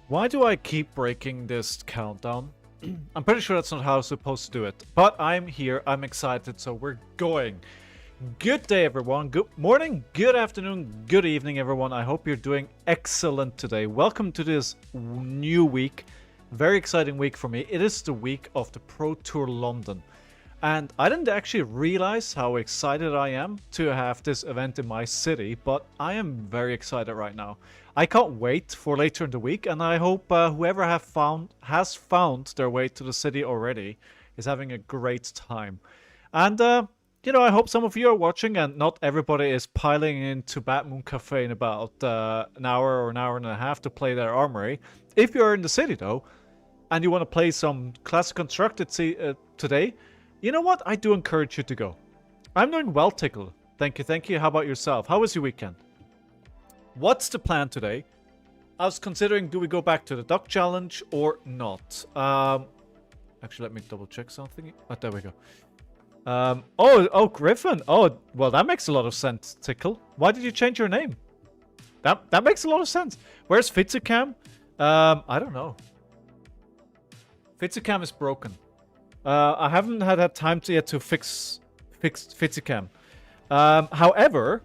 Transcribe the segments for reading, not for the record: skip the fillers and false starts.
Why do I keep breaking this countdown? I'm pretty sure that's not how I'm supposed to do it. But I'm here, I'm excited, so we're going. Good day, everyone. Good morning, good afternoon, good evening, everyone. I hope you're doing excellent today. Welcome to this new week. Very exciting week for me. It is the week of the Pro Tour London. And I didn't actually realize how excited I am to have this event in my city, but I am very excited right now. I can't wait for later in the week, and I hope whoever has found their way to the city already is having a great time. And, I hope some of you are watching and not everybody is piling into Bad Moon Cafe in about an hour or an hour and a half to play their Armory. If you're in the city, though, and you want to play some Classic Constructed today, you know what? I do encourage you to go. I'm doing well, Tickle. Thank you, thank you. How about yourself? How was your weekend? What's the plan today? I was considering, do we go back to the Duck Challenge or not? Actually, let me double check something. Oh, there we go. Oh, Griffin. Oh, well, that makes a lot of sense, Tickle. Why did you change your name? That makes a lot of sense. Where's Fitzicam? I don't know. Fitzicam is broken. I haven't had that time yet to fix Fitzicam. However,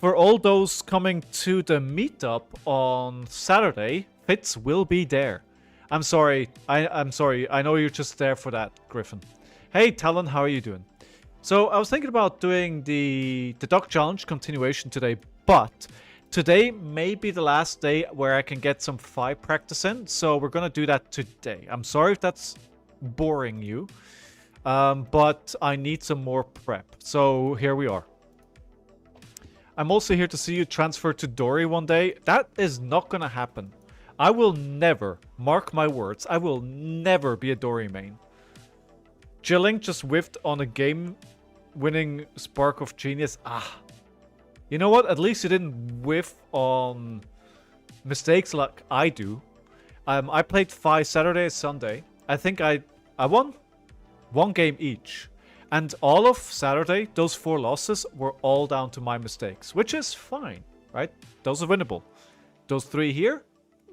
for all those coming to the meetup on Saturday, Fitz will be there. I'm sorry. I'm sorry. I know you're just there for that, Griffin. Hey, Talon, how are you doing? So I was thinking about doing the Duck Challenge continuation today, but today may be the last day where I can get some FI practice in, so we're going to do that today. I'm sorry if that's boring you, but I need some more prep. So here we are. I'm also here to see you transfer to Dory one day. That is not going to happen. I will never, mark my words, I will never be a Dory main. Jilling just whiffed on a game-winning spark of genius. You know what? At least you didn't whiff on mistakes like I do. I played FI Saturday, Sunday. I think I won one game each. And all of Saturday, those 4 losses were all down to my mistakes, which is fine, right? Those are winnable. Those 3 here,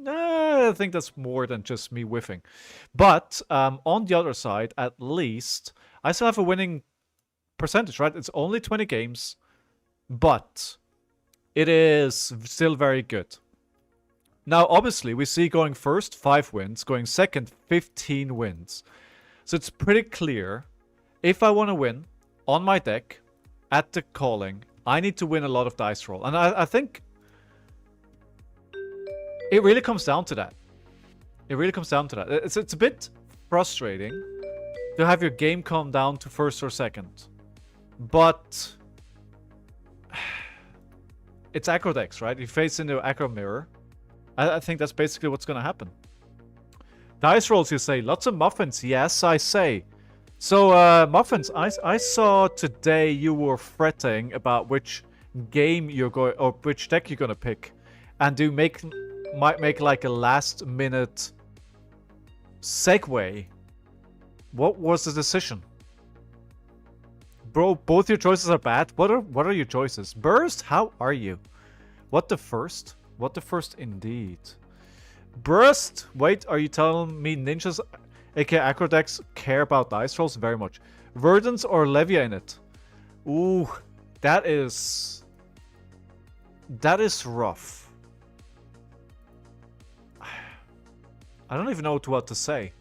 I think that's more than just me whiffing. But on the other side, at least, I still have a winning percentage, right? It's only 20 games, but it is still very good. Now, obviously, we see going first, 5 wins, going second, 15 wins. So it's pretty clear, if I want to win on my deck, at the calling, I need to win a lot of dice roll. And I think it really comes down to that. It really comes down to that. It's a bit frustrating to have your game come down to first or second. But it's aggro decks, right? You face into aggro mirror. I think that's basically what's going to happen. Dice rolls, you say. Lots of muffins. Yes, I say. So, Muffins, I saw today you were fretting about which game you're going, or which deck you're going to pick. And you might make like a last minute segue. What was the decision? Bro, both your choices are bad. What are your choices? Burst, how are you? What the first? What the first indeed. Burst, wait, are you telling me ninjas, aka aggro decks, care about dice rolls? Very much. Verdance or Levia in it? Ooh, that is rough. I don't even know what to say.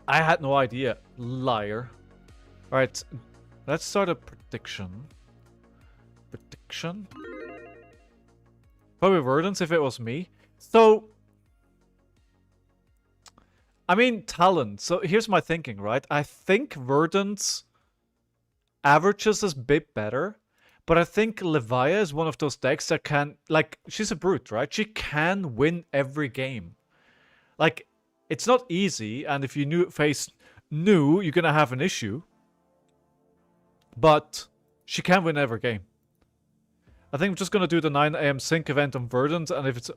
I had no idea. Liar. Alright, let's start a prediction. Prediction? Probably Verdance if it was me. So, I mean, talent. So here's my thinking, right? I think Verdance averages is a bit better. But I think Levia is one of those decks that can, like, she's a brute, right? She can win every game. Like, it's not easy, and if you face new, you're gonna have an issue. But she can win every game. I think I'm just gonna do the 9 AM sync event on Verdant, and if it's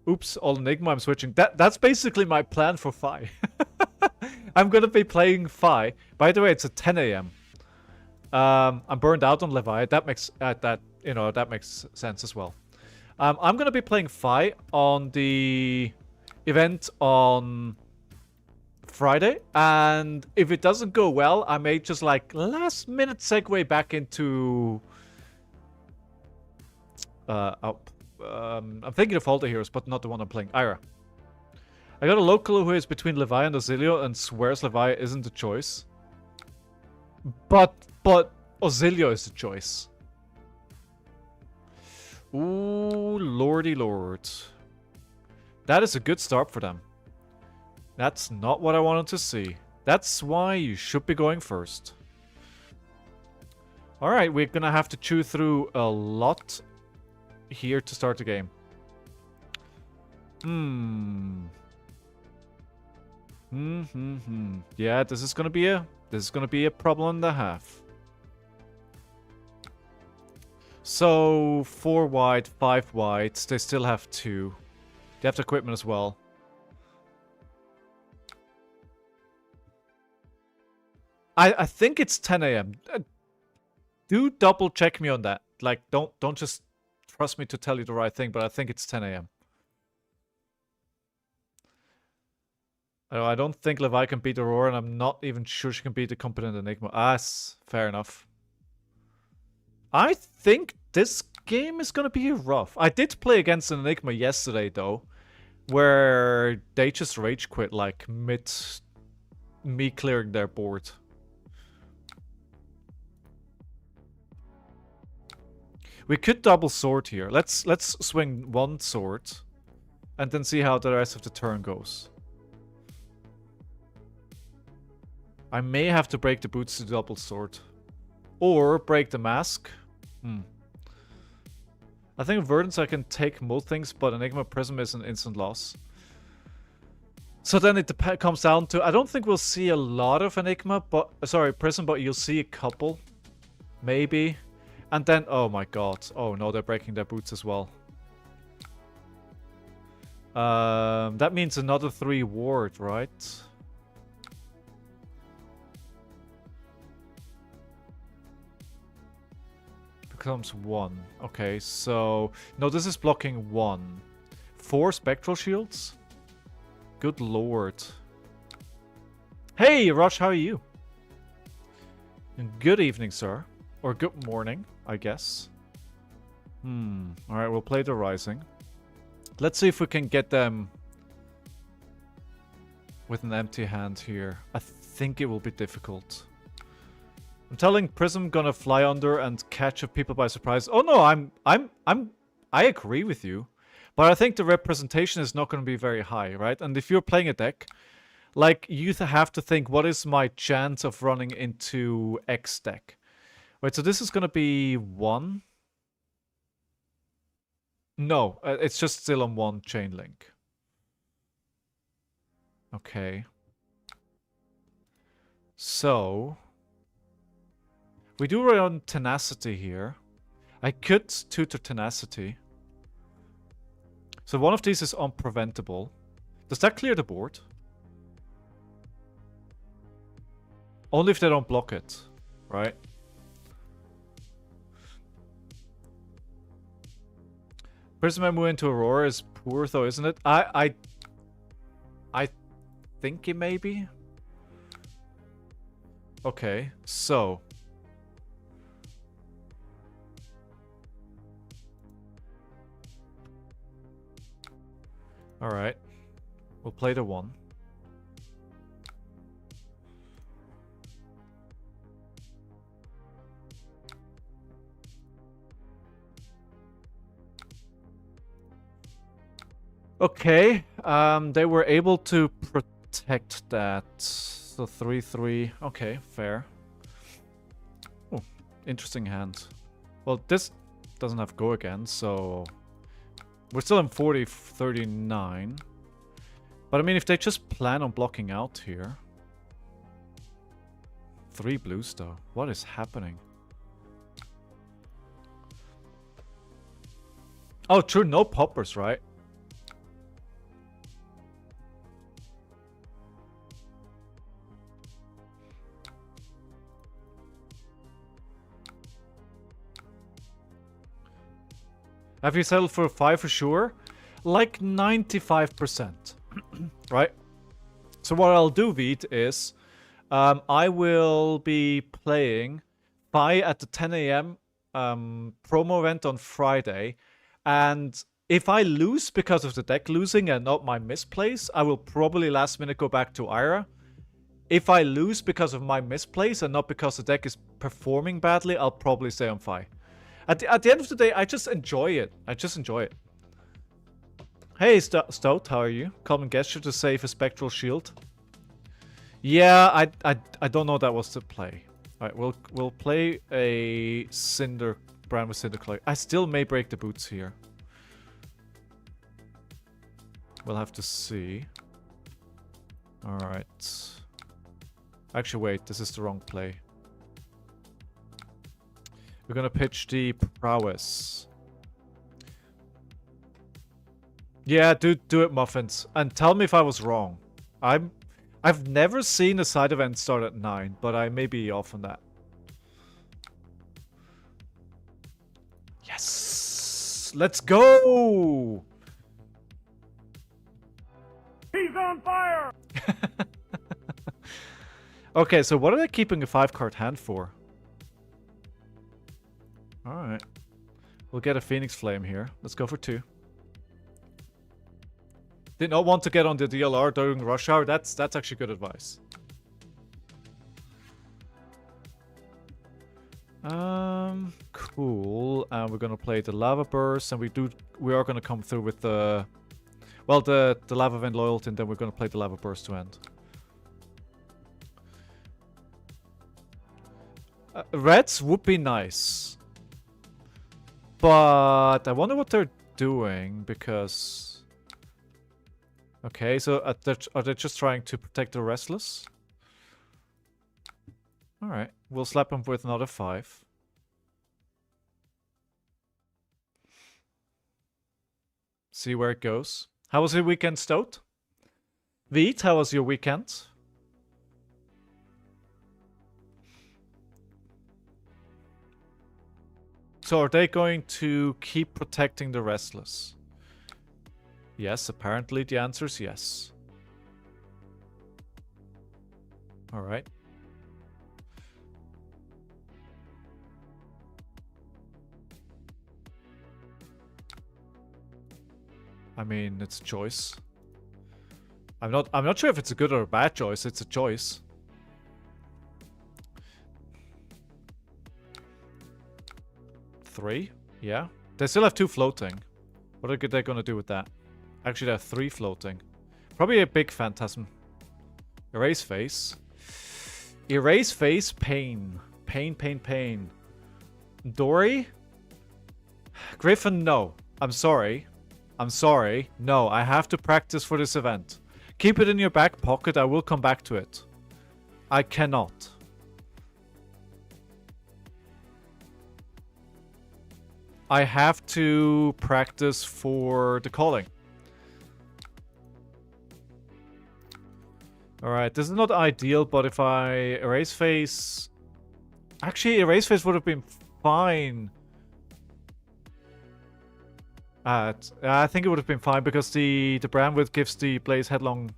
oops, all Enigma, I'm switching. That's basically my plan for FI. I'm gonna be playing FI. By the way, it's at 10 AM. I'm burned out on Levi. That makes that makes sense as well. I'm gonna be playing Fi on the event on Friday, and if it doesn't go well, I may just like last minute segue back into I'm thinking of all the heroes, but not the one I'm playing. Ira. I got a local who is between Levi and Ozilio and swears Levi isn't a choice. But Ozilio is the choice. Ooh, lordy lord. That is a good start for them. That's not what I wanted to see. That's why you should be going first. Alright, we're gonna have to chew through a lot here to start the game. Yeah, this is gonna be a problem and a half. So 4 white, 5 whites. They still have 2. They have the equipment as well. I think it's 10 a.m. Do double check me on that. Like, don't just trust me to tell you the right thing, but I think it's 10 a.m. I don't think Levi can beat Aurora, and I'm not even sure she can beat the competent Enigma. Fair enough. I think this game is gonna be rough. I did play against an Enigma yesterday, though, where they just rage quit, like, mid me clearing their board. We could double sword here. Let's swing 1 sword, and then see how the rest of the turn goes. I may have to break the boots to double sword. Or break the mask. I think Verdance I can take most things, but Enigma Prism is an instant loss. So then it comes down to... I don't think we'll see a lot of Enigma, but... Sorry, Prism, but you'll see a couple. Maybe. And then... Oh my god. Oh no, they're breaking their boots as well. That means another 3 ward, right? Becomes 1. Okay, so... No, this is blocking 1. 4 Spectral Shields? Good lord. Hey, Rush, how are you? Good evening, sir. Or good morning, I guess. Alright, we'll play the Rising. Let's see if we can get them with an empty hand here. I think it will be difficult. I'm telling Prism gonna fly under and catch people by surprise. Oh no, I agree with you. But I think the representation is not gonna be very high, right? And if you're playing a deck, like, you have to think, what is my chance of running into X deck? Wait, so this is gonna be 1? No, it's just still on 1 chain link. Okay. So... we do run Tenacity here. I could tutor Tenacity. So one of these is unpreventable. Does that clear the board? Only if they don't block it, right? Prism move into Aurora is poor though, isn't it? I think it may be. Okay, so... Alright. We'll play the 1. Okay. They were able to protect that. So 3-3. Okay, fair. Oh, interesting hand. Well, this doesn't have go again, so... we're still in 40-39. But I mean, if they just plan on blocking out here... 3 blues though. What is happening? Oh, true. No poppers, right? Have you settled for 5 for sure? Like 95%. Right? So what I'll do, Veet, is I will be playing Fi at the 10 a.m. Promo event on Friday. And if I lose because of the deck losing and not my misplays, I will probably last minute go back to Ira. If I lose because of my misplays and not because the deck is performing badly, I'll probably stay on Fi. At the end of the day, I just enjoy it. I just enjoy it. Hey, Stout, how are you? Common gesture to save a Spectral Shield. Yeah, I don't know that was the play. Alright, we'll play a Cinder brand with Cinder Clay. I still may break the boots here. We'll have to see. Alright. Actually, wait, this is the wrong play. We're gonna pitch the Prowess. Yeah, do it, Muffins. And tell me if I was wrong. I've never seen a side event start at 9, but I may be off on that. Yes! Let's go! He's on fire! Okay, so what are they keeping a 5-card hand for? Alright. We'll get a Phoenix Flame here. Let's go for 2. Did not want to get on the DLR during rush hour. That's actually good advice. Cool. And we're gonna play the Lava Burst, and we are gonna come through with the Lava Vent Loyalty, and then we're gonna play the Lava Burst to end. Reds would be nice, but I wonder what they're doing because. Okay, so are they just trying to protect the Restless? Alright, we'll slap him with another 5. See where it goes. How was your weekend, Stout? Veet, how was your weekend? So are they going to keep protecting the Restless? Yes, apparently the answer is yes. Alright. I mean, it's a choice. I'm not sure if it's a good or a bad choice, it's a choice. Three? Yeah. They still have 2 floating. What are they gonna do with that? Actually, there are 3 floating. Probably a big Phantasm. Erase Face. Erase Face, pain. Pain, pain, pain. Dory? Griffin, no. I'm sorry. I'm sorry. No, I have to practice for this event. Keep it in your back pocket. I will come back to it. I cannot. I have to practice for the calling. Alright, this is not ideal, but if I erase face... Actually, erase face would have been fine. I think it would have been fine because the Brandwidth gives the Blaze Headlong...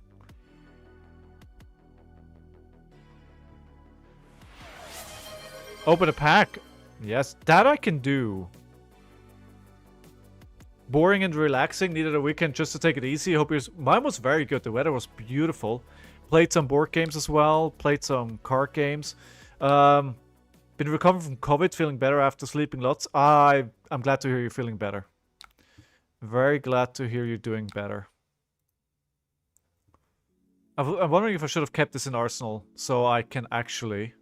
Open a pack. Yes, that I can do. Boring and relaxing. Needed a weekend just to take it easy. Hope yours... Mine was very good. The weather was beautiful. Played some board games as well. Played some card games. Been recovering from COVID. Feeling better after sleeping lots. I'm glad to hear you're feeling better. Very glad to hear you're doing better. I'm wondering if I should have kept this in Arsenal so I can actually...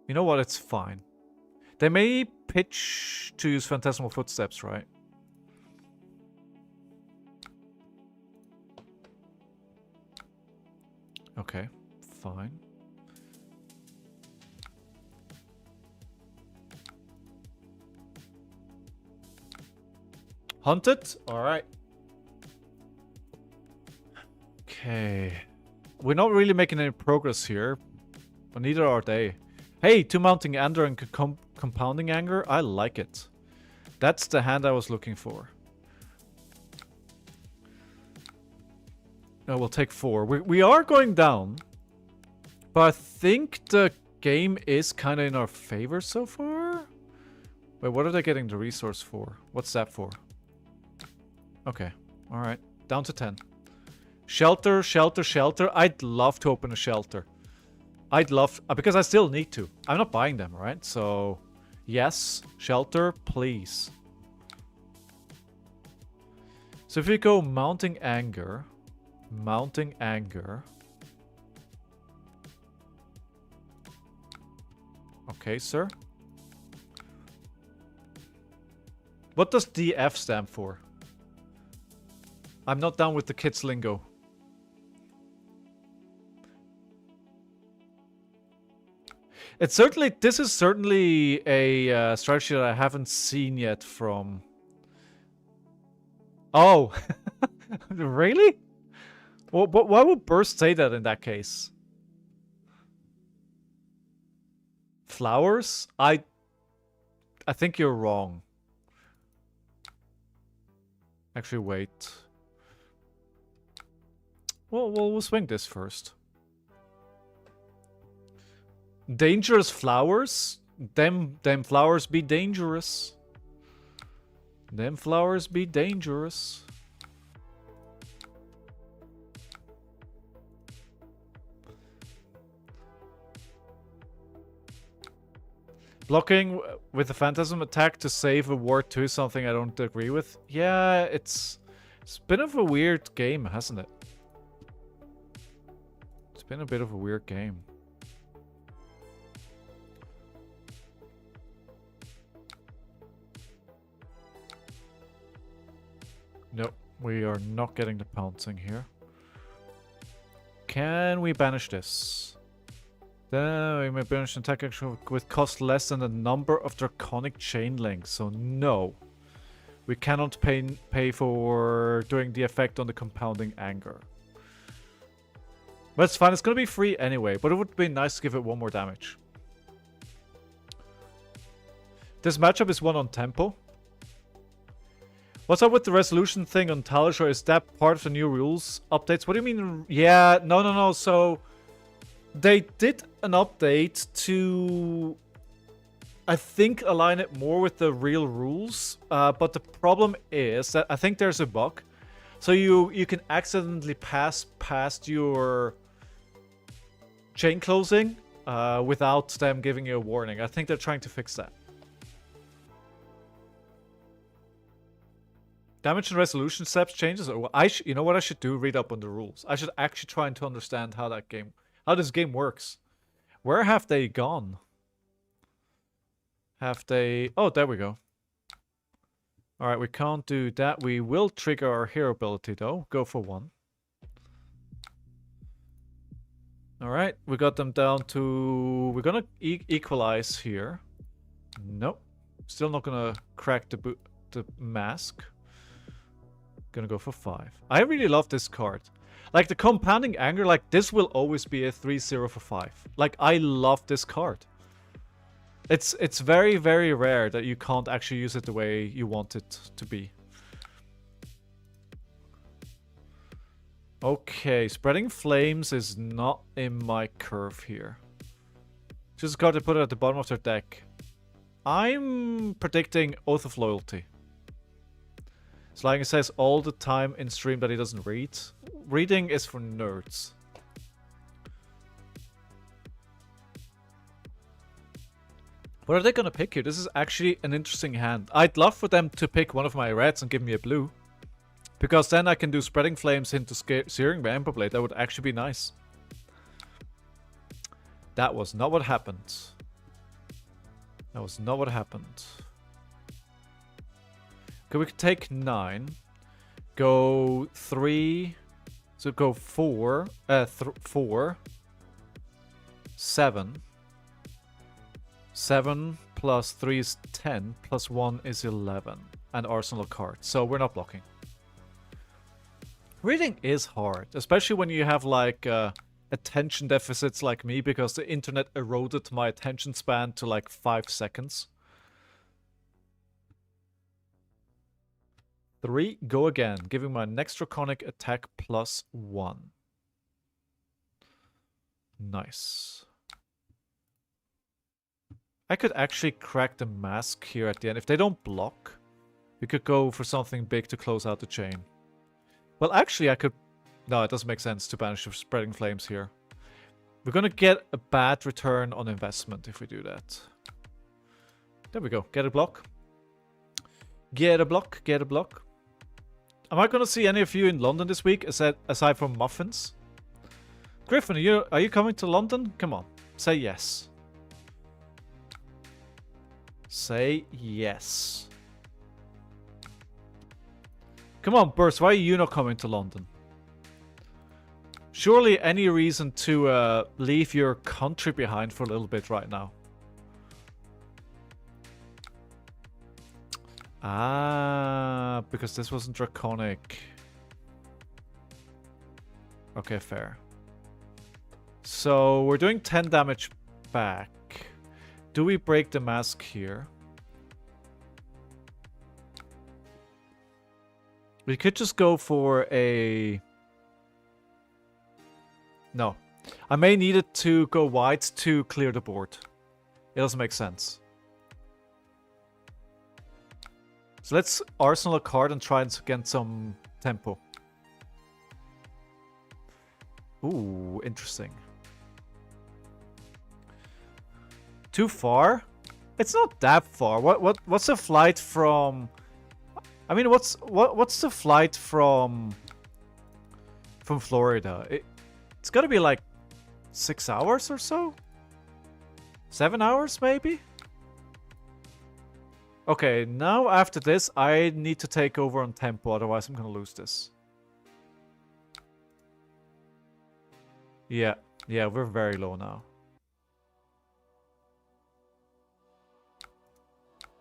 You know what? It's fine. They may pitch to use Phantasmal Footsteps, right? Okay, fine. Hunted? Alright. Okay. We're not really making any progress here, but neither are they. Hey, 2 Mounting Anger and Compounding Anger. I like it. That's the hand I was looking for. No, we'll take 4. We are going down. But I think the game is kind of in our favor so far. Wait, what are they getting the resource for? What's that for? Okay. Alright. Down to 10. Shelter, shelter, shelter. I'd love to open a shelter. I'd love... because I still need to. I'm not buying them, right? So, yes. Shelter, please. So if we go Mounting Anger... Mounting Anger... Okay, sir. What does DF stand for? I'm not down with the kids' lingo. It's certainly... This is certainly a strategy that I haven't seen yet from... Oh! Really? Well, why would Burst say that in that case? Flowers? I think you're wrong. Actually, wait. Well, we'll swing this first. Dangerous flowers? Them flowers be dangerous. Them flowers be dangerous. Blocking with a Phantasm attack to save a ward 2 is something I don't agree with. Yeah, it's been of a weird game, hasn't it? It's been a bit of a weird game. Nope, we are not getting the pouncing here. Can we banish this? Then we may banish an attack action with cost less than the number of draconic chain links. So no. We cannot pay for doing the effect on the compounding anger. But it's fine, it's gonna be free anyway, but it would be nice to give it 1 more damage. This matchup is won on tempo. What's up with the resolution thing on Talishar? Is that part of the new rules updates? What do you mean? Yeah, no. So they did an update to, I think, align it more with the real rules. But the problem is that I think there's a bug. So you can accidentally pass past your chain closing without them giving you a warning. I think they're trying to fix that. Damage and resolution steps changes. Or you know what I should do? Read up on the rules. I should actually try to understand how this game works. Where have they gone? Have they... Oh, there we go. Alright, we can't do that. We will trigger our hero ability though. Go for 1. Alright, we got them down to... We're gonna equalize here. Nope. Still not gonna crack the mask. Gonna go for 5. I really love this card. Like, the compounding anger, like, this will always be a 3-0 for 5. Like, I love this card. It's very, very rare that you can't actually use it the way you want it to be. Okay, Spreading Flames is not in my curve here. Just a card to put it at the bottom of their deck. I'm predicting Oath of Loyalty. So like it says all the time in stream that he doesn't read. Reading is for nerds. What are they gonna pick here? This is actually an interesting hand. I'd love for them to pick one of my reds and give me a blue. Because then I can do Spreading Flames into Searing by Emberblade. That would actually be nice. That was not what happened. That was not what happened. Okay, we could take 9. Go 3. So go 4. 4. 7. 7 plus 3 is 10. Plus 1 is 11. And Arsenal card. So we're not blocking. Reading is hard. Especially when you have like attention deficits like me because the internet eroded my attention span to like 5 seconds. 3, go again, giving my next draconic attack +1. Nice. I could actually crack the mask here at the end. If they don't block, we could go for something big to close out the chain. Well, actually, I could... No, it doesn't make sense to banish the spreading flames here. We're gonna get a bad return on investment if we do that. There we go. Get a block. Get a block. Get a block. Am I gonna see any of you in London this week, aside from muffins? Griffin, are you coming to London? Come on. Say yes. Say yes. Come on, Burst, why are you not coming to London? Surely any reason to leave your country behind for a little bit right now. Ah, because this wasn't draconic. Okay, fair. So we're doing 10 damage back. Do we break the mask here? We could just go for a... No. I may need it to go wide to clear the board. It doesn't make sense. So let's arsenal a card and try and get some tempo. Ooh, interesting. Too far? It's not that far. What's the flight from... I mean, what's the flight from Florida? It's gotta be like 6 hours or so? 7 hours, maybe? Okay, now after this, I need to take over on tempo, otherwise I'm gonna lose this. Yeah, we're very low now.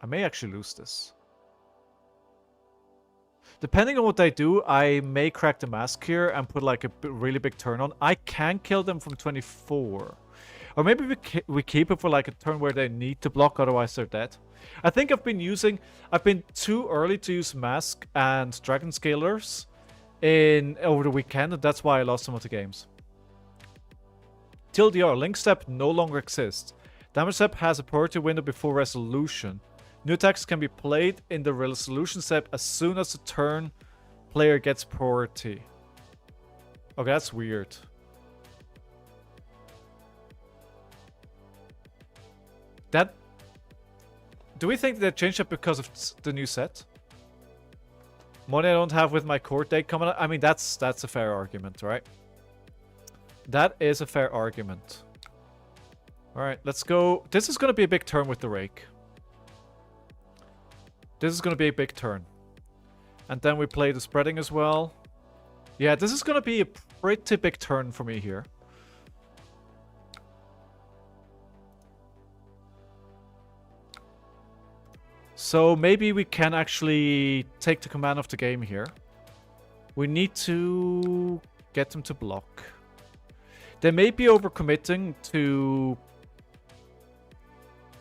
I may actually lose this. Depending on what they do, I may crack the mask here and put like a really big turn on. I can kill them from 24. Or maybe we keep it for like a turn where they need to block, otherwise they're dead. I think I've been too early to use mask and dragon scalers over the weekend, and that's why I lost some of the games. TLDR, Link Step no longer exists. Damage Step has a priority window before resolution. New attacks can be played in the resolution step as soon as the turn player gets priority. Okay, that's weird. Do we think they changed it because of the new set? Money I don't have with my court deck coming up? I mean, that's a fair argument, right? That is a fair argument. Alright, let's go. This is going to be a big turn with the rake. This is going to be a big turn. And then we play the spreading as well. Yeah, this is going to be a pretty big turn for me here. So maybe we can actually take the command of the game here. We need to get them to block. They may be overcommitting to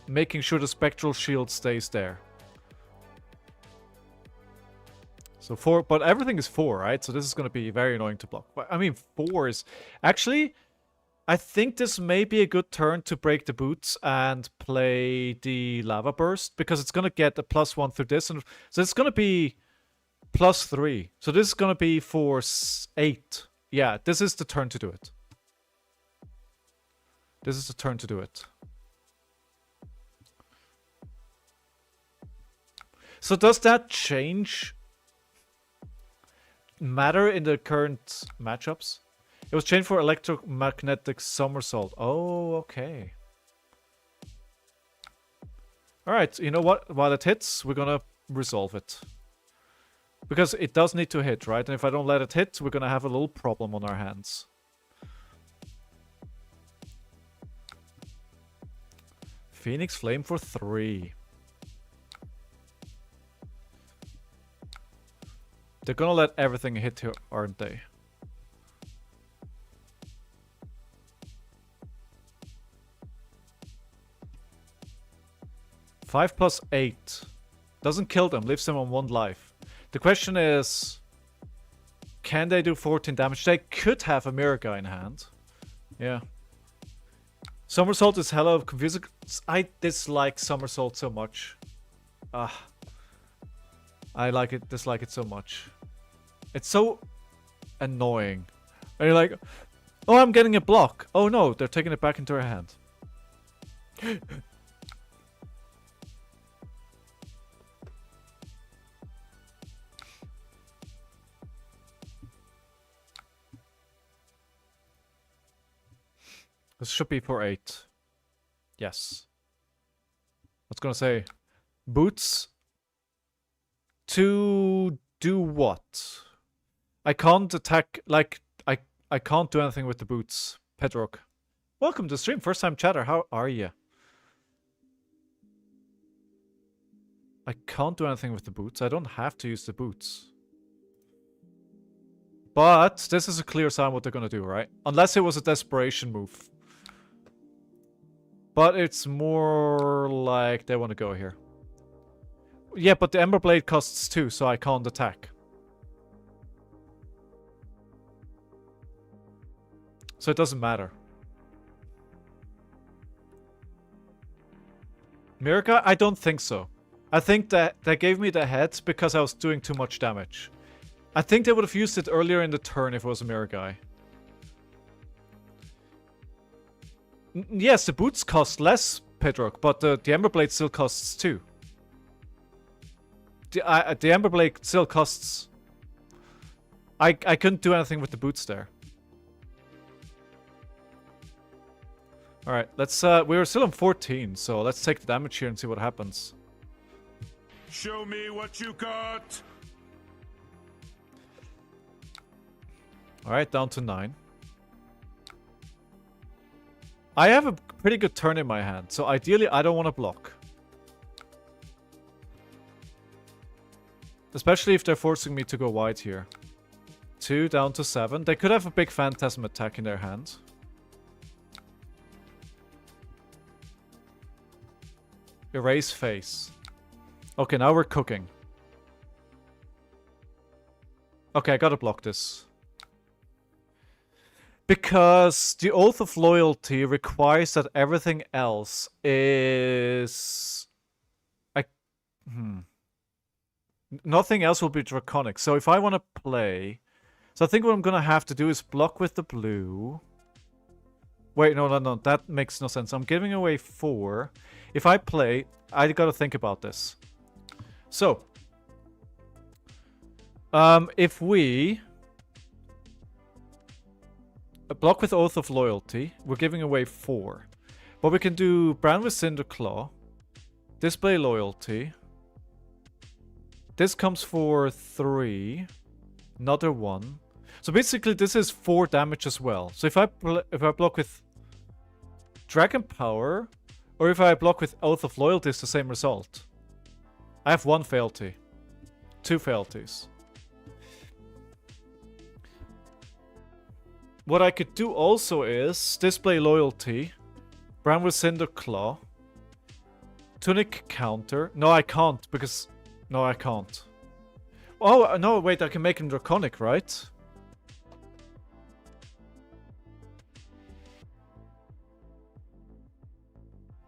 making sure the spectral shield stays there. So 4, but everything is 4, right? So this is going to be very annoying to block. But I mean, 4 is... Actually, I think this may be a good turn to break the boots and play the lava burst, because it's going to get a +1 through this. And so it's going to be +3. So this is going to be for 8. Yeah, this is the turn to do it. This is the turn to do it. So does that change... matter in the current matchups? It was changed for electromagnetic somersault. Oh, okay. Alright, you know what? While it hits, we're gonna resolve it. Because it does need to hit, right? And if I don't let it hit, we're gonna have a little problem on our hands. Phoenix Flame for 3. They're gonna let everything hit here, aren't they? 5 plus 8. Doesn't kill them, leaves them on 1 life. The question is, can they do 14 damage? They could have a mirror guy in hand. Yeah. Somersault is hella confusing. I dislike Somersault so much. I dislike it so much. It's so annoying. And you're like, oh, I'm getting a block. Oh no, they're taking it back into her hand. This should be for 8. Yes. I was gonna say, boots to do what? I can't attack, like, I can't do anything with the boots. Pedrock. Welcome to the stream, first time chatter, how are you? I can't do anything with the boots, I don't have to use the boots. But this is a clear sign what they're gonna do, right? Unless it was a desperation move. But it's more like they want to go here. Yeah, but the Ember Blade costs 2, so I can't attack. So it doesn't matter. Mirka? I don't think so. I think that they gave me the heads because I was doing too much damage. I think they would have used it earlier in the turn if it was a mirror guy. Yes, the boots cost less, Pedrock, but the Ember Blade still costs 2. The Ember Blade still costs... I couldn't do anything with the boots there. Alright, let's... we're still on 14, so let's take the damage here and see what happens. Show me what you got. Alright, down to 9. I have a pretty good turn in my hand, so ideally I don't want to block. Especially if they're forcing me to go wide here. 2 down to 7. They could have a big Phantasm attack in their hand. Erase face. Okay, now we're cooking. Okay, I gotta block this. Because the Oath of Loyalty requires that everything else is... Nothing else will be draconic. So if I want to play... So I think what I'm going to have to do is block with the blue. Wait, no. That makes no sense. I'm giving away 4. If I play, I got to think about this. So, if we... block with Oath of Loyalty, we're giving away 4. But we can do Brand with Cinderclaw, Display Loyalty. This comes for 3, another 1. So basically this is 4 damage as well. So if I block with Dragon Power, or if I block with Oath of Loyalty, it's the same result. I have 1 fealty. 2 fealties. What I could do also is Display Loyalty, Brand with Cinderclaw, Tunic counter. No, I can't because... No, I can't. Oh, no, wait, I can make him Draconic, right?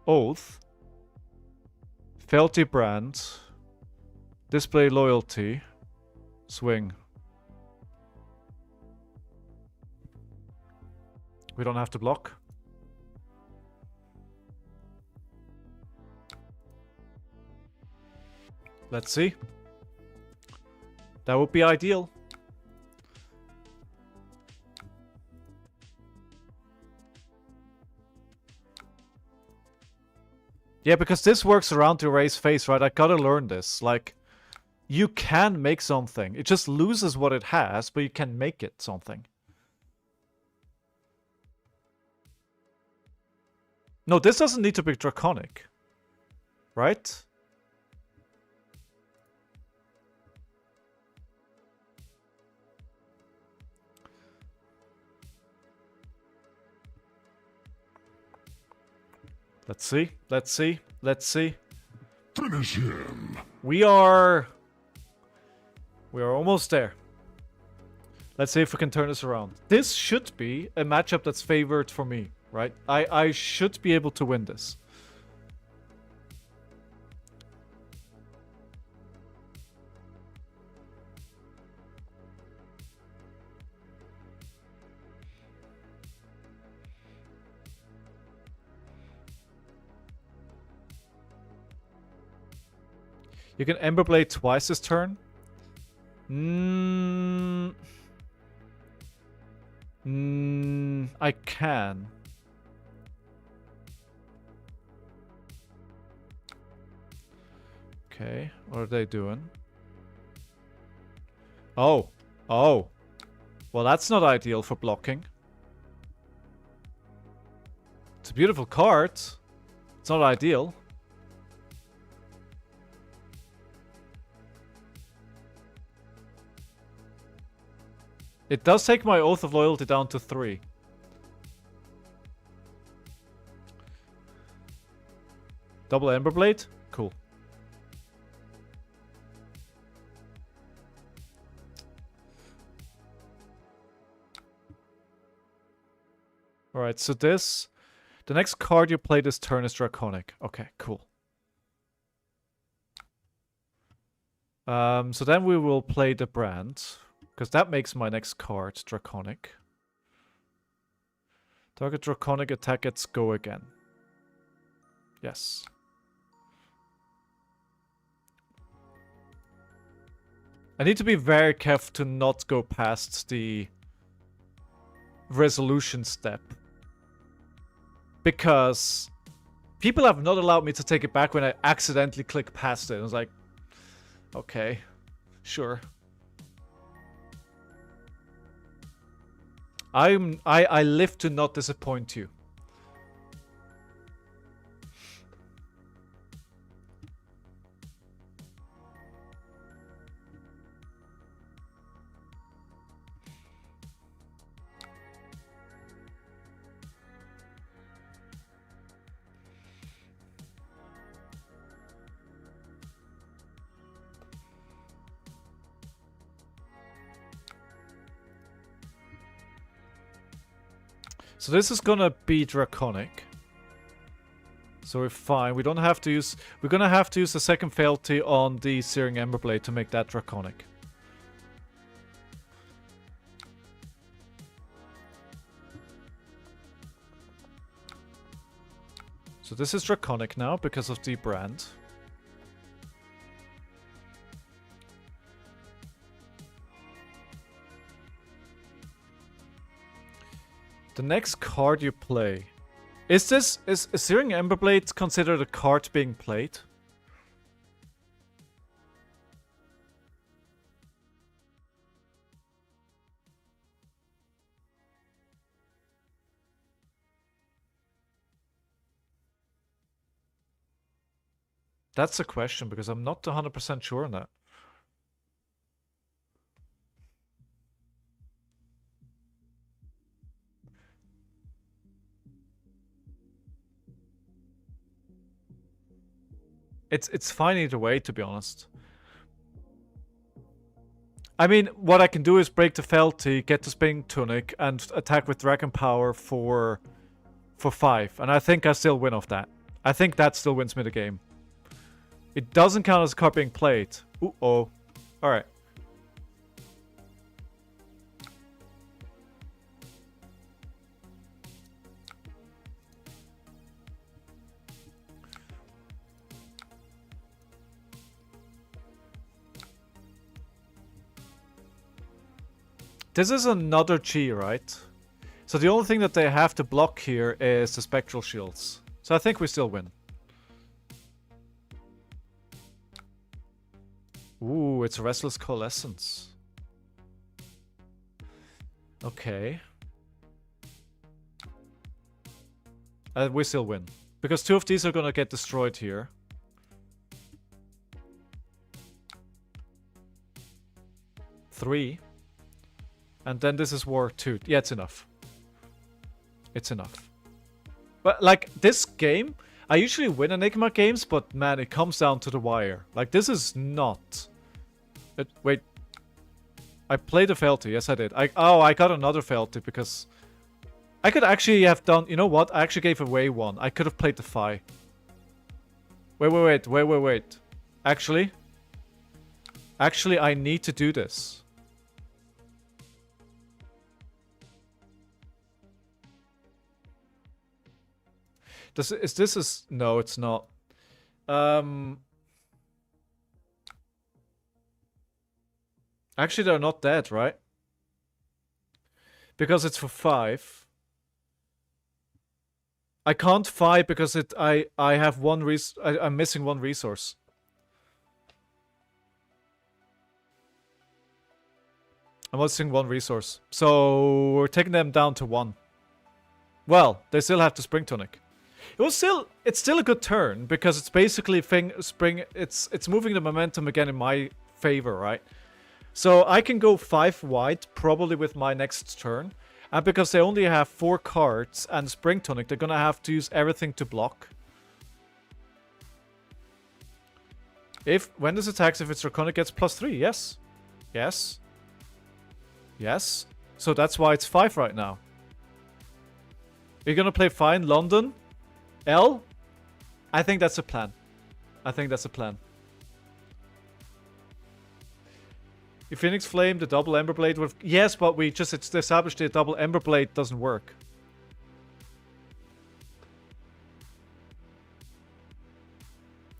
Oath. Fealty Brand. Display Loyalty. Swing. We don't have to block. Let's see. That would be ideal. Yeah, because this works around to erase face, right? I gotta learn this. Like, you can make something. It just loses what it has, but you can make it something. No, this doesn't need to be Draconic. Right? Let's see. Let's see. Let's see. Finish him. We are almost there. Let's see if we can turn this around. This should be a matchup that's favored for me, right? I should be able to win this. You can Emberblade twice this turn. I can. Okay, what are they doing? Oh. Oh. Well, that's not ideal for blocking. It's a beautiful card. It's not ideal. It does take my Oath of Loyalty down to 3. Double Emberblade? Cool. Alright, so this... The next card you play this turn is Draconic. Okay, cool. So then we will play the brand. Because that makes my next card Draconic. Target Draconic attack gets go again. Yes. I need to be very careful to not go past the resolution step. Because people have not allowed me to take it back when I accidentally click past it. I was like, okay, sure. I live to not disappoint you. So this is gonna be Draconic. So we're fine. We don't have to use... We're gonna have to use the second fealty on the Searing Emberblade to make that Draconic. So this is Draconic now because of the brand. The next card you play. Is Searing Emberblade considered a card being played? That's a question because I'm not 100% sure on that. It's fine either way, to be honest. I mean, what I can do is break the fealty, get the Spinning Tunic, and attack with Dragon Power for 5. And I think I still win off that. I think that still wins me the game. It doesn't count as a card being played. Uh-oh. Alright. This is another Chi, right? So the only thing that they have to block here is the Spectral Shields. So I think we still win. Ooh, it's Restless Coalescence. Okay. We still win. Because 2 of these are gonna get destroyed here. Three. And then this is War 2. Yeah, it's enough. It's enough. But, like, this game, I usually win Enigma games, but man, it comes down to the wire. Like, this is not... wait. I played a failty. Yes, I did. I got another failty because... I could actually have done... You know what? I actually gave away one. I could have played the Phi. Wait. Actually, I need to do this. No, it's not. Actually, they're not dead, right? Because it's for 5. I can't fight because I have one I'm missing one resource. I'm missing one resource. So we're taking them down to 1. Well, they still have the Spring Tonic. It's still a good turn because it's basically it's moving the momentum again in my favor, right? So I can go 5 white probably with my next turn. And because they only have 4 cards and Spring Tonic, they're gonna have to use everything to block. When this attacks, if it's Draconic, gets +3, yes. Yes. Yes. So that's why it's 5 right now. You're gonna play fine, London? L? I think that's a plan. If Phoenix Flame, the double Ember Blade would... Yes, but we just established the double Ember Blade doesn't work.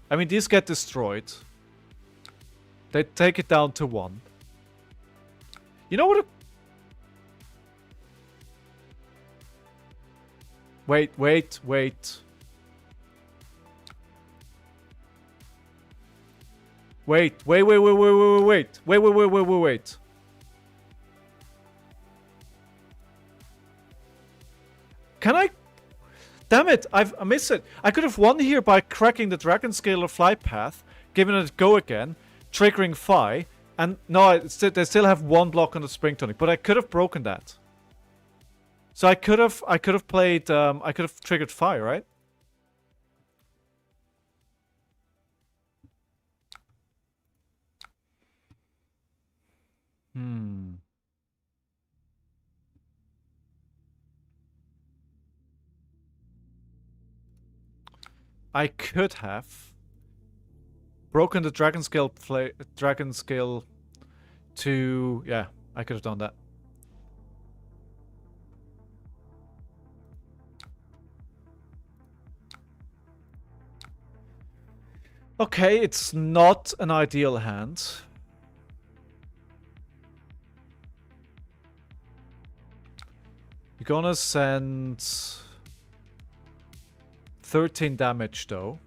I mean, these get destroyed. They take it down to 1. You know what? Wait. Wait. Can I? Damn it, I missed it. I could have won here by cracking the Dragon Scaler Fly Path, giving it a go again, triggering Phi, and no, they still have 1 block on the Spring Tonic, but I could have broken that. So I could have played, I could have triggered Phi, right? I could have broken the Dragon Scale to... Yeah, I could have done that. Okay, it's not an ideal hand. You're gonna send 13 damage though.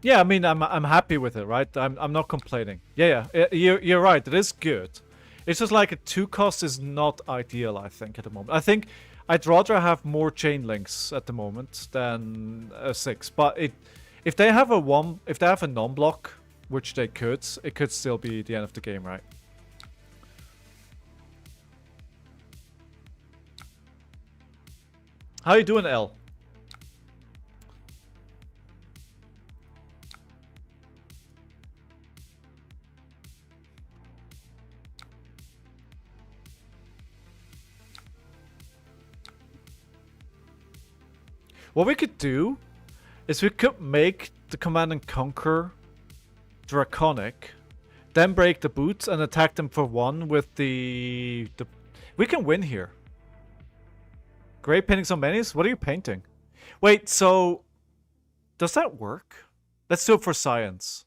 Yeah, I mean, I'm happy with it, right? I'm not complaining. Yeah, you're right. It is good. It's just like a 2 cost is not ideal, I think, at the moment. I think I'd rather have more chain links at the moment than a 6. But if they have a non-block, which they could, it could still be the end of the game, right? How you doing, L? What we could do is we could make the Command and Conquer Draconic, then break the boots and attack them for 1 with the... We can win here. Great paintings on minis? What are you painting? Wait, so... Does that work? Let's do it for science.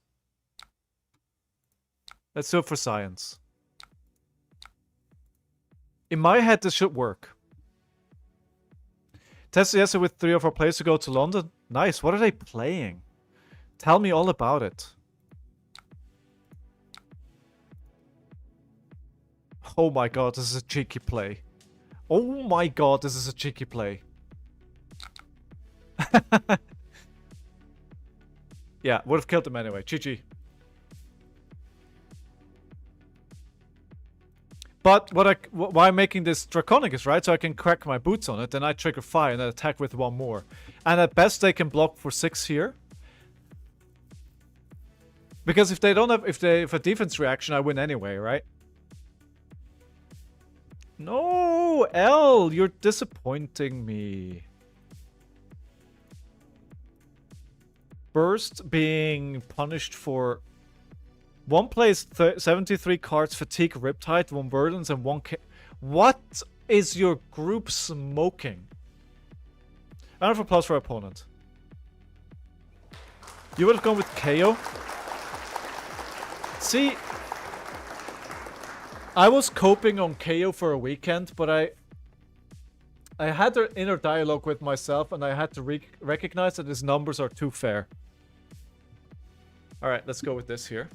In my head, this should work. Tested yesterday with 3 of our players to go to London. Nice. What are they playing? Tell me all about it. Oh my god, this is a cheeky play. Oh my god, this is a cheeky play. Yeah, would have killed him anyway. GG. But why I'm making this Draconic is, right, so I can crack my boots on it, then I trigger fire and then attack with one more. And at best they can block for 6 here. Because if they don't have, if a defense reaction, I win anyway, right? No, L, you're disappointing me. Burst being punished for 1 plays 73 cards, fatigue, riptide, 1 burdens, and 1 What is your group smoking? Round of applause for opponent. You would have gone with KO. See, I was coping on KO for a weekend, but I had an inner dialogue with myself, and I had to recognize that his numbers are too fair. All right, let's go with this here.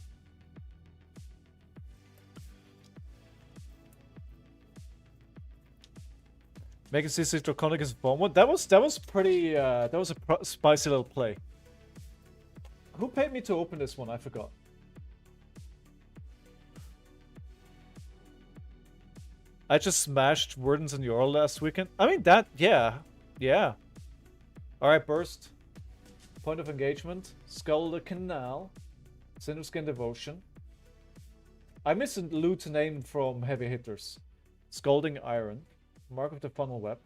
Making CC Draconic is bomb. That was pretty. That was a spicy little play. Who paid me to open this one? I forgot. I just smashed Wardens and Jarl last weekend. I mean that, yeah. Alright, Burst. Point of engagement. Skull the Canal. Cinderskin Devotion. I miss a loot name from heavy hitters. Scalding Iron. Mark of the Funnel Web.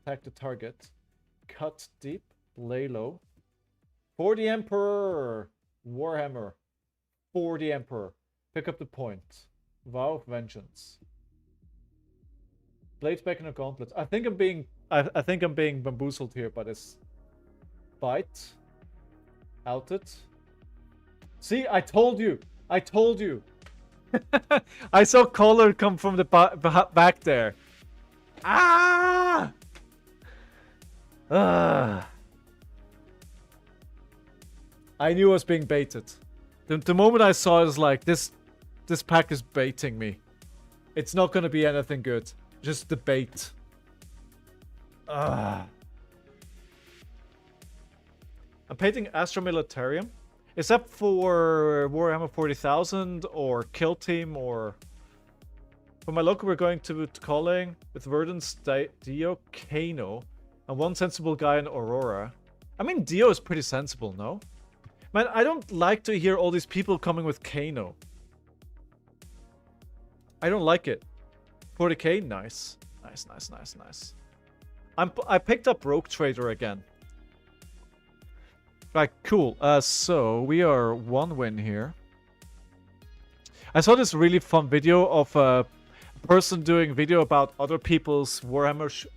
Attack the target. Cut Deep. Lay Low. For the Emperor. Warhammer. For the Emperor. Pick up the point. Vow of Vengeance. Blades back in a gauntlet. I think I'm being bamboozled here by this. Bite. Outed. See, I told you. I told you. I saw color come from the back there. Ah! Ah! I knew I was being baited. The moment I saw it, was like, this pack is baiting me. It's not gonna be anything good. Just the bait. Ah. I'm painting Astro Militarium. Is that for Warhammer 40,000 or Kill Team or... For my local, we're going to Calling with Verdance, Dio, Kano, and 1 sensible guy in Aurora. I mean, Dio is pretty sensible, no? Man, I don't like to hear all these people coming with Kano. I don't like it. 40k, nice. Nice. I picked up Rogue Trader again. Right, cool. So we are 1 win here. I saw this really fun video of a person doing video about other people's Warhammer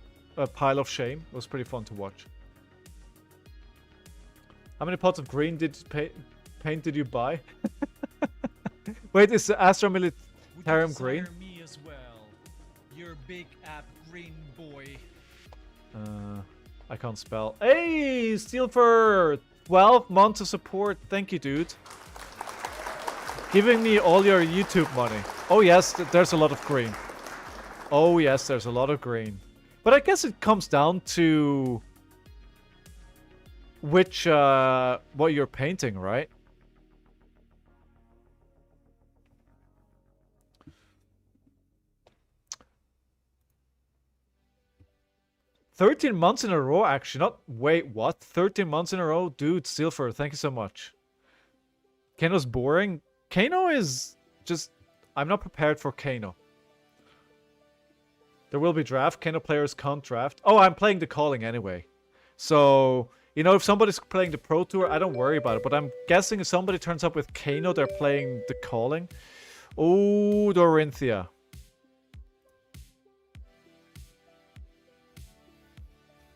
pile of shame. It was pretty fun to watch. How many pots of green paint did you buy? Wait, is the Astro Militarium green? Me as well. You're big app green boy. I can't spell. Hey, Steelfur! 12 months of support. Thank you, dude. Giving me all your YouTube money. Oh yes, there's a lot of green. Oh yes, there's a lot of green. But I guess it comes down to which, what you're painting, right? "13 months in a row, actually. Not... Wait, what? 13 months in a row? Dude, Steelfur, thank you so much. Kano's boring. Kano is just... I'm not prepared for Kano. There will be draft. Kano players can't draft. Oh, I'm playing the Calling anyway. So, you know, if somebody's playing the Pro Tour, I don't worry about it. But I'm guessing if somebody turns up with Kano, they're playing the Calling. Oh, Dorinthia.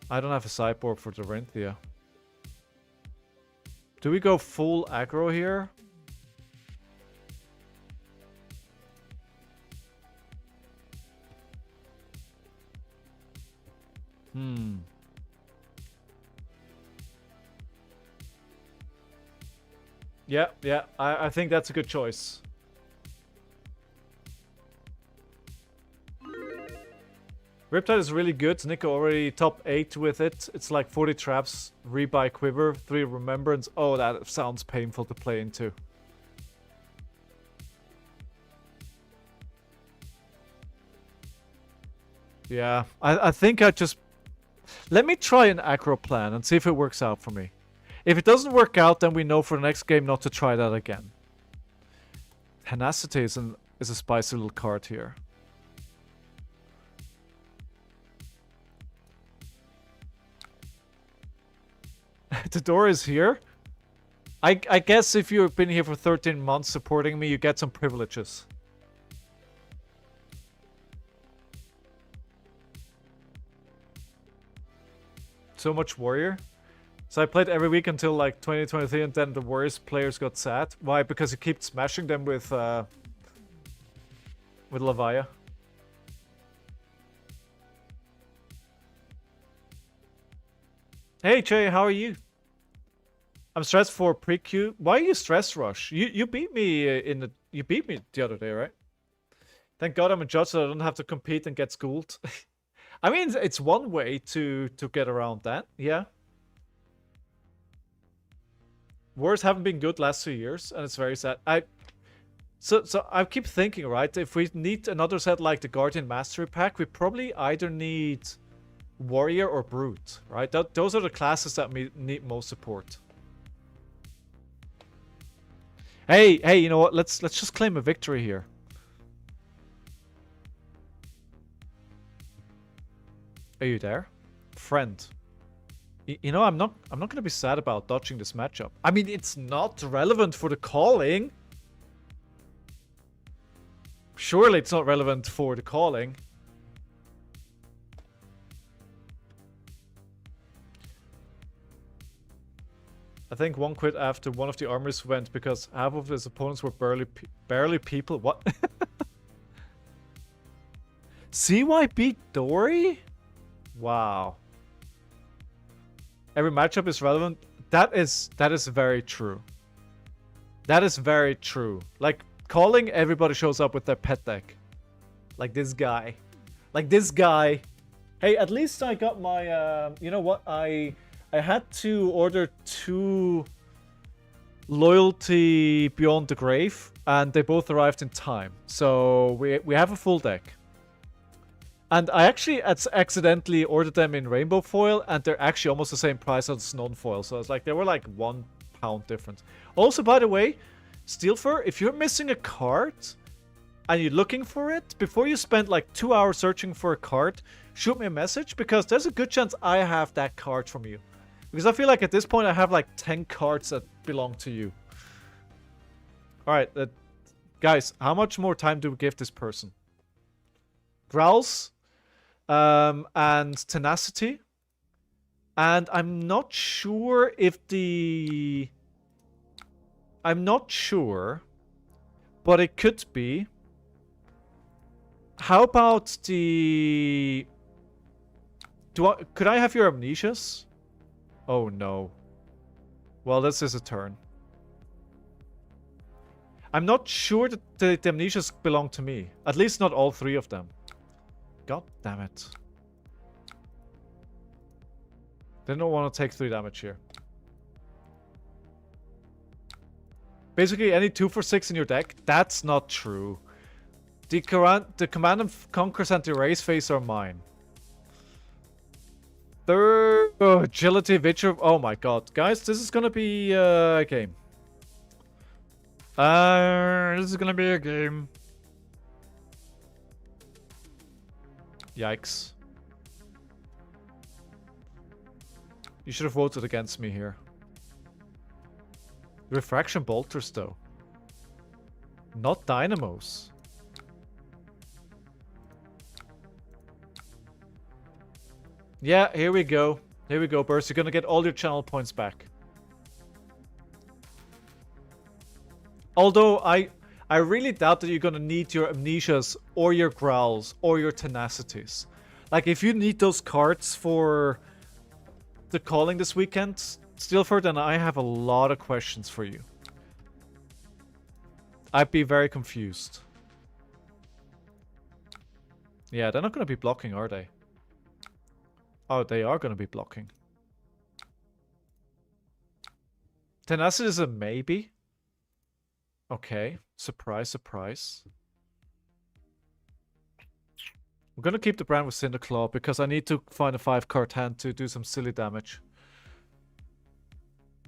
I don't have a sideboard for Dorinthia. Do we go full aggro here? Yeah, I think that's a good choice. Riptide is really good. Nico already top 8 with it. It's like 40 traps, rebuy quiver, 3 remembrance. Oh, that sounds painful to play into. Yeah, I think I just... Let me try an aggro plan and see if it works out for me. If it doesn't work out, then we know for the next game not to try that again. Tenacity is a spicy little card here. The door is here. I guess if you've been here for 13 months supporting me, you get some privileges. So much warrior. So I played every week until like 2023, and then the worst players got sad. Why? Because you keep smashing them with Lavaya. Hey Jay, how are you? I'm stressed for pre-queue. Why are you stress rush? You beat me you beat me the other day, right? Thank God I'm a judge, so I don't have to compete and get schooled. I mean, it's one way to get around that. Yeah. Wars haven't been good last 2 years, and it's very sad. So I keep thinking, right? If we need another set like the Guardian Mastery Pack, we probably either need Warrior or Brute, right? Those are the classes that need most support. Hey, you know what? Let's just claim a victory here. Are you there? Friend. You know, I'm not gonna be sad about dodging this matchup. I mean, it's not relevant for the calling. Surely it's not relevant for the calling. I think one quit after one of the armors went because half of his opponents were barely people. What? CY beat Dory? Wow. Every matchup is relevant. That is very true. That is very true. Like, calling, everybody shows up with their pet deck. Like this guy. Like this guy. Hey, at least I got my, you know what? I had to order 2 Loyalty Beyond the Grave, and they both arrived in time. So we have a full deck. And I actually accidentally ordered them in rainbow foil, and they're actually almost the same price as non-foil. So it's like they were like £1 difference. Also, by the way, Steelfur, if you're missing a card and you're looking for it, before you spend like 2 hours searching for a card, shoot me a message, because there's a good chance I have that card from you. Because I feel like at this point I have like 10 cards that belong to you. Alright, guys, how much more time do we give this person? Growls and Tenacity. And I'm not sure if the... I'm not sure, but it could be. How about the... Could I have your Amnesias? Oh no. Well, this is a turn. I'm not sure that the Amnesias belong to me. At least not all 3 of them. God damn it. They don't want to take 3 damage here. Basically, any 2 for 6 in your deck? That's not true. The Command and Conquers and the Erase phase are mine. Third... Oh, Agility, Vigor... Oh my god. Guys, this is gonna be a game. This is gonna be a game. Yikes. You should have voted against me here. Refraction Bolters, though. Not Dynamos. Yeah, here we go. Here we go, Burst. You're gonna get all your channel points back. Although, I really doubt that you're gonna need your Amnesias, or your Growls, or your Tenacities. Like, if you need those cards for the calling this weekend, Steelford, then I have a lot of questions for you. I'd be very confused. Yeah, they're not gonna be blocking, are they? Oh, they are gonna be blocking. Tenacity is a maybe. Okay. Surprise, surprise. I'm gonna keep the brand with Cinderclaw because I need to find a 5-card hand to do some silly damage.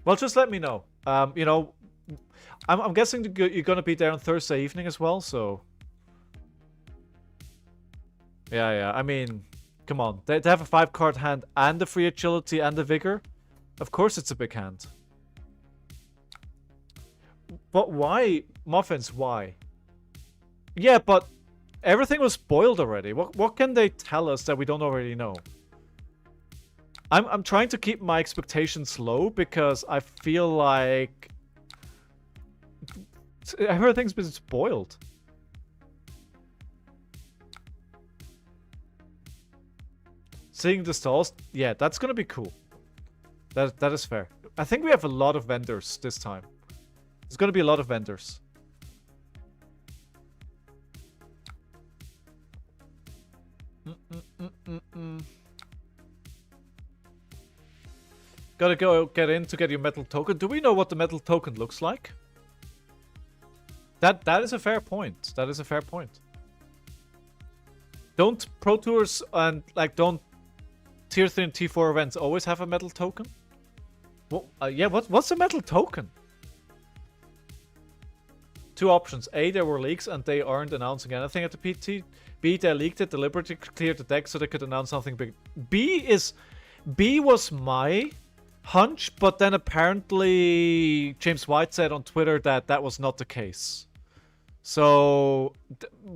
Well, just let me know. You know, I'm guessing you're gonna be there on Thursday evening as well, so... Yeah. I mean, come on. They have a 5-card hand and the free agility and the vigor. Of course it's a big hand. But why? Muffins, why? Yeah, but everything was spoiled already. What can they tell us that we don't already know? I'm trying to keep my expectations low because I feel like everything's been spoiled. Seeing the stalls, yeah, that's gonna be cool. That is fair. I think we have a lot of vendors this time. There's gonna be a lot of vendors. Gotta go get in to get your metal token. Do we know what the metal token looks like? That is a fair point. That is a fair point. Don't Pro Tours and like don't Tier 3 and T4 events always have a metal token? Well, yeah, what's a metal token? Two options. A, there were leaks and they aren't announcing anything at the PT. B, they leaked it, deliberately cleared the deck so they could announce something big. B was my hunch, but then apparently James White said on Twitter that that was not the case. So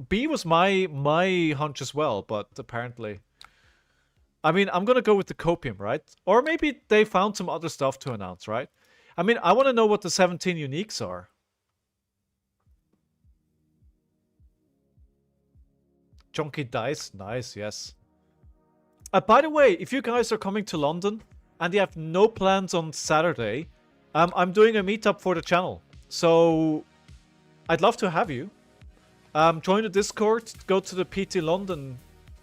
B was my hunch as well, but apparently... I mean, I'm gonna go with the copium, right? Or maybe they found some other stuff to announce, right? I mean, I want to know what the 17 uniques are. Chunky dice, nice, yes. By the way, if you guys are coming to London and you have no plans on Saturday, I'm doing a meetup for the channel. So I'd love to have you. Join the Discord, go to the PT London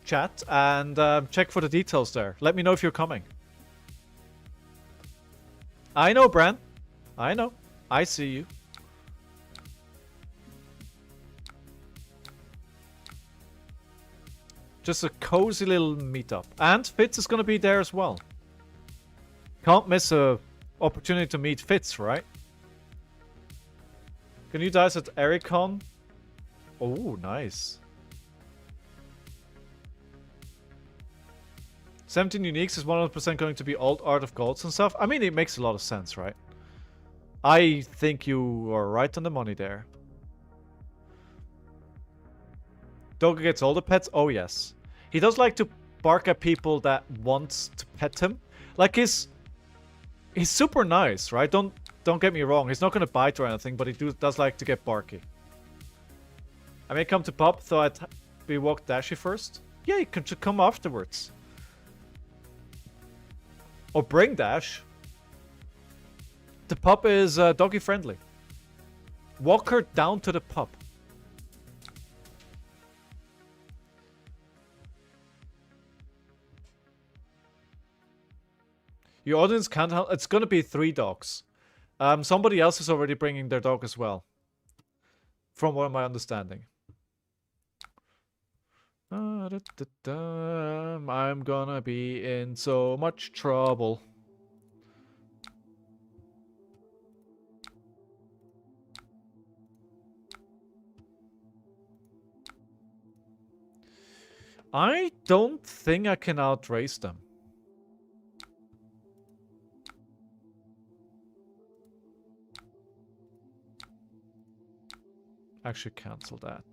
chat, and check for the details there. Let me know if you're coming. I know, Bran. I know. I see you. Just a cozy little meetup. And Fitz is going to be there as well. Can't miss a opportunity to meet Fitz, right? Can you dice at Ericon? Oh, nice. 17 uniques is 100% going to be old Art of Gods and stuff. I mean, it makes a lot of sense, right? I think you are right on the money there. Dog gets all the pets? Oh, yes. He does like to bark at people that wants to pet him. Like, he's super nice, right? Don't get me wrong. He's not going to bite or anything, but he does like to get barky. I may come to pub, so I'd be walk Dashy first. Yeah, you should come afterwards. Or bring Dash. The pub is doggy friendly. Walk her down to the pub. Your audience can't help. It's gonna be 3 dogs. Somebody else is already bringing their dog as well. From what my understanding. I'm gonna be in so much trouble. I don't think I can outrace them. Actually, cancel that.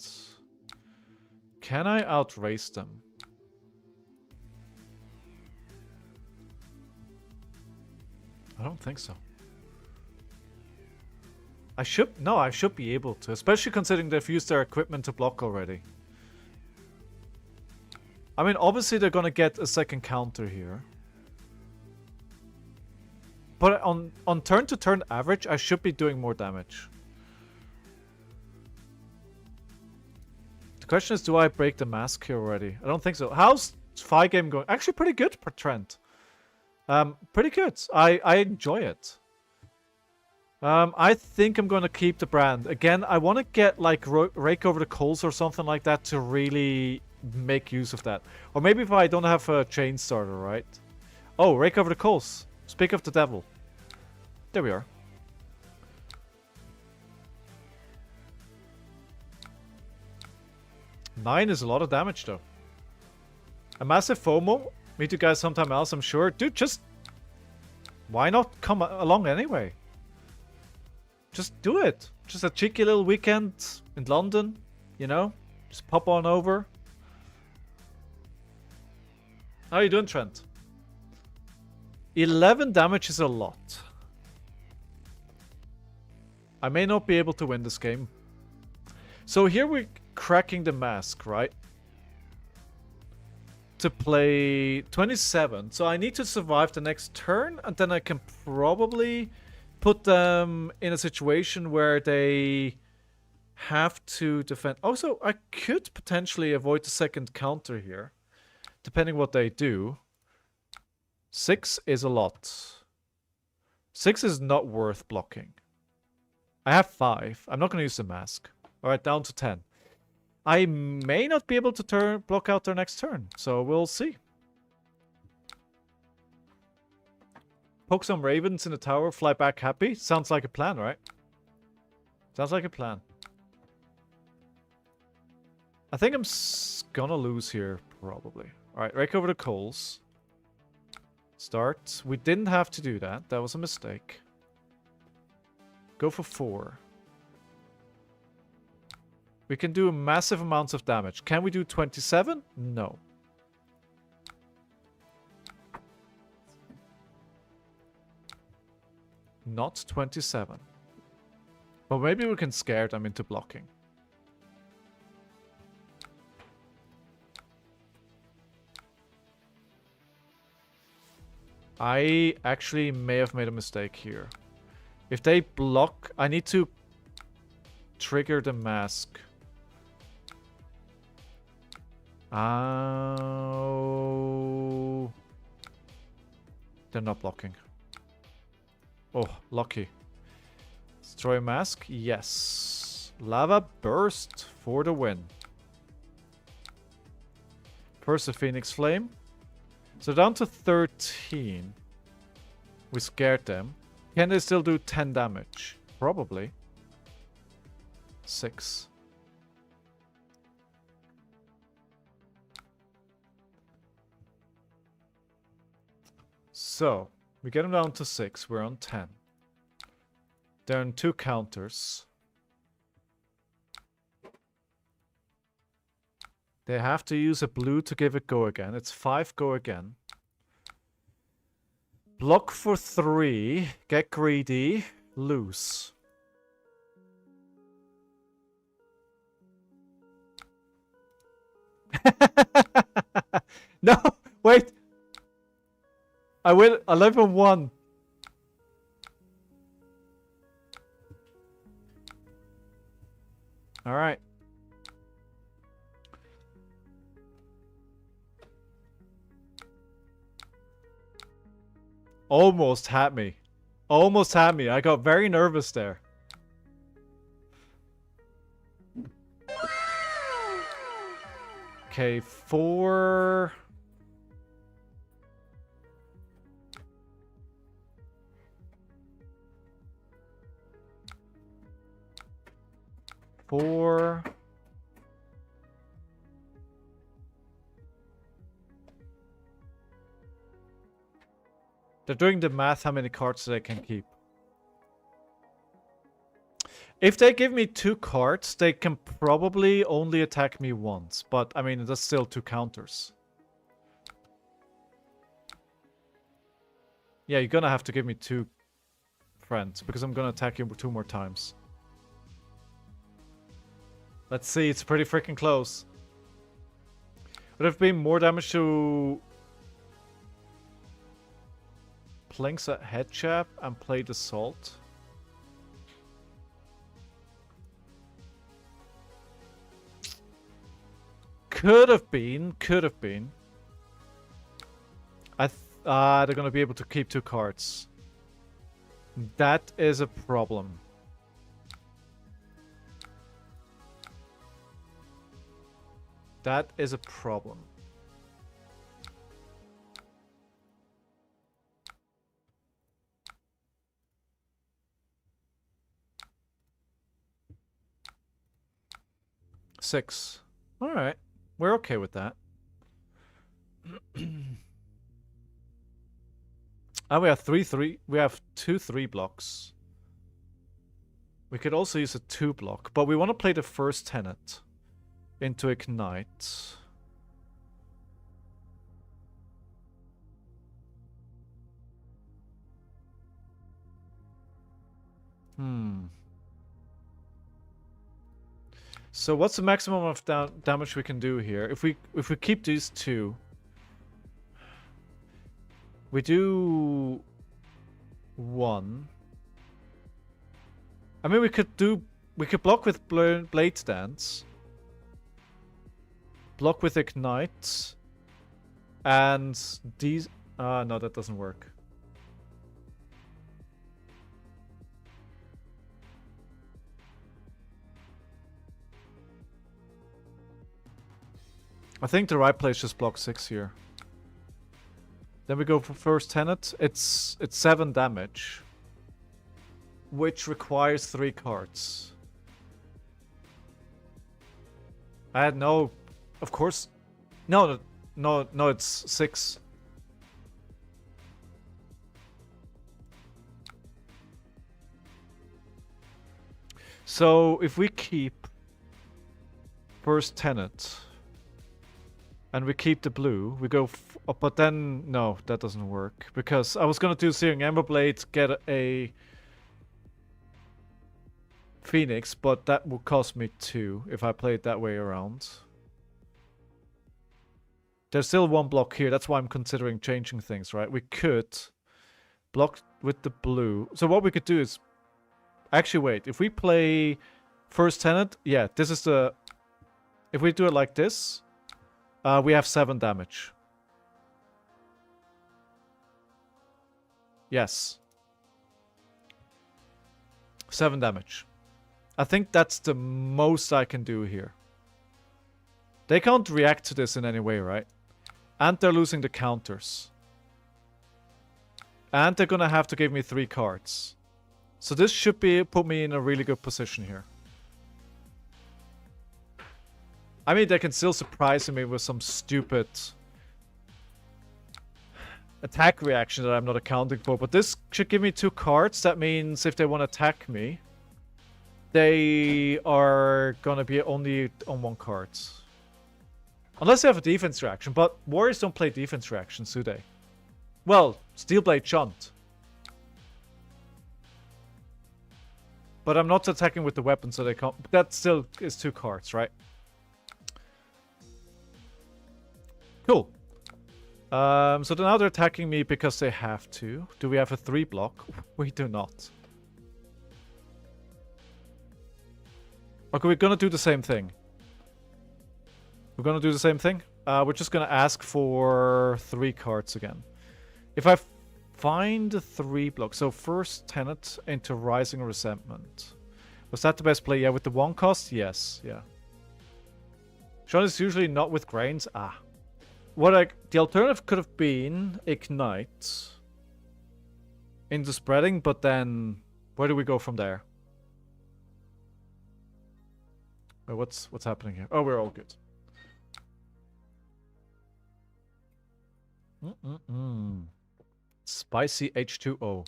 Can I outrace them? I don't think so. I should be able to, especially considering they've used their equipment to block already. I mean, obviously they're gonna get a second counter here. But on turn-to-turn average, I should be doing more damage. The question is, do I break the mask here already? I don't think so. How's Fi game going? Actually, pretty good per Trent. Pretty good. I enjoy it. I think I'm going to keep the brand. Again, I want to get like Rake Over the Coals or something like that to really make use of that. Or maybe if I don't have a chain starter, right? Oh, rake over the coals. Speak of the devil. There we are. Nine is a lot of damage, though. A massive FOMO. Meet you guys sometime else, I'm sure. Dude, just... why not come along anyway? Just do it. Just a cheeky little weekend in London, you know? Just pop on over. How are you doing, Trent? 11 damage is a lot. I may not be able to win this game. So here we're cracking the mask, right? To play 27. So I need to survive the next turn, and then I can probably put them in a situation where they have to defend. Also, I could potentially avoid the second counter here, depending what they do. 6 is a lot. 6 is not worth blocking. I have 5. I'm not going to use the mask. Alright, down to 10. I may not be able to block out their next turn, so we'll see. Poke some ravens in the tower, fly back happy. Sounds like a plan, right? Sounds like a plan. I think I'm gonna lose here, probably. Alright, rake over the coals. Start. We didn't have to do that. That was a mistake. Go for 4. We can do massive amounts of damage. Can we do 27? No. Not 27. But maybe we can scare them into blocking. I actually may have made a mistake here. If they block, I need to trigger the mask. Oh. They're not blocking. Oh, lucky. Destroy mask? Yes. Lava burst for the win. First a Phoenix Flame. So down to 13. We scared them. Can they still do 10 damage? Probably. 6. So, we get them down to 6. We're on 10. They're on 2 counters. They have to use a blue to give it go again. It's 5 go again. Block for 3. Get greedy. Lose. No! Wait! I win 11-1. Alright. Almost had me. Almost had me. I got very nervous there. Okay, 4... 4. They're doing the math how many cards they can keep. If they give me 2 cards, they can probably only attack me once. But, I mean, that's still 2 counters. Yeah, you're gonna have to give me 2 friends, because I'm gonna attack you 2 more times. Let's see, it's pretty freaking close. Would have been more damage to Plink's a head chap and play the salt. Could have been, could have been. They're gonna be able to keep 2 cards. That is a problem. That is a problem. Six. All right. We're okay with that. And we have 3-3. We have 2-3 blocks. We could also use a 2 block, but we want to play the first tenant into ignite. So what's the maximum of damage we can do here? If we keep these two, we do 1. I mean, we could block with Blade Stance, block with Ignite, and these. No, that doesn't work. I think the right play is just block 6 here. Then we go for first tenant. It's 7 damage, which requires 3 cards. I had no, of course, no, it's 6. So if we keep first tenant and we keep the blue, we go, but then no, that doesn't work because I was gonna do Searing Ember Blade, get a Phoenix, but that would cost me 2 if I play it that way around. There's still 1 block here, that's why I'm considering changing things, right? We could block with the blue. So what we could do is, actually wait, if we play first tenant, yeah, this is the, if we do it like this, we have 7 damage. Yes. 7 damage. I think that's the most I can do here. They can't react to this in any way, right? And they're losing the counters. And they're gonna have to give me 3 cards. So this should put me in a really good position here. I mean, they can still surprise me with some stupid attack reaction that I'm not accounting for. But this should give me 2 cards. That means if they want to attack me, they are gonna be only on 1 card. Unless they have a defense reaction. But warriors don't play defense reactions, do they? Well, Steelblade Shunt. But I'm not attacking with the weapon, so they can't. That still is 2 cards, right? Cool. So now they're attacking me because they have to. Do we have a 3 block? We do not. Okay, we're gonna do the same thing. We're gonna do the same thing. We're just gonna ask for 3 cards again. If I find a 3 block, so first tenant into Rising Resentment. Was that the best play? Yeah, with the 1 cost? Yes, yeah. Sean is usually not with grains. Ah. The alternative could have been Ignite into spreading, but then where do we go from there? Wait, what's happening here? Oh, we're all good. Spicy H2O.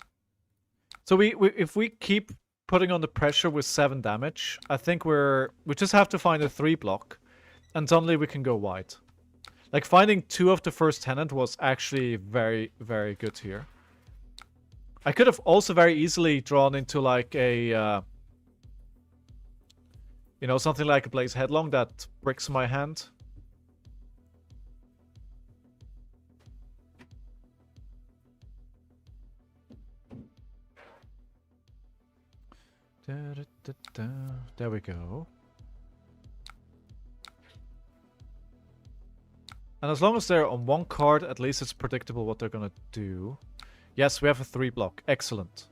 So if we keep putting on the pressure with 7 damage, I think we just have to find a 3 block, and suddenly we can go wide. Like, finding 2 of the first tenant was actually very, very good here. I could have also very easily drawn into, like, a... you know, something like a Blaze Headlong that bricks my hand. There we go. And as long as they're on 1 card, at least it's predictable what they're gonna do. Yes, we have a 3 block. Excellent.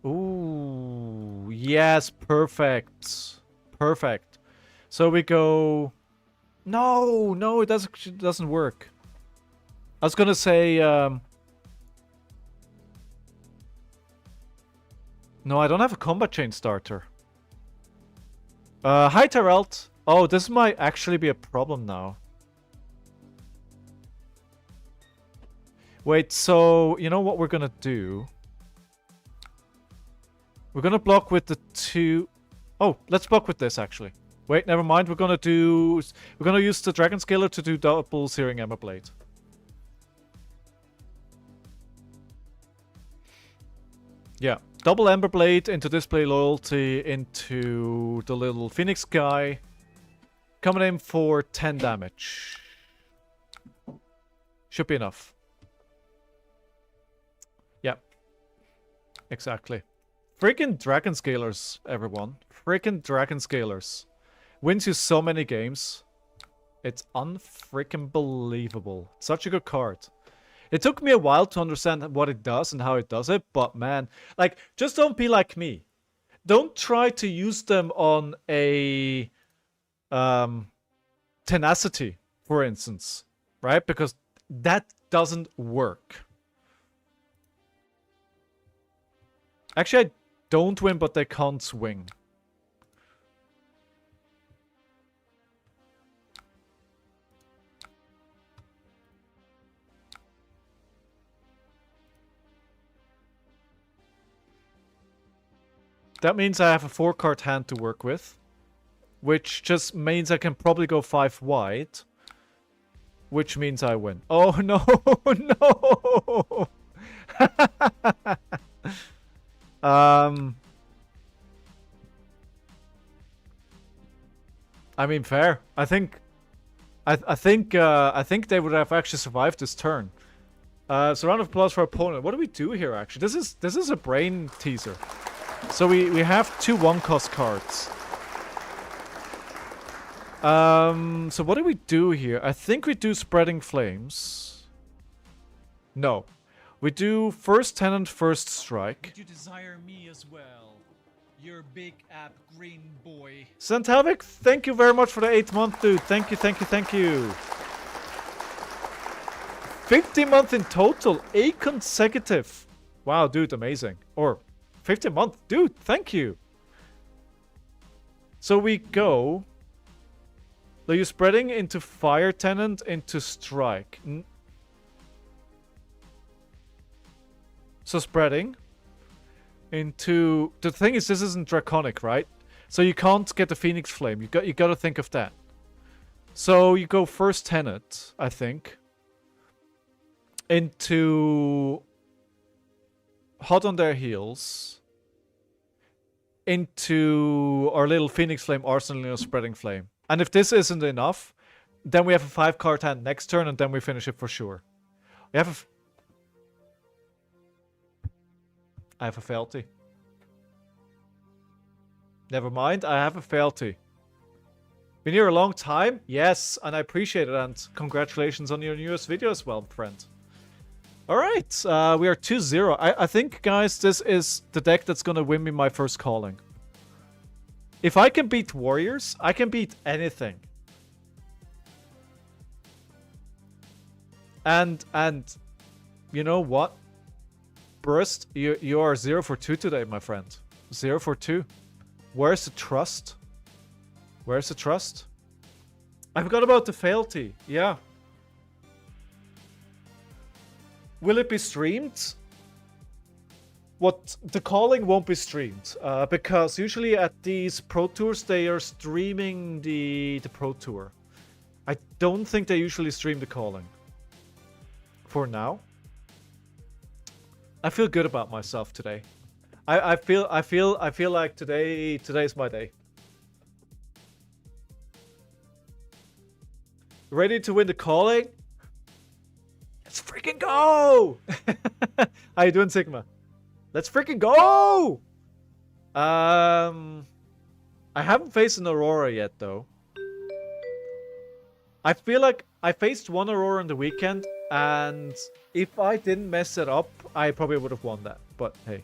Ooh, yes, perfect. Perfect. So we go No, it doesn't work. I was gonna say, no, I don't have a combat chain starter. Hi, Terelt. Oh, this might actually be a problem now. Wait, so, you know what we're gonna do? We're gonna block with the two... Oh, let's block with this, actually. Wait, never mind. We're gonna use the Dragon Scaler to do double Searing Ember Blade. Yeah, double Ember Blade into Display Loyalty into the little Phoenix guy. Coming in for 10 damage. Should be enough. Yeah. Exactly. Freaking Dragon Scalers, everyone. Freaking Dragon Scalers. Wins you so many games. It's unfreaking believable. Such a good card. It took me a while to understand what it does and how it does it, but man, like, just don't be like me. Don't try to use them on a tenacity, for instance, right? Because that doesn't work. Actually, I don't win, but they can't swing. That means I have a 4-card hand to work with. Which just means I can probably go 5 wide. Which means I win. Oh no, no! I mean, fair. I think they would have actually survived this turn. So round of applause for our opponent. What do we do here, actually? This is a brain teaser. So we have 2 1-cost cards. So what do we do here? I think we do Spreading Flames. No. We do first Tenant, first Strike. Would you desire me as well? Your big app green boy. Santavic, thank you very much for the 8th month, dude. Thank you, thank you, thank you. 50 months in total. 8 consecutive. Wow, dude, amazing. Or 50 month. Dude, thank you. So we go... So you're spreading into Fire Tenant, into Strike. So spreading into... The thing is, this isn't Draconic, right? So you can't get the Phoenix Flame. You got to think of that. So you go first Tenant, I think. Into... Hot on Their Heels. Into our little Phoenix Flame Arsenal of Spreading Flame. And if this isn't enough, then we have a 5-card hand next turn, and then we finish it for sure. I have a fealty. Never mind, I have a fealty. Been here a long time? Yes, and I appreciate it, and congratulations on your newest video as well, friend. Alright, we are 2-0. I think, guys, this is the deck that's gonna win me my first calling. If I can beat warriors, I can beat anything. And you know what? Burst, you are 0 for 2 today, my friend. 0 for 2. Where's the trust? Where's the trust? I forgot about the fealty. Yeah. Will it be streamed? What, the calling won't be streamed, because usually at these Pro Tours they are streaming the Pro Tour. I don't think they usually stream the calling. For now. I feel good about myself today. I feel like today's my day. Ready to win the calling? Let's freaking go! How you doing, Sigma? Let's freaking go! I haven't faced an Aurora yet, though. I feel like I faced one Aurora on the weekend, and if I didn't mess it up, I probably would have won that. But hey.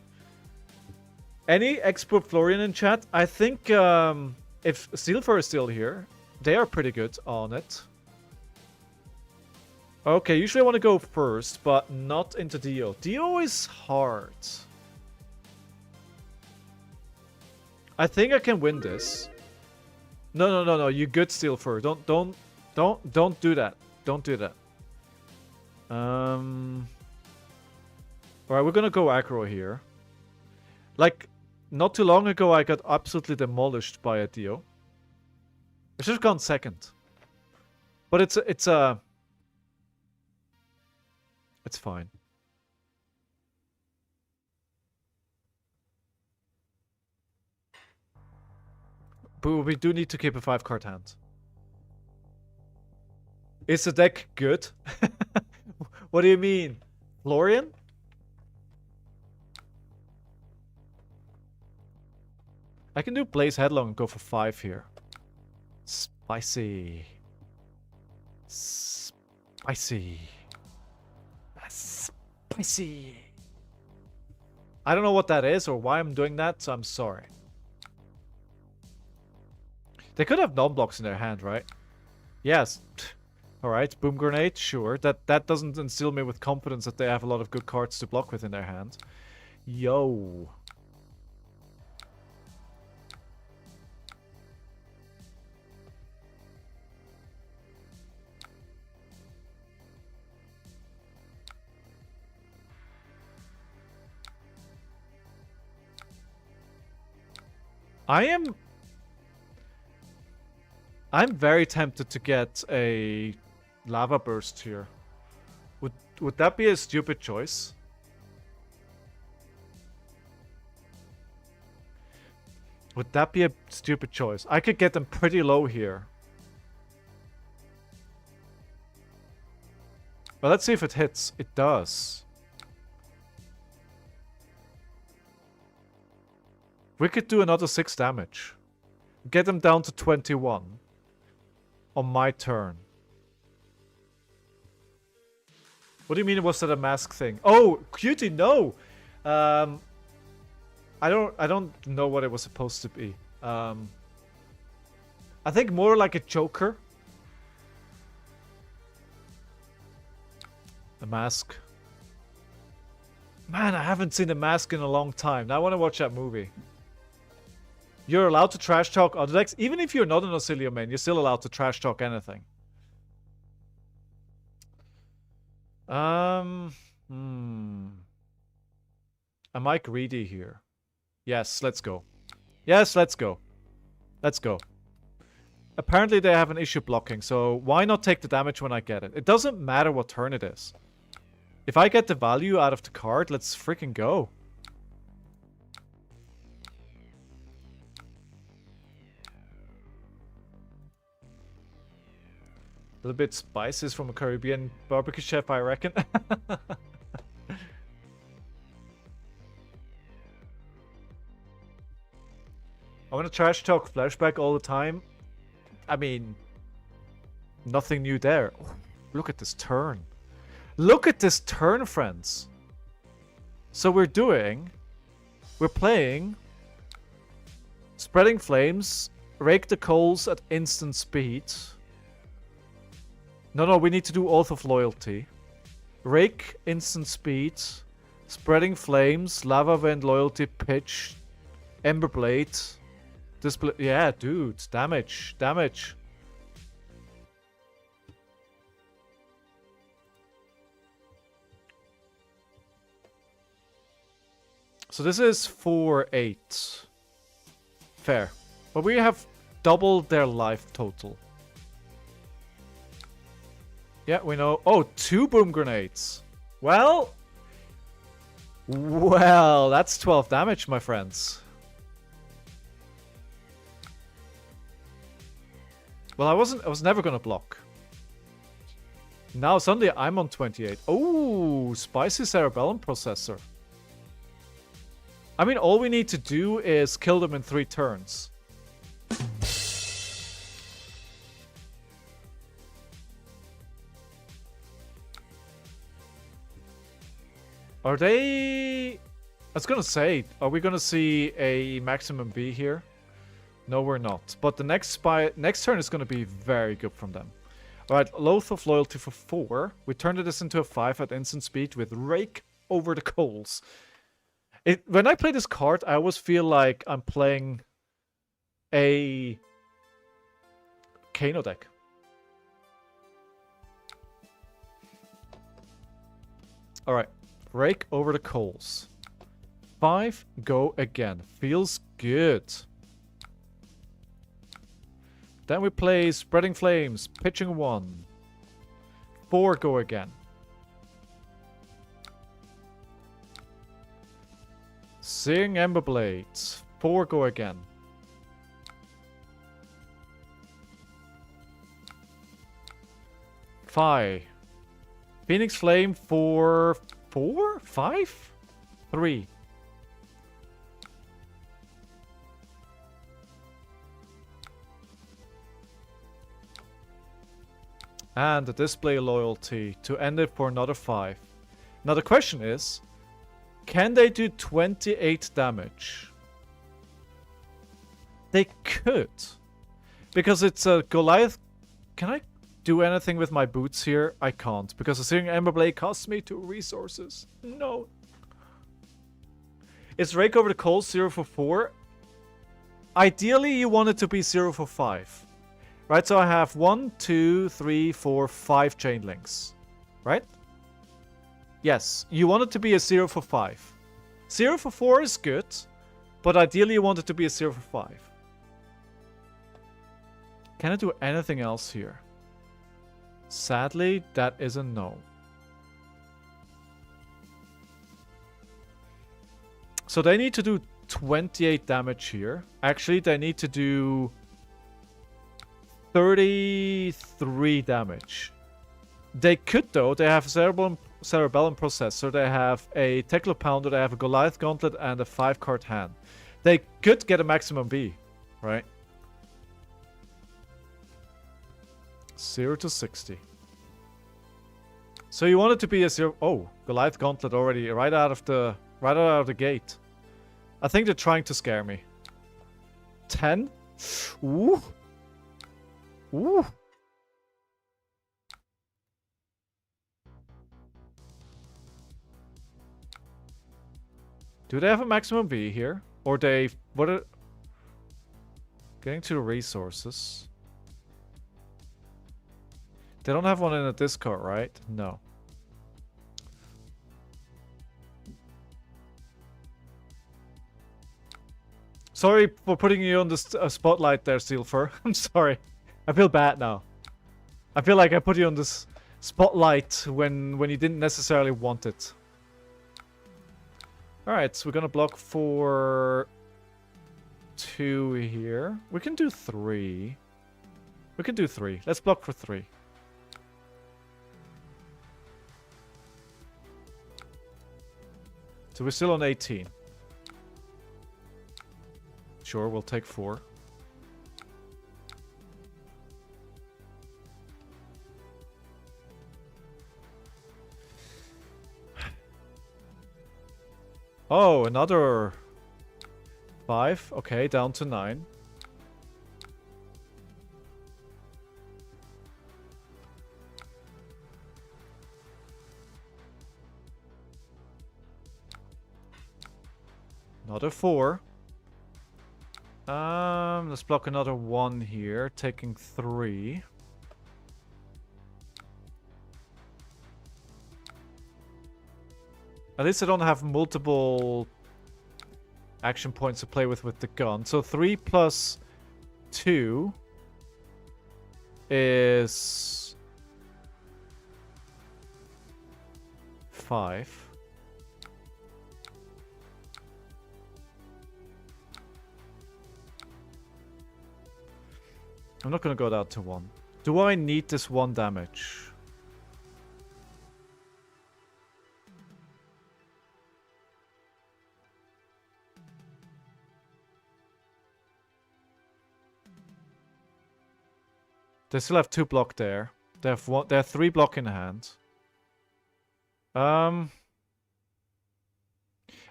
Any Expert Florian in chat? I think if Steelfur is still here, They are pretty good on it. Okay, usually I want to go first, but not into Dio. Dio is hard. I think I can win this. No. You good steal first. Don't do that. Don't do that. Alright, we're gonna go aggro here. Like, not too long ago, I got absolutely demolished by a Dio. I should have gone second. But it's fine. But we do need to keep a 5-card hand. Is the deck good? What do you mean? Florian? I can do Blaze Headlong and go for 5 here. Spicy. Spicy. Spicy. I don't know what that is or why I'm doing that, so I'm sorry. They could have non-blocks in their hand, right? Yes. Alright, Boom Grenade, sure. That doesn't instill me with confidence that they have a lot of good cards to block with in their hand. Yo. I'm very tempted to get a Lava Burst here. Would that be a stupid choice? Would that be a stupid choice? I could get them pretty low here. Well, let's see if it hits. It does. We could do another 6 damage. Get them down to 21. On my turn. What do you mean, was that a mask thing? Oh, cutie, no! I don't know what it was supposed to be. I think more like a Joker. A mask. Man, I haven't seen a mask in a long time. Now I want to watch that movie. You're allowed to trash talk other decks. Even if you're not an Auxilio main, you're still allowed to trash talk anything. Am I greedy here? Yes, let's go. Yes, let's go. Let's go. Apparently they have an issue blocking, so why not take the damage when I get it? It doesn't matter what turn it is. If I get the value out of the card, let's freaking go. A little bit spices from a Caribbean barbecue chef, I reckon. I want to trash talk Fleshbag all the time. I mean, nothing new there. Oh, look at this turn. Look at this turn, friends. So we're playing Spreading Flames, Rake the Coals at instant speed. No, we need to do Oath of Loyalty. Rake, instant speed, Spreading Flames, Lava Vent, Loyalty, Pitch, Ember Blade. Display. Yeah, dude, damage. So this is 4-8. Fair. But we have doubled their life total. Yeah, we know. Oh, 2 boom grenades. Well, that's 12 damage, my friends. Well, I was never gonna block. Now suddenly I'm on 28. Oh, spicy cerebellum processor. I mean, all we need to do is kill them in 3 turns. Are they... I was gonna say, are we gonna see a maximum B here? No, we're not. But the next turn is going to be very good from them. Alright, Loath of Loyalty for 4. We turned this into a 5 at instant speed with Rake over the Coals. When I play this card, I always feel like I'm playing a Kano deck. Alright, Rake over the Coals. 5, go again. Feels good. Then we play Spreading Flames, pitching 1. 4, go again. Searing Emberblades, 4, go again. 5. Phoenix Flame for 4? 5? 3. And the Display Loyalty to end it for another 5. Now the question is, can they do 28 damage? They could. Because it's a Goliath. Can I do anything with my boots here? I can't. Because the Searing Emberblade costs me 2 resources. No. It's Rake over the Coals 0 for 4. Ideally, you want it to be 0 for 5. Right, so I have 1, 2, 3, 4, 5 chain links. Right? Yes, you want it to be a 0 for 5. 0 for 4 is good, but ideally you want it to be a 0 for 5. Can I do anything else here? Sadly, that is a no. So they need to do 28 damage here. Actually, they need to do 33 damage. They could, though. They have Cerebellum Processor. They have a Teklo Pounder. They have a Goliath Gauntlet and a 5-card hand. They could get a maximum B, right? 0 to 60. So you want it to be a 0. Oh, Goliath Gauntlet already right out of the gate. I think they're trying to scare me. 10. Ooh. Ooh. Do they have a maximum V here? Or they... What are... Getting to the resources. They don't have one in a discard, right? No. Sorry for putting you on the spotlight there, Steelfur. I'm sorry. I feel bad now. I feel like I put you on this spotlight when you didn't necessarily want it. Alright, so we're gonna block for 2 here. We can do 3. We can do 3. Let's block for 3. So we're still on 18. Sure, we'll take 4. Oh, another 5. Okay, down to 9. Another 4. Let's block another 1 here, taking 3. At least I don't have multiple action points to play with the gun. So 3 plus 2 is 5. I'm not going to go down to 1. Do I need this 1 damage? They still have 2 block there. They have 1. They have 3 block in hand.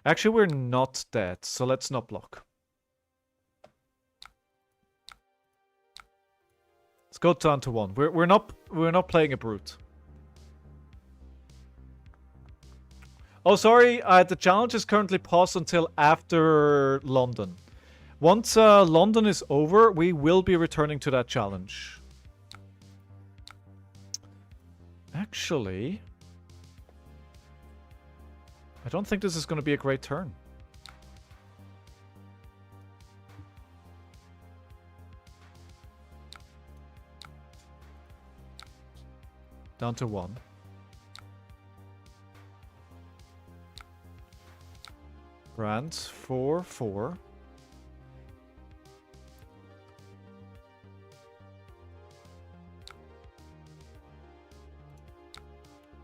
Actually, we're not dead, so let's not block. Let's go down to 1. We're not playing a brute. Oh, sorry. The challenge is currently paused until after London. Once London is over, we will be returning to that challenge. Actually, I don't think this is going to be a great turn. Down to 1. Grand 4-4.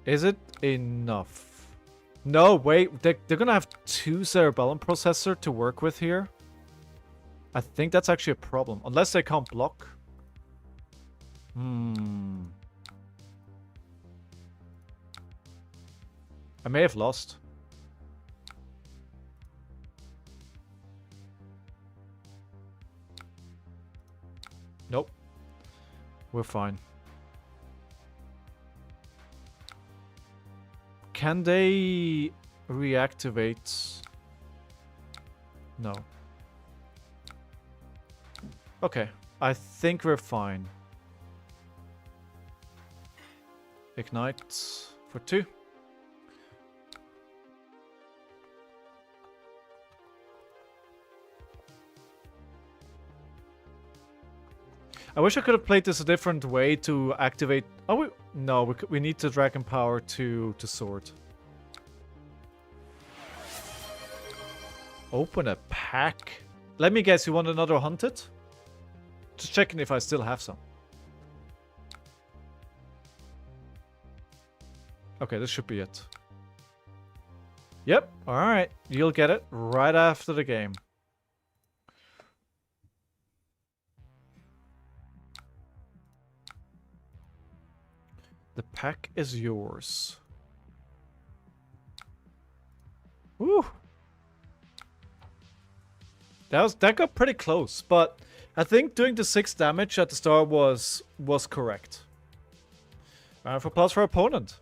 Is it enough? No, wait. They're gonna have 2 cerebellum processor to work with here. I think that's actually a problem. Unless they can't block. I may have lost. Nope. We're fine. Can they reactivate? No. Okay. I think we're fine. Ignite for 2. I wish I could have played this a different way to activate... Oh, no, we need the Dragon Power to sword. Open a pack. Let me guess, you want another Hunted? Just checking if I still have some. Okay, this should be it. Yep, alright. You'll get it right after the game. The pack is yours. Woo! That got pretty close, but I think doing the 6 damage at the start was correct. Round of applause for our opponent.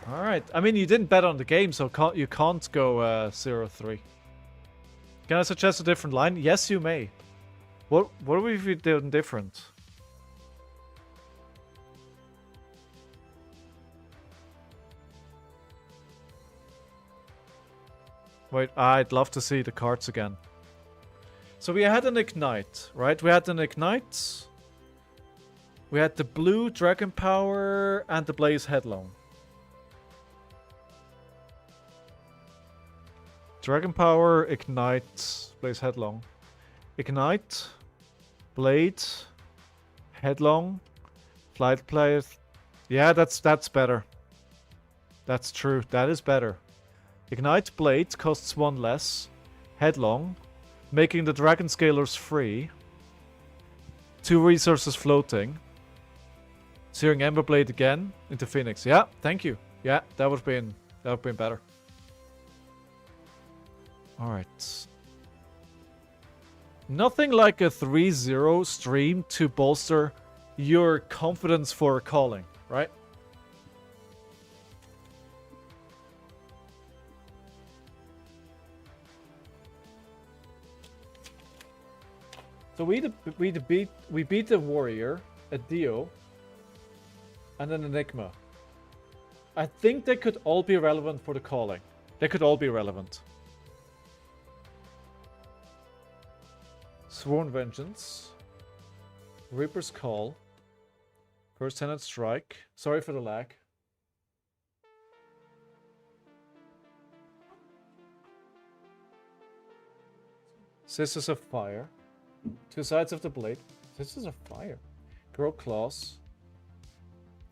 All right. I mean, you didn't bet on the game, so you can't go 0-3. Can I suggest a different line? Yes, you may. What would we do different? Wait, I'd love to see the cards again. So we had an Ignite, right? We had an Ignite. We had the blue Dragon Power and the Blaze Headlong. Dragon Power, Ignite, Blaze Headlong. Ignite, Blade, Headlong, Flight Blade. Yeah, that's better. That's true. That is better. Ignite Blade costs 1 less. Headlong, making the Dragon Scalers free. 2 resources floating. Searing Emberblade again into Phoenix. Yeah, thank you. Yeah, that would have been better. Alright. Nothing like a 3-0 stream to bolster your confidence for calling, right? So we beat the Warrior, a Dio, and an Enigma. I think they could all be relevant for the calling. They could all be relevant. Sworn Vengeance, Reaper's Call, First Tenant Strike. Sorry for the lag. Sisters of Fire, 2 sides of the blade. Sisters of Fire, Grow Claws,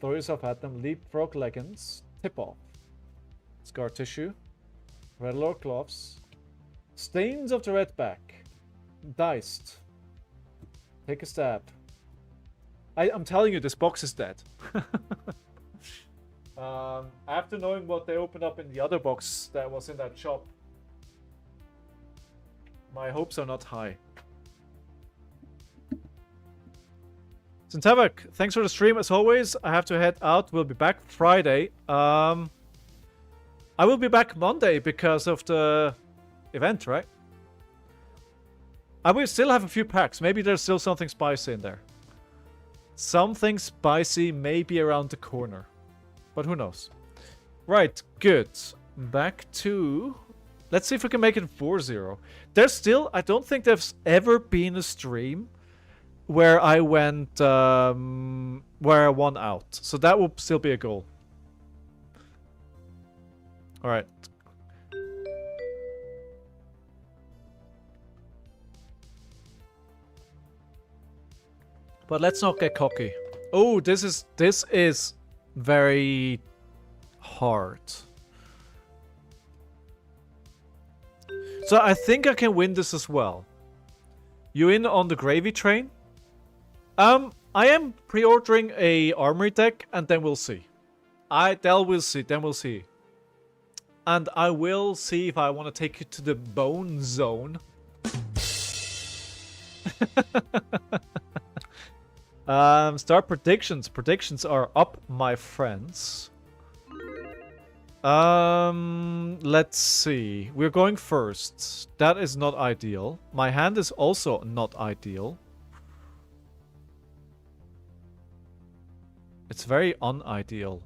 throw yourself at them. Leapfrog Leggings, Tip Off, Scar Tissue, Red Lord Gloves, Stains of the Redback. Diced. Take a stab. I'm telling you, this box is dead. After knowing what they opened up in the other box that was in that shop, my hopes are not high. Sintavak, thanks for the stream as always. I have to head out. We'll be back Friday. I will be back Monday because of the event, right? I will still have a few packs. Maybe there's still something spicy in there. Something spicy may be around the corner. But who knows? Right, good. Back to... Let's see if we can make it 4-0. There's still... I don't think there's ever been a stream where I went... where I won out. So that will still be a goal. Alright. But let's not get cocky. Oh, this is very hard. So I think I can win this as well. You in on the gravy train? I am pre-ordering a armory deck and then we'll see. Then we'll see. And I will see if I want to take you to the bone zone. Start predictions. Predictions are up, my friends. Let's see. We're going first. That is not ideal. My hand is also not ideal. It's very unideal.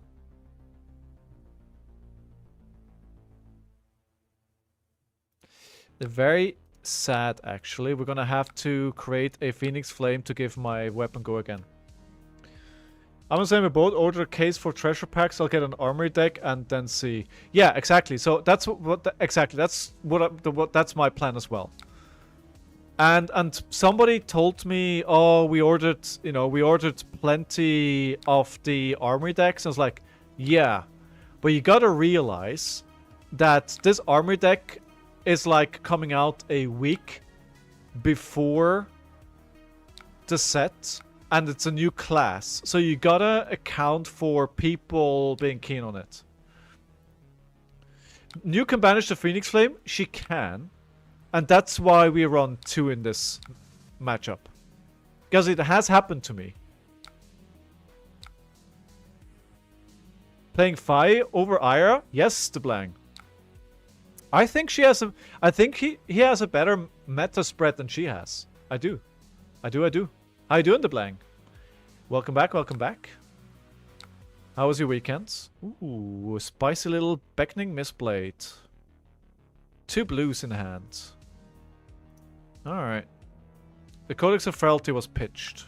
Very sad, actually. We're gonna have to create a Phoenix Flame to give my weapon go again. I'm gonna say we both order a case for treasure packs. I'll get an armory deck and then see. Yeah, exactly. So that's exactly. That's that's my plan as well. And somebody told me, oh, we ordered plenty of the armory decks. I was like, yeah, but you gotta realize that this armory deck is like coming out a week before the set, and it's a new class. So you gotta account for people being keen on it. New can banish the Phoenix Flame? She can. And that's why we run 2 in this matchup. Because it has happened to me. Playing Fi over Ira? Yes, the Blang. I think she has a... I think he has a better meta spread than she has. I do. I do. How you doing, the Blang? Welcome back, welcome back. How was your weekend? Ooh, a spicy little beckoning mistblade. 2 blues in hand. Alright. The Codex of Frailty was pitched.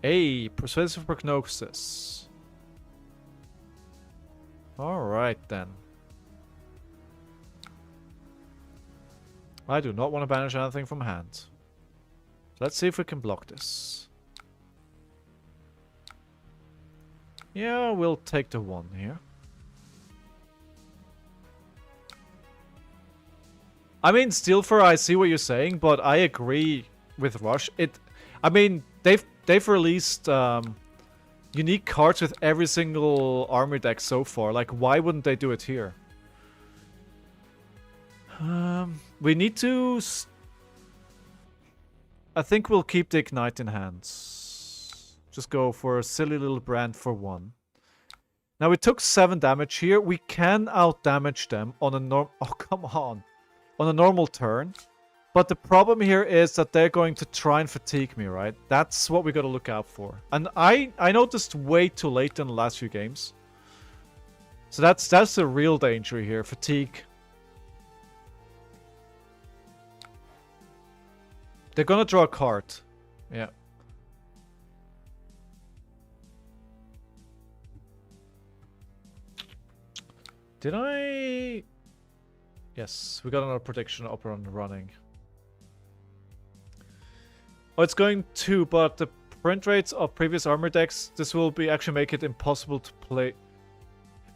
A persuasive prognosis. Alright then. I do not want to banish anything from hand. Let's see if we can block this. Yeah, we'll take the 1 here. I mean, Steelfur, I see what you're saying, but I agree with Rush. I mean, they've released unique cards with every single armor deck so far. Like, why wouldn't they do it here? We need to... I think we'll keep the Ignite in hands. Just go for a silly little brand for 1. Now, we took 7 damage here. We can out-damage them on a norm... Oh, come on. On a normal turn. But the problem here is that they're going to try and fatigue me, right? That's what we got to look out for. And I noticed way too late in the last few games. So that's the real danger here. Fatigue. They're gonna draw a card. Yeah. Did I... Yes, we got another prediction up and running. Oh, it's going to, but the print rates of previous armor decks, this will be actually make it impossible to play.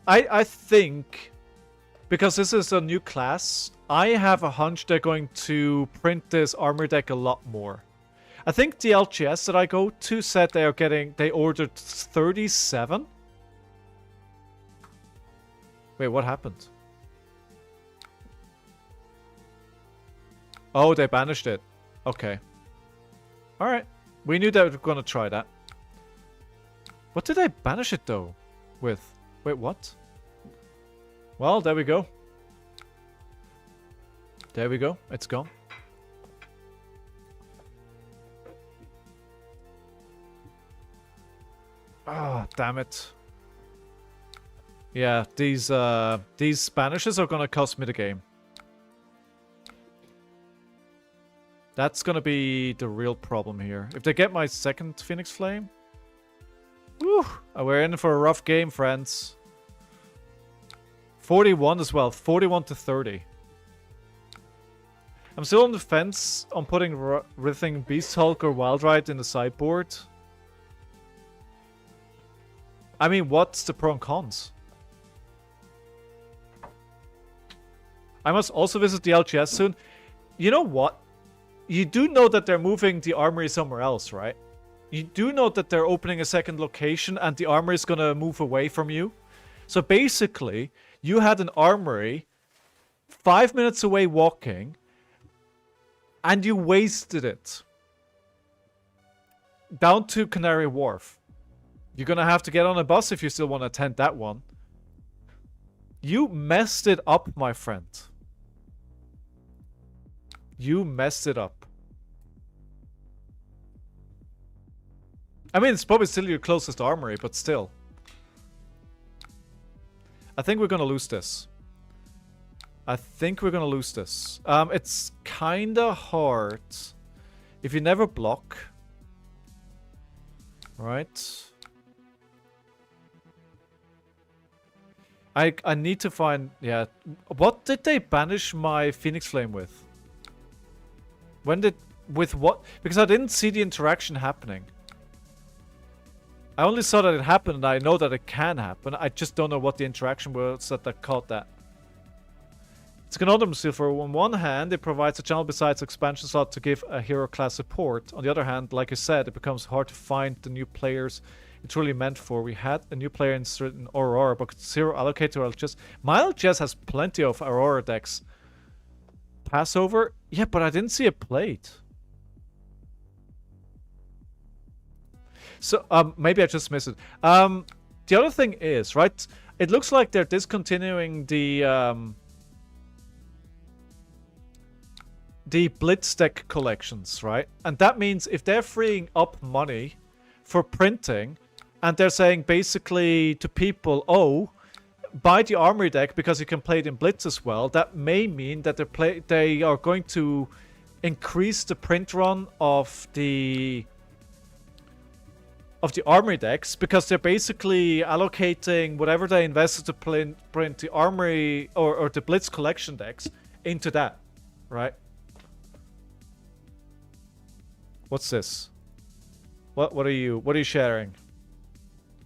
I think, because this is a new class, I have a hunch they're going to print this armor deck a lot more. I think the LGS that I go to said they ordered 37. Wait, what happened? Oh, they banished it. Okay. Alright. We knew that we were gonna try that. What did they banish it though? With? Wait, what? Well, there we go. There we go. It's gone. Ah, damn it. Yeah, these banishes are gonna cost me the game. That's gonna be the real problem here. If they get my second Phoenix Flame... Whew, we're in for a rough game, friends. 41 as well. 41 to 30. I'm still on the fence on putting Writhing Beast Hulk or Wild Ride in the sideboard. I mean, what's the pro and cons? I must also visit the LGS soon. You know what? You do know that they're moving the armory somewhere else, right? You do know that they're opening a second location and the armory is gonna move away from you. So basically, you had an armory 5 minutes away walking and you wasted it. Down to Canary Wharf. You're gonna have to get on a bus if you still want to attend that one. You messed it up, my friend. You messed it up. I mean, it's probably still your closest armory, but still. I think we're gonna lose this. I think we're gonna lose this. It's kinda hard if you never block. Right? I need to find... Yeah. What did they banish my Phoenix Flame with? When did... With what? Because I didn't see the interaction happening. I only saw that it happened and I know that it can happen. I just don't know what the interaction was that caught that. It's a conundrum still. For on one hand, it provides a channel besides expansion slot to give a hero class support. On the other hand, like I said, it becomes hard to find the new players it's really meant for. We had a new player in certain Aurora, but zero allocate to LGS. My LGS has plenty of Aurora decks. Passover? Yeah, but I didn't see it played. So, maybe I just missed it. The other thing is, right, it looks like they're discontinuing the Blitz deck collections, right? And that means if they're freeing up money for printing, and they're saying basically to people, oh, buy the armory deck because you can play it in Blitz as well, that may mean that they are going to increase the print run of the armory decks, because they're basically allocating whatever they invested to print the armory or the Blitz collection decks into that, right? What's this? What are you sharing?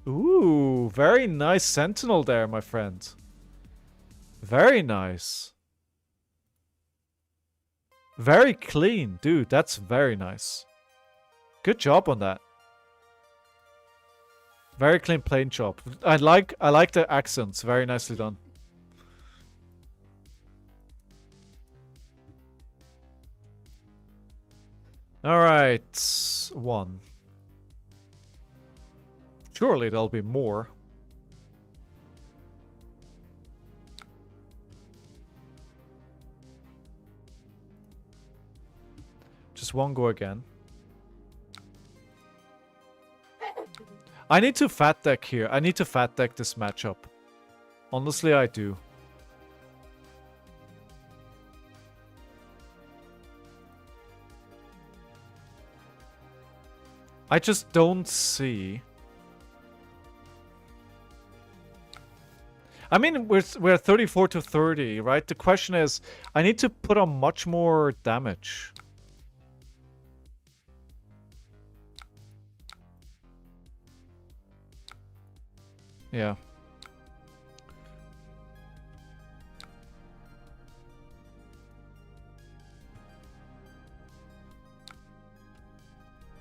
Ooh, very nice Sentinel there, my friend. Very nice. Very clean, dude. That's very nice. Good job on that. Very clean paint job. I like the accents. Very nicely done. All right, 1. Surely there'll be more. Just 1 go again. I need to fat deck here. I need to fat deck this matchup. Honestly, I do. I just don't see. I mean, we're 34 to 30, right? The question is, I need to put on much more damage. Yeah.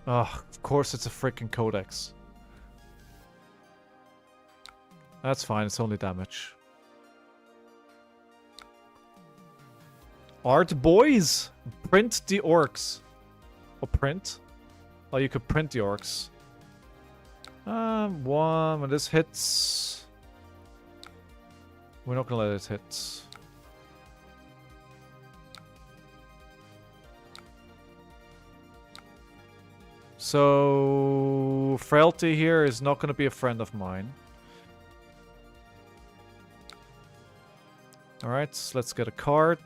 Oh, of course it's a freaking codex. That's fine, it's only damage. Art boys! Print the orcs. Or print? Oh, you could print the orcs. One, when this hits... We're not gonna let it hit. So... Frailty here is not gonna be a friend of mine. Alright, let's get a card.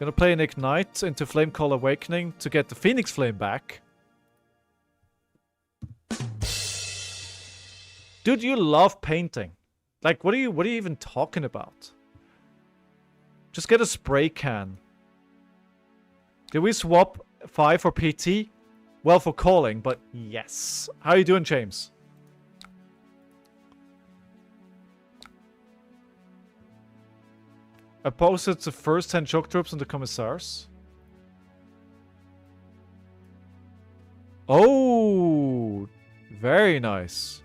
Gonna play an Ignite into Flamecall Awakening to get the Phoenix Flame back. Dude, you love painting. Like, what are you even talking about? Just get a spray can. Did we swap 5 for PT? Well, for calling, but yes. How you doing, James? I posted the first 10 shock troops on the commissars. Oh, very nice.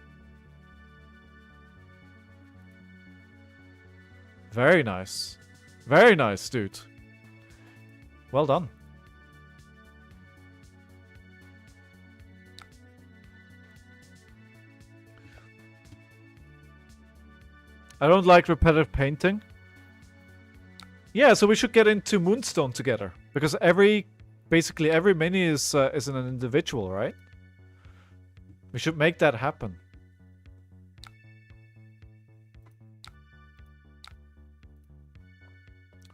Very nice. Very nice, dude. Well done. I don't like repetitive painting. Yeah, so we should get into Moonstone together. Because basically every mini is an individual, right? We should make that happen.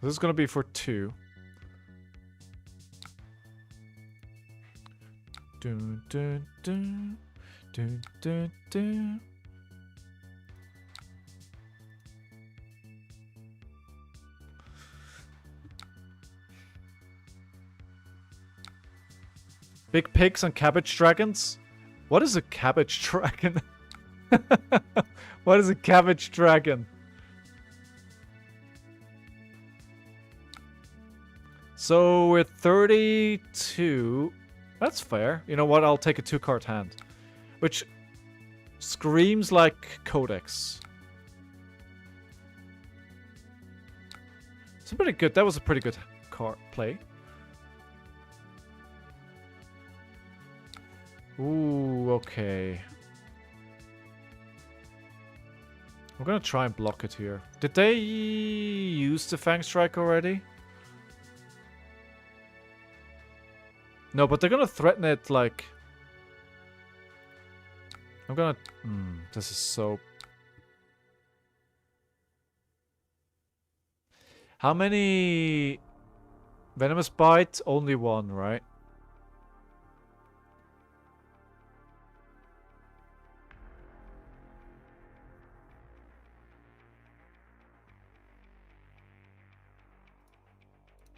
This is gonna be for 2. Dun, dun, dun, dun, dun, dun. Big pigs and cabbage dragons? What is a cabbage dragon? What is a cabbage dragon? So we're 32. That's fair. You know what? I'll take a 2-card hand. Which screams like Codex. It's pretty good. That was a pretty good card play. Ooh, okay. I'm gonna try and block it here. Did they use the Fang Strike already? No, but they're gonna threaten it like... I'm gonna... this is so... How many... Venomous Bite? Only 1, right?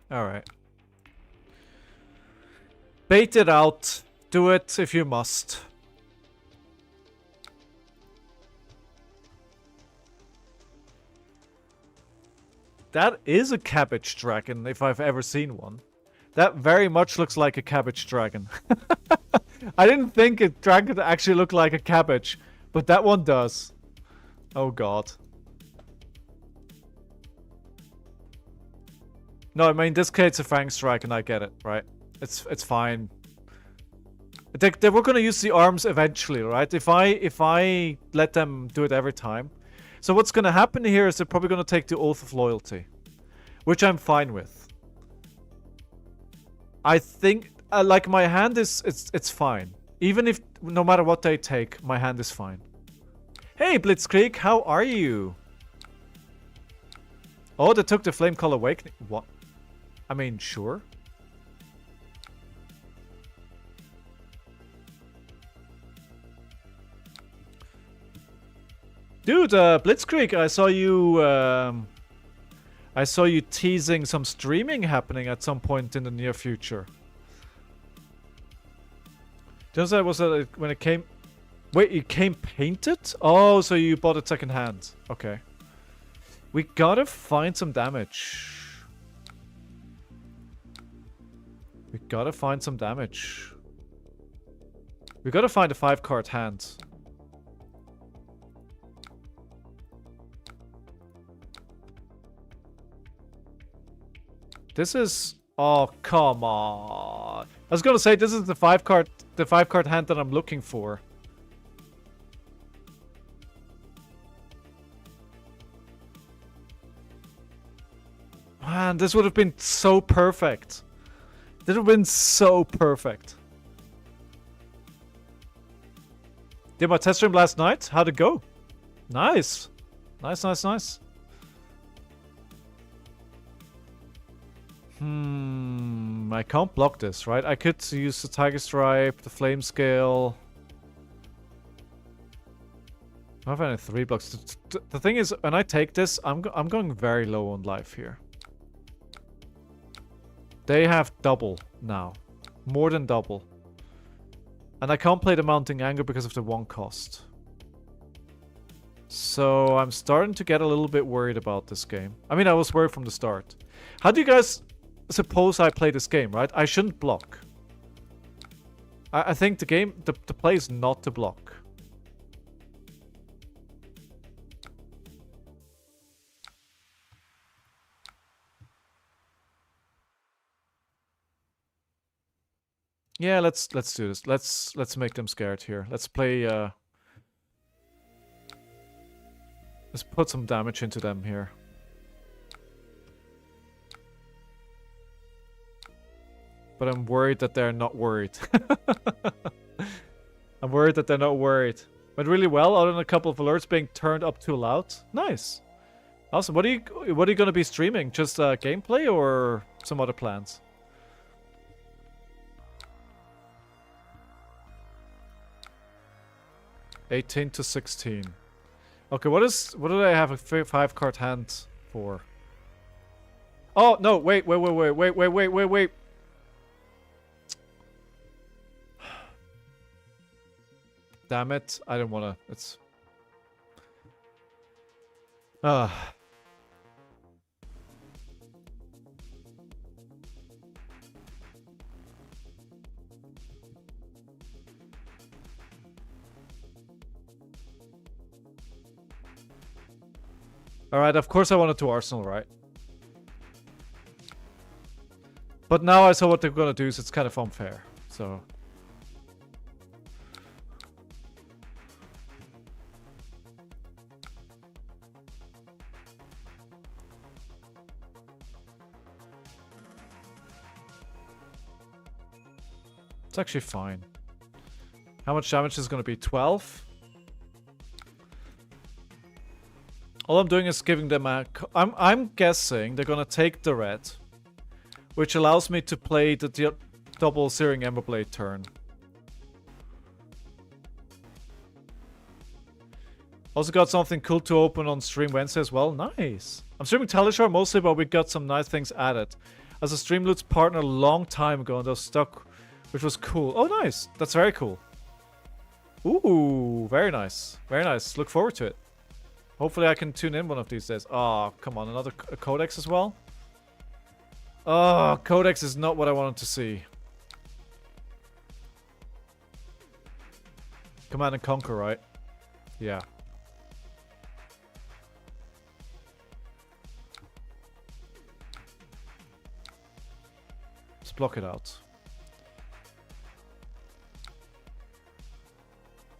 Alright. Bait it out. Do it if you must. That is a cabbage dragon, if I've ever seen one. That very much looks like a cabbage dragon. I didn't think a dragon actually looked like a cabbage, but that one does. Oh god. No, I mean, this case it's a Fang Strike and I get it, right? It's fine. They were gonna use the arms eventually, right? If I let them do it every time. So what's gonna happen here is they're probably gonna take the Oath of Loyalty. Which I'm fine with. I think, like, my hand is, it's fine. Even if, no matter what they take, my hand is fine. Hey, Blitzkrieg, how are you? Oh, they took the Flamecall Awakening. What? I mean, sure. Dude, Blitzkrieg, I saw you teasing some streaming happening at some point in the near future. Just that was when it came... Wait, it came painted? Oh, so you bought it second hand. Okay. We gotta find some damage. We gotta find some damage. We gotta find a 5-card hand. This is... Oh, come on. I was gonna say, this is the 5-card hand that I'm looking for. Man, this would have been so perfect. This would have been so perfect. Did my test stream last night? How'd it go? Nice. Nice, nice, nice. I can't block this, right? I could use the Tiger Stripe, the Flame Scale. I don't have any 3 blocks. The thing is, when I take this, I'm going very low on life here. They have double now. More than double. And I can't play the Mounting Anger because of the 1 cost. So I'm starting to get a little bit worried about this game. I mean, I was worried from the start. How do you guys suppose I play this game, right? I shouldn't block. I think the game, the play is not to block. Yeah, let's do this. Let's make them scared here. Let's play let's put some damage into them here. But I'm worried that they're not worried. I'm worried that they're not worried. Went really well, other than a couple of alerts being turned up too loud. Nice. Awesome. What are you gonna be streaming? Just gameplay or some other plans? $18 to $16. Okay, what do I have a 5-card hand for? Oh no! Wait! Damn it! I don't wanna. It's. Alright, of course I wanted to Arsenal, right? But now I saw what they're gonna do, so it's kind of unfair. So... It's actually fine. How much damage is gonna be? 12? All I'm doing is giving them a... I'm guessing they're gonna take the red, which allows me to play the double Searing Emberblade turn. Also got something cool to open on stream Wednesday as well. Nice. I'm streaming Talishar mostly, but we got some nice things added. As a Streamloots partner a long time ago, and those stuck, which was cool. Oh, nice. That's very cool. Ooh, very nice. Very nice. Look forward to it. Hopefully I can tune in one of these days. Oh, come on. Another Codex as well? Oh, Codex is not what I wanted to see. Command and Conquer, right? Yeah. Let's block it out.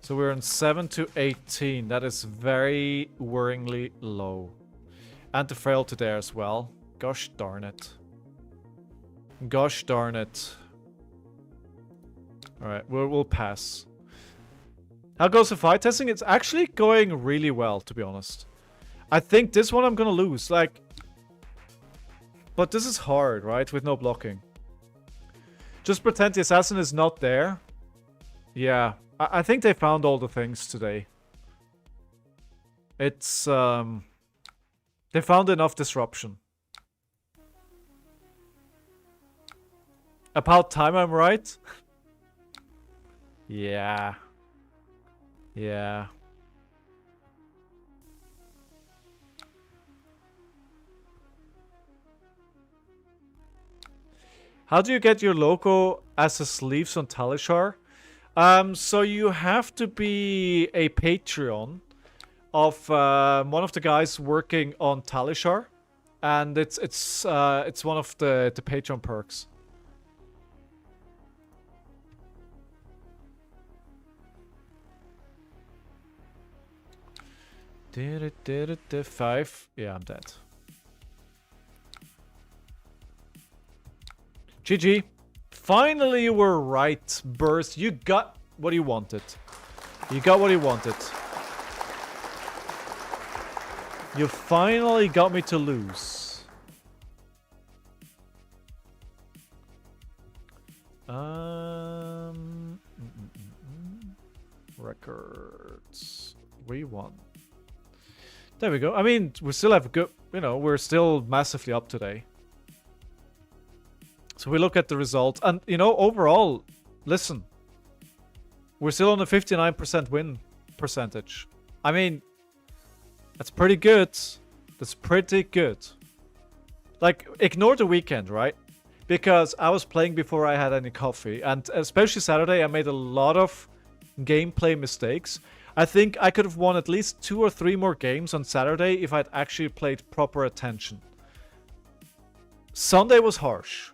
So we're on 7 to 18. That is very worryingly low. And the frailty there as well. Gosh darn it. Gosh darn it. Alright, we'll pass. How goes the fight testing? It's actually going really well, to be honest. I think this one I'm gonna lose. Like... But this is hard, right? With no blocking. Just pretend the assassin is not there. Yeah. I think they found all the things today. It's, they found enough disruption. About time I'm right? Yeah. Yeah. How do you get your logo as a sleeves on Talishar? So you have to be a Patreon of one of the guys working on Talishar, and it's one of the Patreon perks. Did it 5? Yeah, I'm dead. GG. Finally you were right, Burst. You got what you wanted. You got what you wanted. You finally got me to lose. Records. We won. There we go. I mean, we still have a good, you know, we're still massively up today. So we look at the results. And, you know, overall, listen. We're still on a 59% win percentage. I mean, that's pretty good. That's pretty good. Like, ignore the weekend, right? Because I was playing before I had any coffee. And especially Saturday, I made a lot of gameplay mistakes. I think I could have won at least 2 or 3 more games on Saturday if I'd actually played proper attention. Sunday was harsh.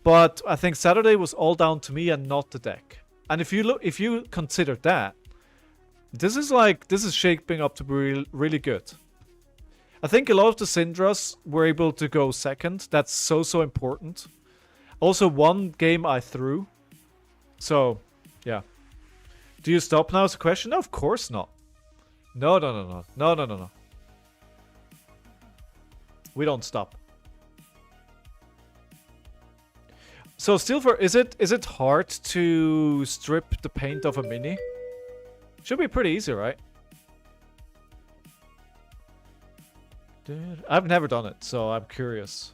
But I think Saturday was all down to me and not the deck. And if you consider that, this is shaping up to be really good. I think a lot of the Syndras were able to go second. That's so important. Also, one game I threw. So, yeah. Do you stop now is the question? No, of course not. No. We don't stop. So, Steelfer, is it hard to strip the paint of a mini? Should be pretty easy, right? I've never done it, so I'm curious.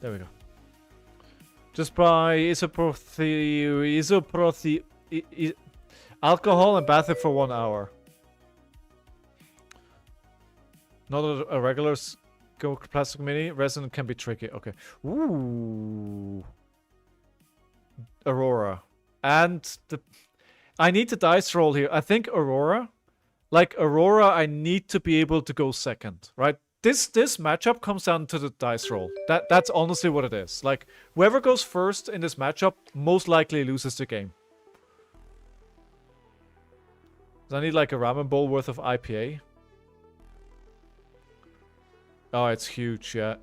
There we go. Just buy alcohol and bath it for 1 hour. Not a regular plastic mini. Resin can be tricky. Okay. Ooh. Aurora. And I need the dice roll here. I think Aurora. Like Aurora, I need to be able to go second, right? This matchup comes down to the dice roll. That's honestly what it is. Like, whoever goes first in this matchup most likely loses the game. I need like a ramen bowl worth of IPA. Oh, it's huge, yeah.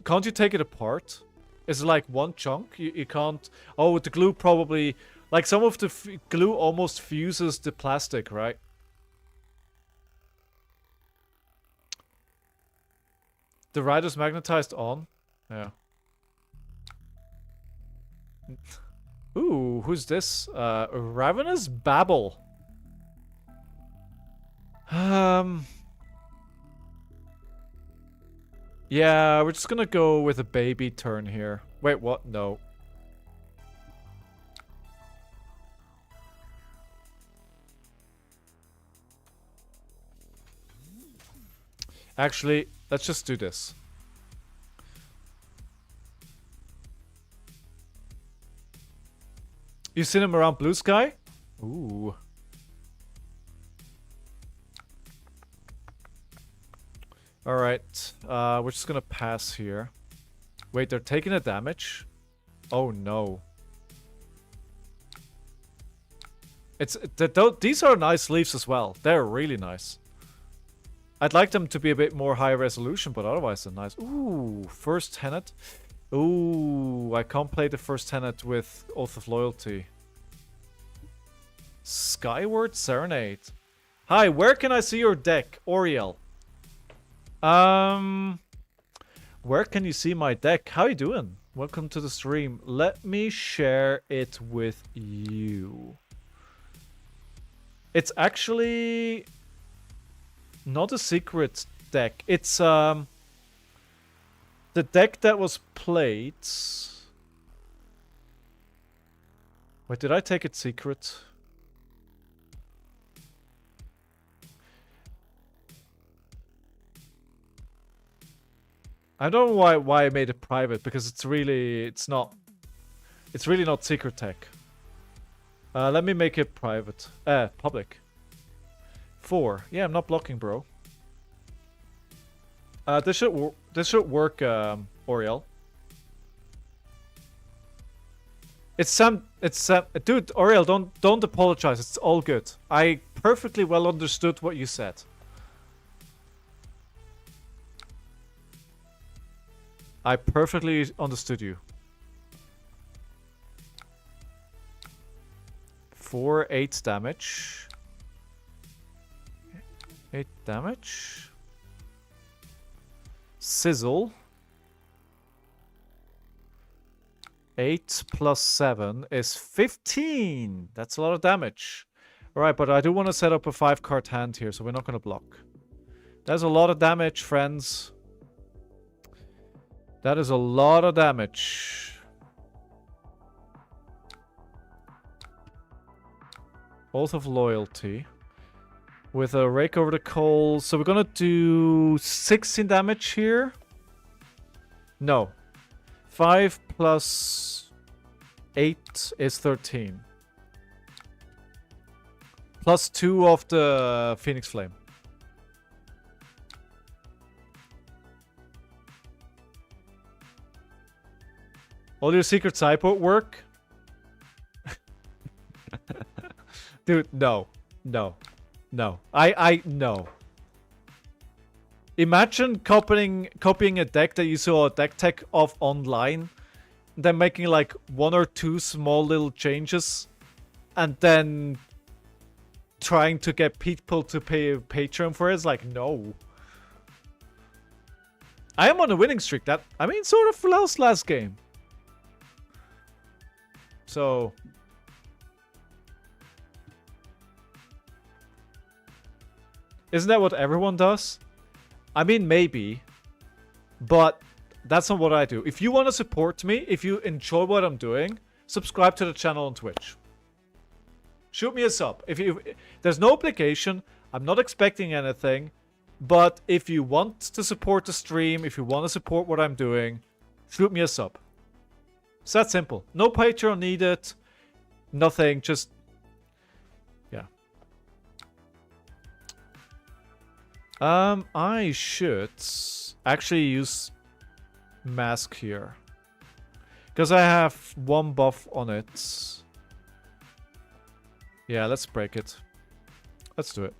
Can't you take it apart? Is it like one chunk? You can't... Oh, the glue probably... Like, some of the glue almost fuses the plastic, right? The rider's magnetized on? Yeah. Ooh, who's this? Ravenous Babble. Yeah, we're just gonna go with a baby turn here. Wait, what? No. Actually, let's just do this. You seen him around Blue Sky? Ooh. Alright, we're just gonna pass here. Wait, they're taking a damage? Oh no. These are nice leaves as well. They're really nice. I'd like them to be a bit more high resolution, but otherwise they're nice. Ooh, first Tenet. Ooh, I can't play the first Tenet with Oath of Loyalty. Skyward Serenade. Hi, where can I see your deck, Oriel? Where can you see my deck? How you doing? Welcome to the stream. Let me share it with you. It's actually not a secret deck. It's The deck that was played... Wait, did I take it secret? I don't know why I made it private, because it's really not secret tech. Let me make it private. Public. 4. Yeah, I'm not blocking, bro. This should work, Oriel. It's Sam. Dude, Oriel, don't apologize. It's all good. I perfectly well understood what you said. I perfectly understood you. 4, 8 damage. 8 damage. Sizzle. 8 plus 7 is 15. That's a lot of damage. Alright, but I do want to set up a 5-card hand here, so we're not going to block. That's a lot of damage, friends. That is a lot of damage. Oath of Loyalty. With a Rake Over the Coals. So we're gonna do 16 damage here. No. 5 plus 8 is 13. Plus 2 of the Phoenix Flame. All your secret sideboard work? Dude, no. No. No. No. Imagine copying a deck that you saw a deck tech of online, then making like 1 or 2 small little changes, and then trying to get people to pay a Patreon for it. It's like, no. I am on a winning streak. Sort of last game. So... Isn't that what everyone does? I mean, maybe. But that's not what I do. If you want to support me, if you enjoy what I'm doing, subscribe to the channel on Twitch. Shoot me a sub. There's no obligation. I'm not expecting anything. But if you want to support the stream, if you want to support what I'm doing, shoot me a sub. It's that simple. No Patreon needed. Nothing. Just... yeah. I should actually use Mask here. Because I have 1 buff on it. Yeah, let's break it. Let's do it.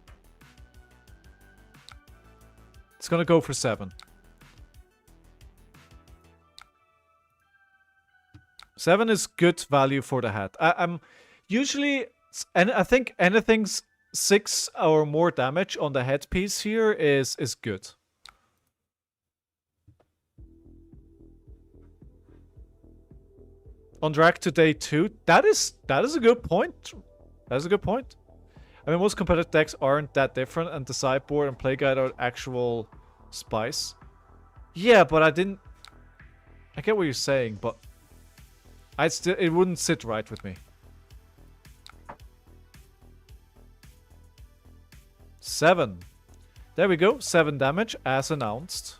It's gonna go for 7. 7 is good value for the hat. I'm usually... and I think anything's 6 or more damage on the headpiece here is good. On drag to day 2, that is a good point. That is a good point. I mean, most competitive decks aren't that different, and the sideboard and play guide are actual spice. Yeah, but I didn't... I get what you're saying, but it wouldn't sit right with me. 7. There we go. 7 damage, as announced.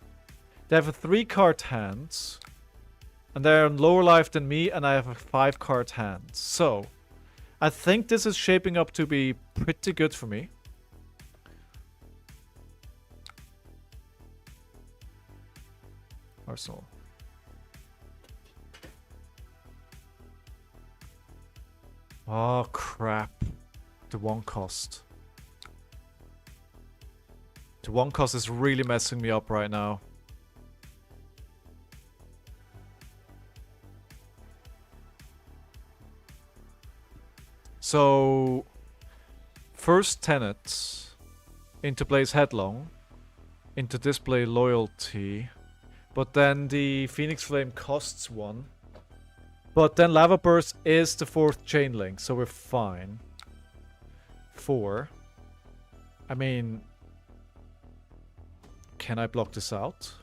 They have a 3-card hand. And they're on lower life than me, and I have a 5-card hand. So, I think this is shaping up to be pretty good for me. Arsenal. Oh, crap. The 1 cost. The 1 cost is really messing me up right now. So, first Tenet, into Blaze Headlong, into Display Loyalty, but then the Phoenix Flame costs 1. But then Lava Burst is the 4th chain link, so we're fine. 4. I mean... Can I block this out?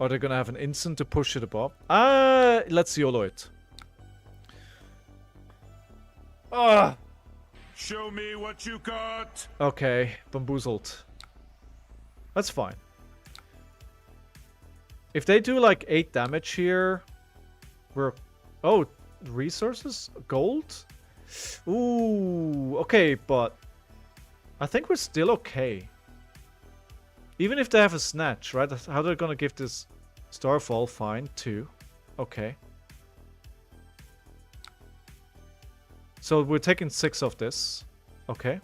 Are they gonna have an instant to push it above? Let's YOLO it. Ah! Show me what you got. Okay, bamboozled. That's fine. If they do like 8 damage here, we're... Oh, resources? Gold? Ooh, okay, but... I think we're still okay. Even if they have a snatch, right? How they're gonna give this Starfall? Fine, 2. Okay. So we're taking 6 of this. Okay.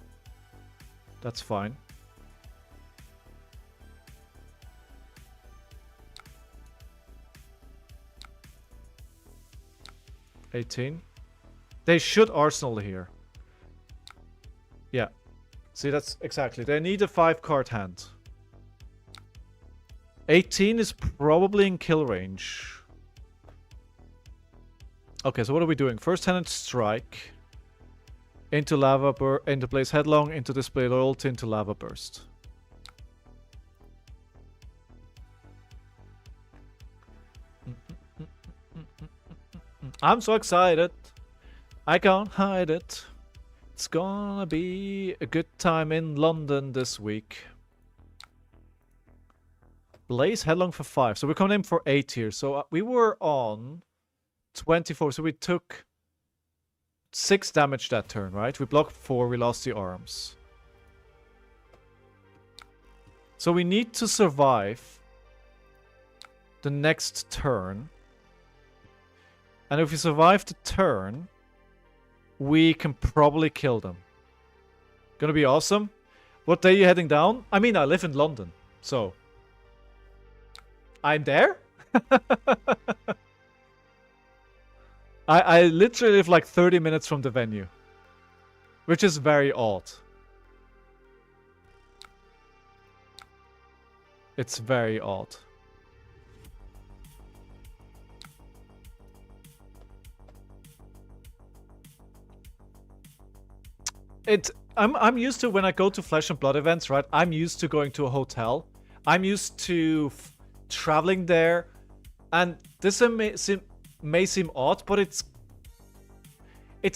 That's fine. $18. They should arsenal here. Yeah. See, that's exactly. They need a 5-card hand. 18 is probably in kill range. Okay, so what are we doing? First Tenant Strike. Into Lava into Blaze Headlong, into Display Loyalty, into Lava Burst. I'm so excited. I can't hide it. It's gonna be a good time in London this week. Blaze Headlong for 5. So we're coming in for 8 here. So we were on 24. So we took 6 damage that turn, right? We blocked 4. We lost the arms. So we need to survive the next turn. And if we survive the turn, we can probably kill them. Gonna be awesome. What day are you heading down? I mean, I live in London, so... I'm there? I literally live like 30 minutes from the venue. Which is very odd. It's very odd. I'm used to when I go to Flesh and Blood events, right? I'm used to going to a hotel. I'm used to traveling there. And this may seem odd, but it's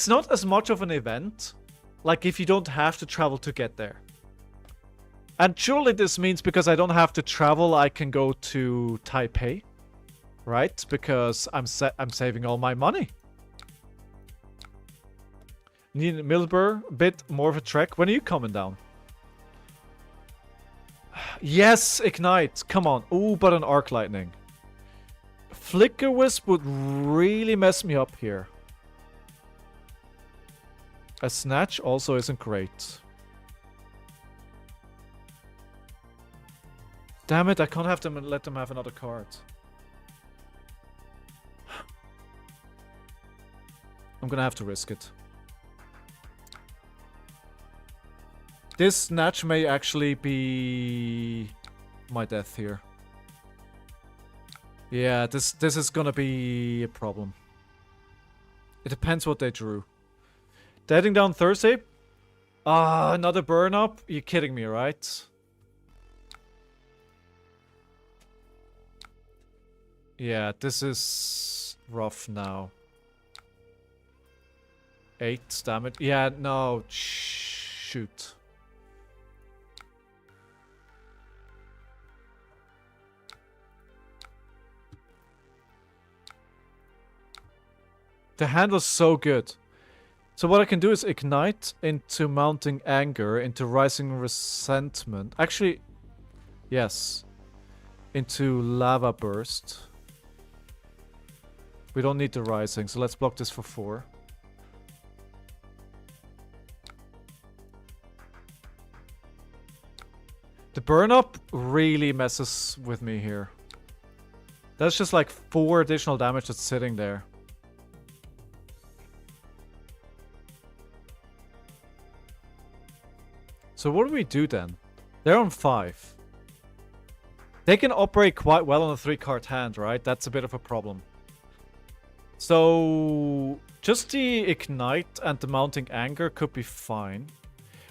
not as much of an event like if you don't have to travel to get there. And surely this means because I don't have to travel, I can go to Taipei, right? Because I'm saving all my money. Need Millbur, a bit more of a trek. When are you coming down? Yes, Ignite. Come on. Ooh, but an Arc Lightning. Flicker Wisp would really mess me up here. A Snatch also isn't great. Damn it, I can't have them and let them have another card. I'm gonna have to risk it. This Snatch may actually be my death here. Yeah, this is gonna be a problem. It depends what they drew. They're heading down Thursday? Ah, another burn up? You're kidding me, right? Yeah, this is rough now. 8 damage. Yeah, no. Shoot. The hand was so good. So what I can do is Ignite into Mounting Anger, into Rising Resentment. Actually, yes. Into Lava Burst. We don't need the Rising, so let's block this for 4. The burn up really messes with me here. That's just like 4 additional damage that's sitting there. So what do we do then? They're on 5. They can operate quite well on a 3-card hand, right? That's a bit of a problem. So just the Ignite and the Mounting Anger could be fine.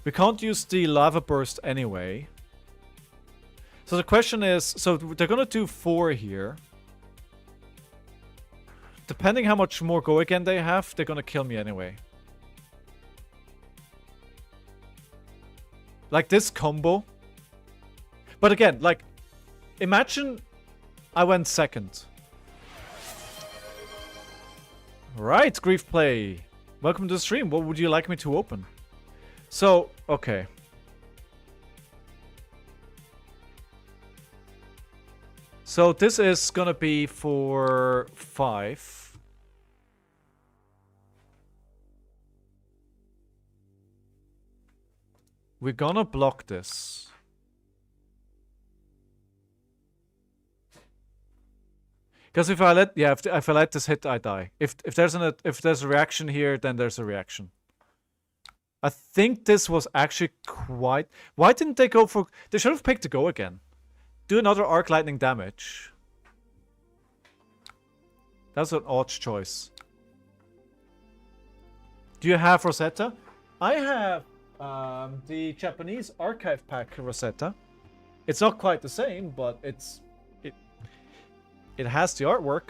We can't use the Lava Burst anyway. So the question is, so they're gonna do 4 here. Depending how much more go again they have, they're gonna kill me anyway. Like this combo. But again, like, imagine I went second. Right, Grief Play. Welcome to the stream. What would you like me to open? So, okay. So this is gonna be for 5. We're gonna block this. Because if I let, yeah, if I let this hit, I die. If there's a reaction here, then there's a reaction. I think this was actually quite. Why didn't they go for? They should have picked to go again. Do another arc lightning damage. That's an odd choice. Do you have Rosetta? I have the Japanese archive pack Rosetta. It's not quite the same, but it has the artwork.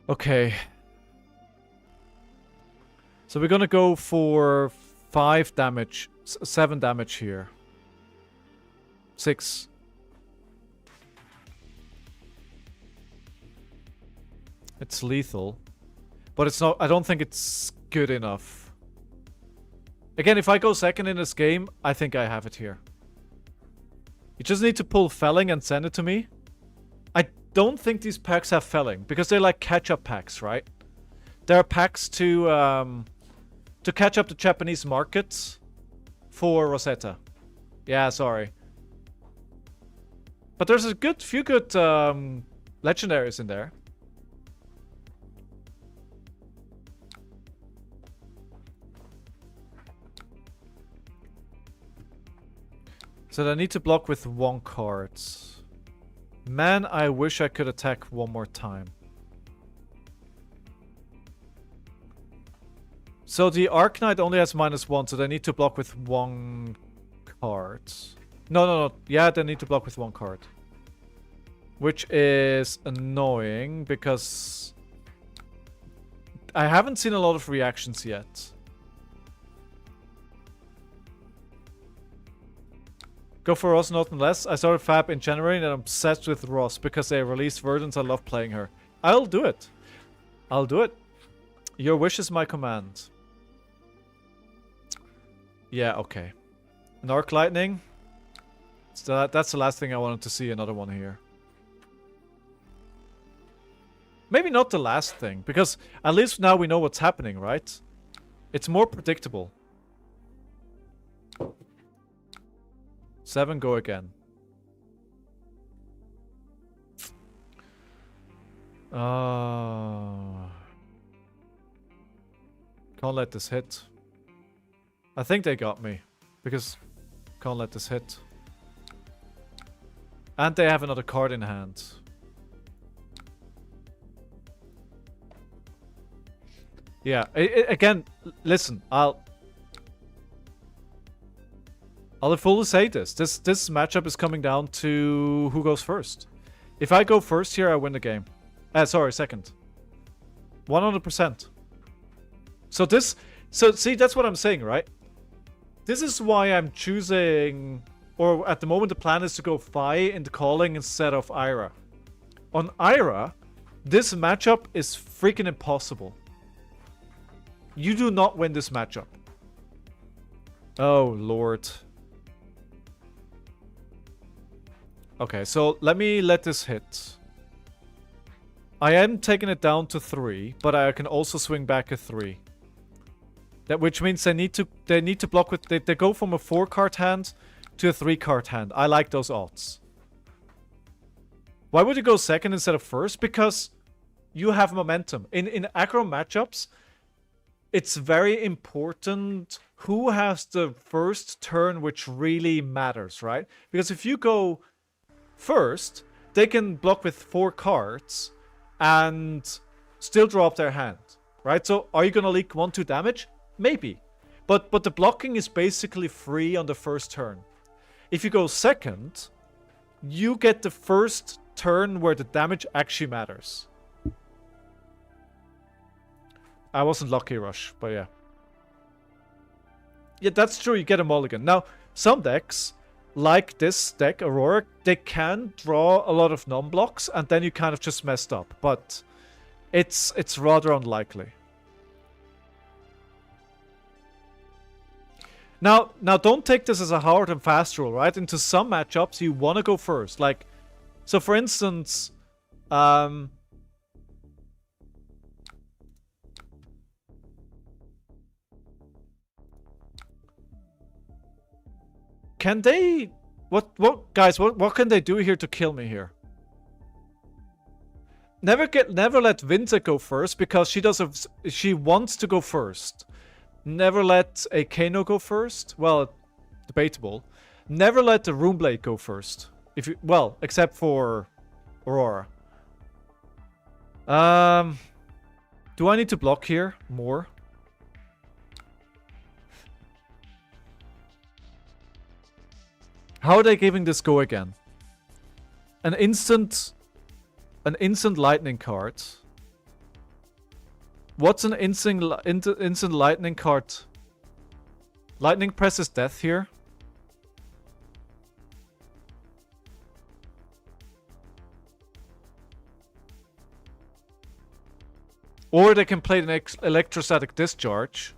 Okay. So we're gonna go for 5 damage, 7 damage here. 6. It's lethal. But it's not, I don't think it's good enough. Again, if I go second in this game, I think I have it here. You just need to pull Felling and send it to me. I don't think these packs have Felling, because they're like catch-up packs, right? They're packs to catch up the Japanese market for Rosetta. Yeah, sorry. But there's a few good legendaries in there. So I need to block with 1 card. Man, I wish I could attack 1 more time. So the Arc Knight only has -1, so they need to block with 1 card. No. Yeah, they need to block with 1 card. Which is annoying, because I haven't seen a lot of reactions yet. Go for Ross, not less. I started Fab in January and I'm obsessed with Ross because they released versions. I love playing her. I'll do it. I'll do it. Your wish is my command. Yeah, okay. An Arc Lightning. So that's the last thing I wanted to see. Another one here. Maybe not the last thing, because at least now we know what's happening, right? It's more predictable. 7, go again. Can't let this hit. I think they got me, because can't let this hit. And they have another card in hand. Yeah, again, listen, I'll fully say this. This matchup is coming down to who goes first. If I go first here, I win the game. Sorry, second. 100%. So see, that's what I'm saying, right? This is why I'm choosing, or at the moment the plan is to go Fi in the calling instead of Ira. On Ira, this matchup is freaking impossible. You do not win this matchup. Oh, Lord. Okay, so let me let this hit. I am taking it down to 3, but I can also swing back a 3. Which means they need to block with... They go from a 4-card hand to a 3-card hand. I like those odds. Why would you go second instead of first? Because you have momentum. In aggro matchups, it's very important who has the first turn, which really matters, right? Because if you go first, they can block with 4 cards and still drop their hand, right? So are you going to leak 1-2 damage? Maybe. But the blocking is basically free on the first turn. If you go second, you get the first turn where the damage actually matters. I wasn't lucky, Rush, but yeah. Yeah, that's true, you get a mulligan. Now, some decks, like this deck, Aurora, they can draw a lot of non-blocks, and then you kind of just messed up. But it's rather unlikely. Now don't take this as a hard and fast rule, right? Into some matchups, you want to go first. Like, so for instance, can they... What guys, what can they do here to kill me here? Never let Winter go first, because she wants to go first. Never let a Kano go first. Well, debatable. Never let the Runeblade go first. Well, except for Aurora. Do I need to block here more? How are they giving this go again? An instant lightning card. What's an instant lightning card? Lightning presses death here. Or they can play an electrostatic discharge.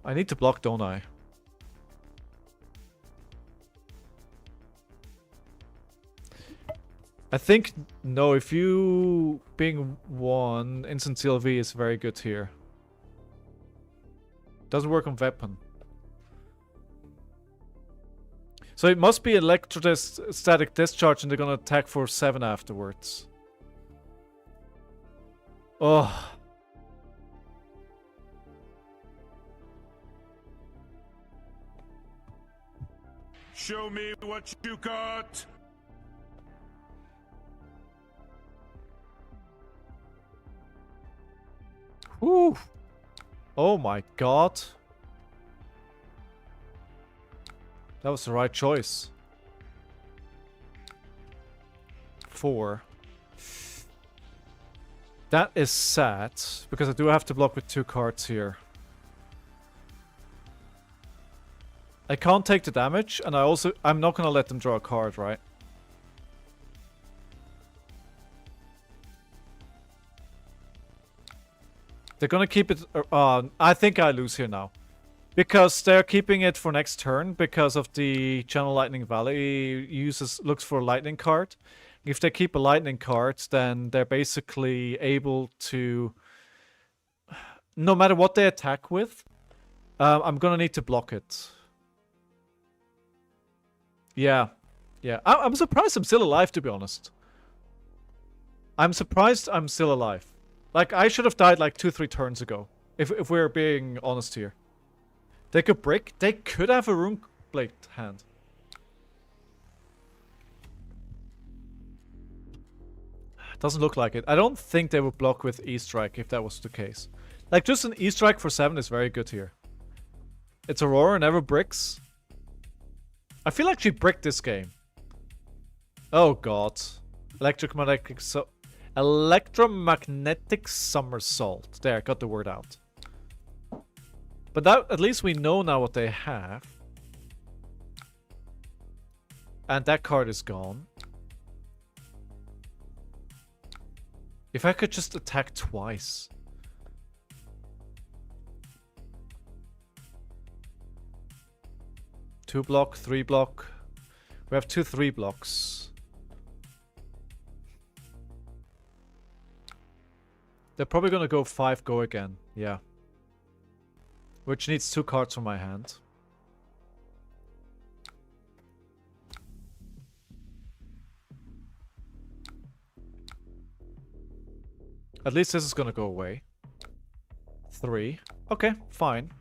I need to block, don't I? I think, no, if you being 1, instant CLV is very good here. Doesn't work on weapon. So it must be electrostatic discharge and they're gonna attack for 7 afterwards. Oh. Show me what you got. Whew. Oh my god. That was the right choice. 4. That is sad, because I do have to block with 2 cards here. I can't take the damage, and I'm not gonna let them draw a card, right? They're gonna keep it... I think I lose here now. Because they're keeping it for next turn, because of the Channel Lightning Valley looks for a lightning card. If they keep a lightning card, then they're basically able to... No matter what they attack with, I'm gonna need to block it. Yeah. Yeah. I'm surprised I'm still alive, to be honest. I'm surprised I'm still alive. Like, I should have died like 2-3 turns ago. If we're being honest here. They could brick. They could have a Runeblade hand. Doesn't look like it. I don't think they would block with E-Strike if that was the case. Like, just an E-Strike for 7 is very good here. It's Aurora, never bricks. I feel like she bricked this game. Oh god. Electromagnetic somersault. There, got the word out. But that, at least we know now what they have. And that card is gone. If I could just attack twice. Two block, 3 block. We have 2 3 blocks. They're probably gonna go 5 go again. Yeah. Which needs 2 cards from my hand. At least this is gonna go away. 3. Okay, fine.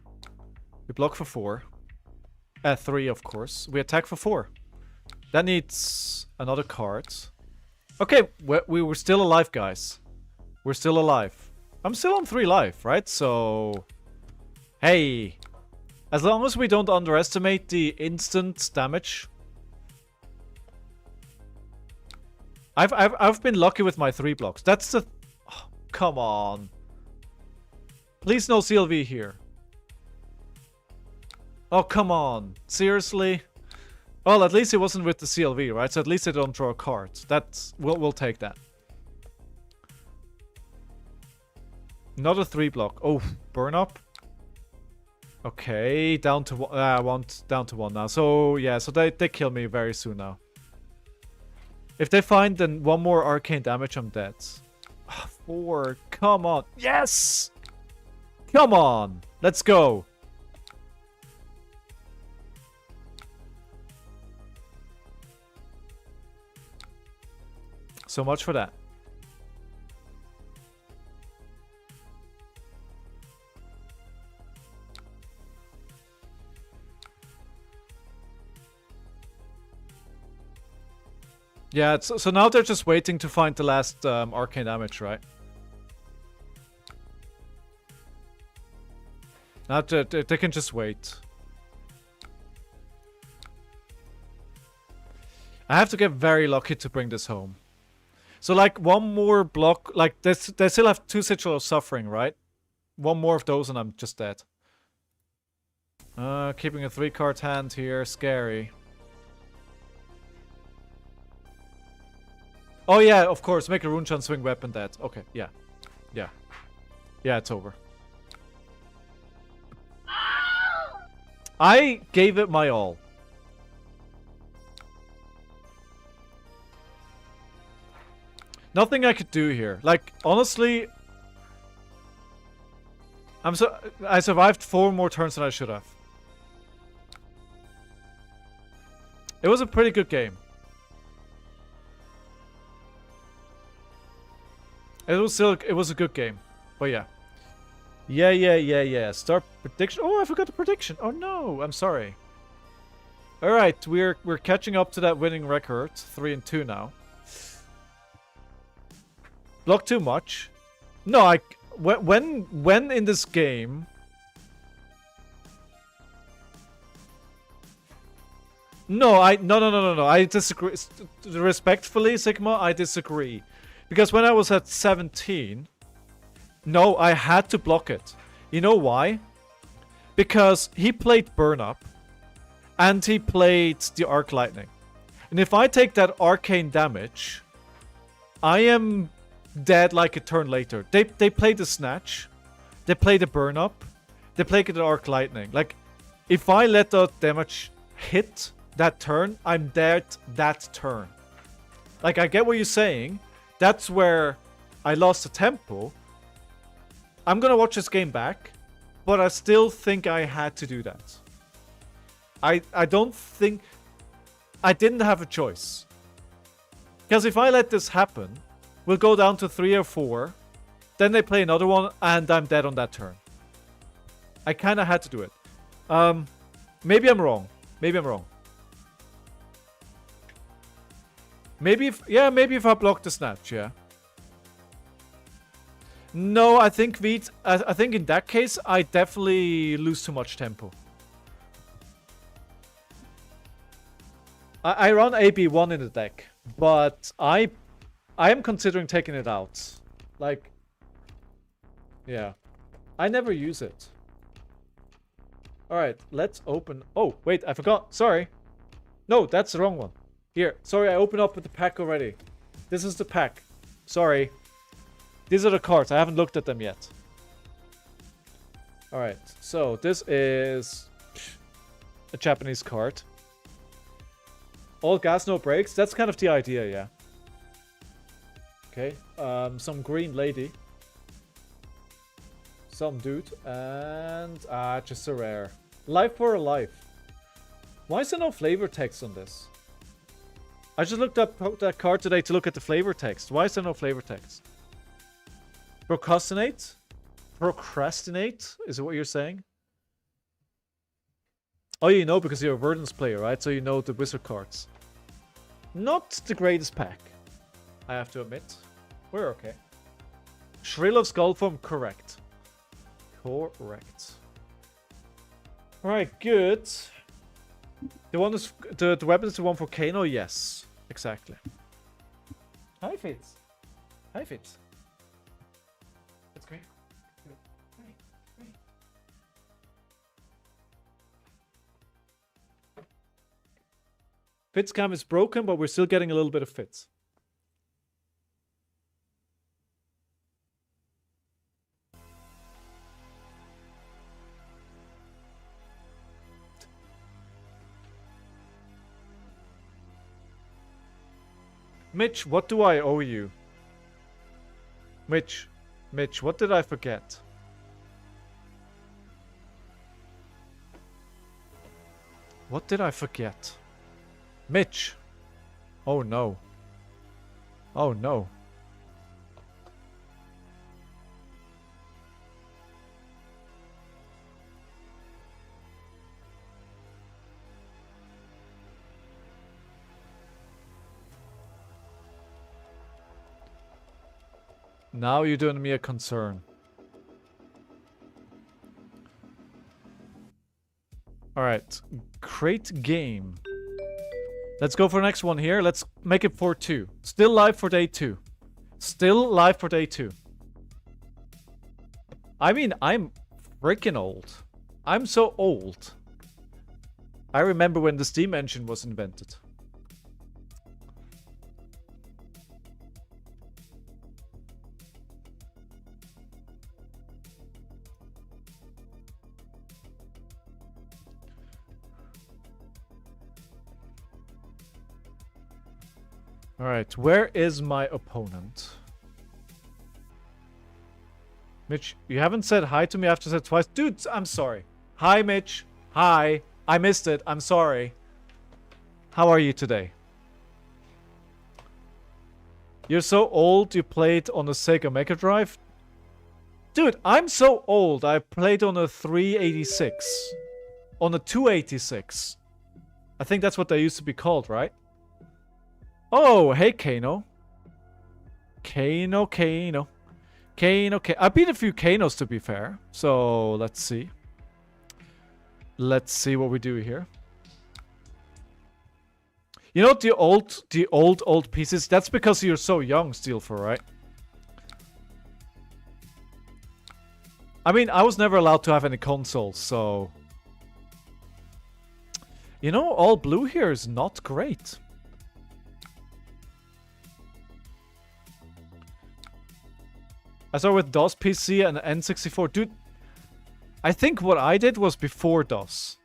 We block for 4. 3, of course. We attack for 4. That needs another card. Okay, we were still alive, guys. We're still alive. I'm still on 3 life, right? So, hey, as long as we don't underestimate the instant damage. I've been lucky with my 3 blocks. That's the... Oh, come on. Please no CLV here. Oh, come on. Seriously? Well, at least it wasn't with the CLV, right? So at least I don't draw a card. That's... We'll take that. Not a 3 block. Oh, burn up. Okay, down to 1. Down to 1 now. So, yeah, so they kill me very soon now. If they find then 1 more arcane damage, I'm dead. 4. Come on. Yes! Come on. Let's go. So much for that. Yeah, so now they're just waiting to find the last arcane damage, right? Now they can just wait. I have to get very lucky to bring this home. So like 1 more block, like they still have 2 Sigil of Suffering, right? 1 more of those and I'm just dead. Keeping a 3-card hand here, scary. Oh yeah, of course, make a Runechan swing weapon dead. Okay, yeah. Yeah. Yeah, it's over. I gave it my all. Nothing I could do here. Like, honestly... I survived 4 more turns than I should have. It was a pretty good game. It was a good game. But yeah. Yeah. Start prediction. Oh, I forgot the prediction. Oh no, I'm sorry. Alright, we're catching up to that winning record. 3-2 now. Block too much. No, when in this game... No, I disagree. Respectfully, Sigma, I disagree. Because when I was at 17, no, I had to block it. You know why? Because he played Burn Up, and he played the Arc Lightning. And if I take that arcane damage, I am dead like a turn later. They play the Snatch, they play the Burn Up, they play the Arc Lightning. Like, if I let the damage hit that turn, I'm dead that turn. Like, I get what you're saying. That's where I lost the tempo. I'm gonna watch this game back, but I still think I had to do that. I don't think... I didn't have a choice. Because if I let this happen, we'll go down to 3 or 4, then they play another one, and I'm dead on that turn. I kinda had to do it. Maybe I'm wrong. Maybe I'm wrong. Maybe if I block the Snatch, yeah. No, I think I think in that case, I definitely lose too much tempo. I run AB1 in the deck, but I am considering taking it out. Like, yeah. I never use it. Alright, let's open... Oh, wait, I forgot. Sorry. No, that's the wrong one. Here, sorry, I opened up with the pack already. This is the pack. Sorry. These are the cards. I haven't looked at them yet. Alright, so this is a Japanese card. All gas, no brakes. That's kind of the idea, yeah. Okay, some green lady. Some dude. And, just a rare. Life for a life. Why is there no flavor text on this? I just looked up that card today to look at the flavor text. Why is there no flavor text? Procrastinate? Procrastinate? Is it what you're saying? Oh, you know because you're a Verdance player, right? So you know the wizard cards. Not the greatest pack, I have to admit. We're okay. Shrill of Skull form, correct. Correct. Alright, good. The one is the weapon is the one for Kano, yes. Exactly. Hi Fitz. Hi Fitz. That's great. Good. Great. Great. Fitz cam is broken, but we're still getting a little bit of Fitz. Mitch, what do I owe you? Mitch, what did I forget? What did I forget? Mitch! Oh no. Oh no. Now you're doing me a concern. Alright. Great game. Let's go for the next one here. Let's make it for 2. Still live for day 2. Still live for day 2. I mean, I'm freaking old. I'm so old. I remember when the Steam engine was invented. Alright, where is my opponent? Mitch, you haven't said hi to me after I said twice. Dude, I'm sorry. Hi, Mitch. Hi. I missed it. I'm sorry. How are you today? You're so old you played on a Sega Mega Drive? Dude, I'm so old. I played on a 386. On a 286. I think that's what they used to be called, right? Oh, hey, Kano. Kano. I beat a few Kanos, to be fair. So, let's see. Let's see what we do here. You know, the old pieces? That's because you're so young, Steelfor, right? I mean, I was never allowed to have any consoles, so... You know, all blue here is not great. I started with DOS PC and N64. Dude, I think what I did was before DOS.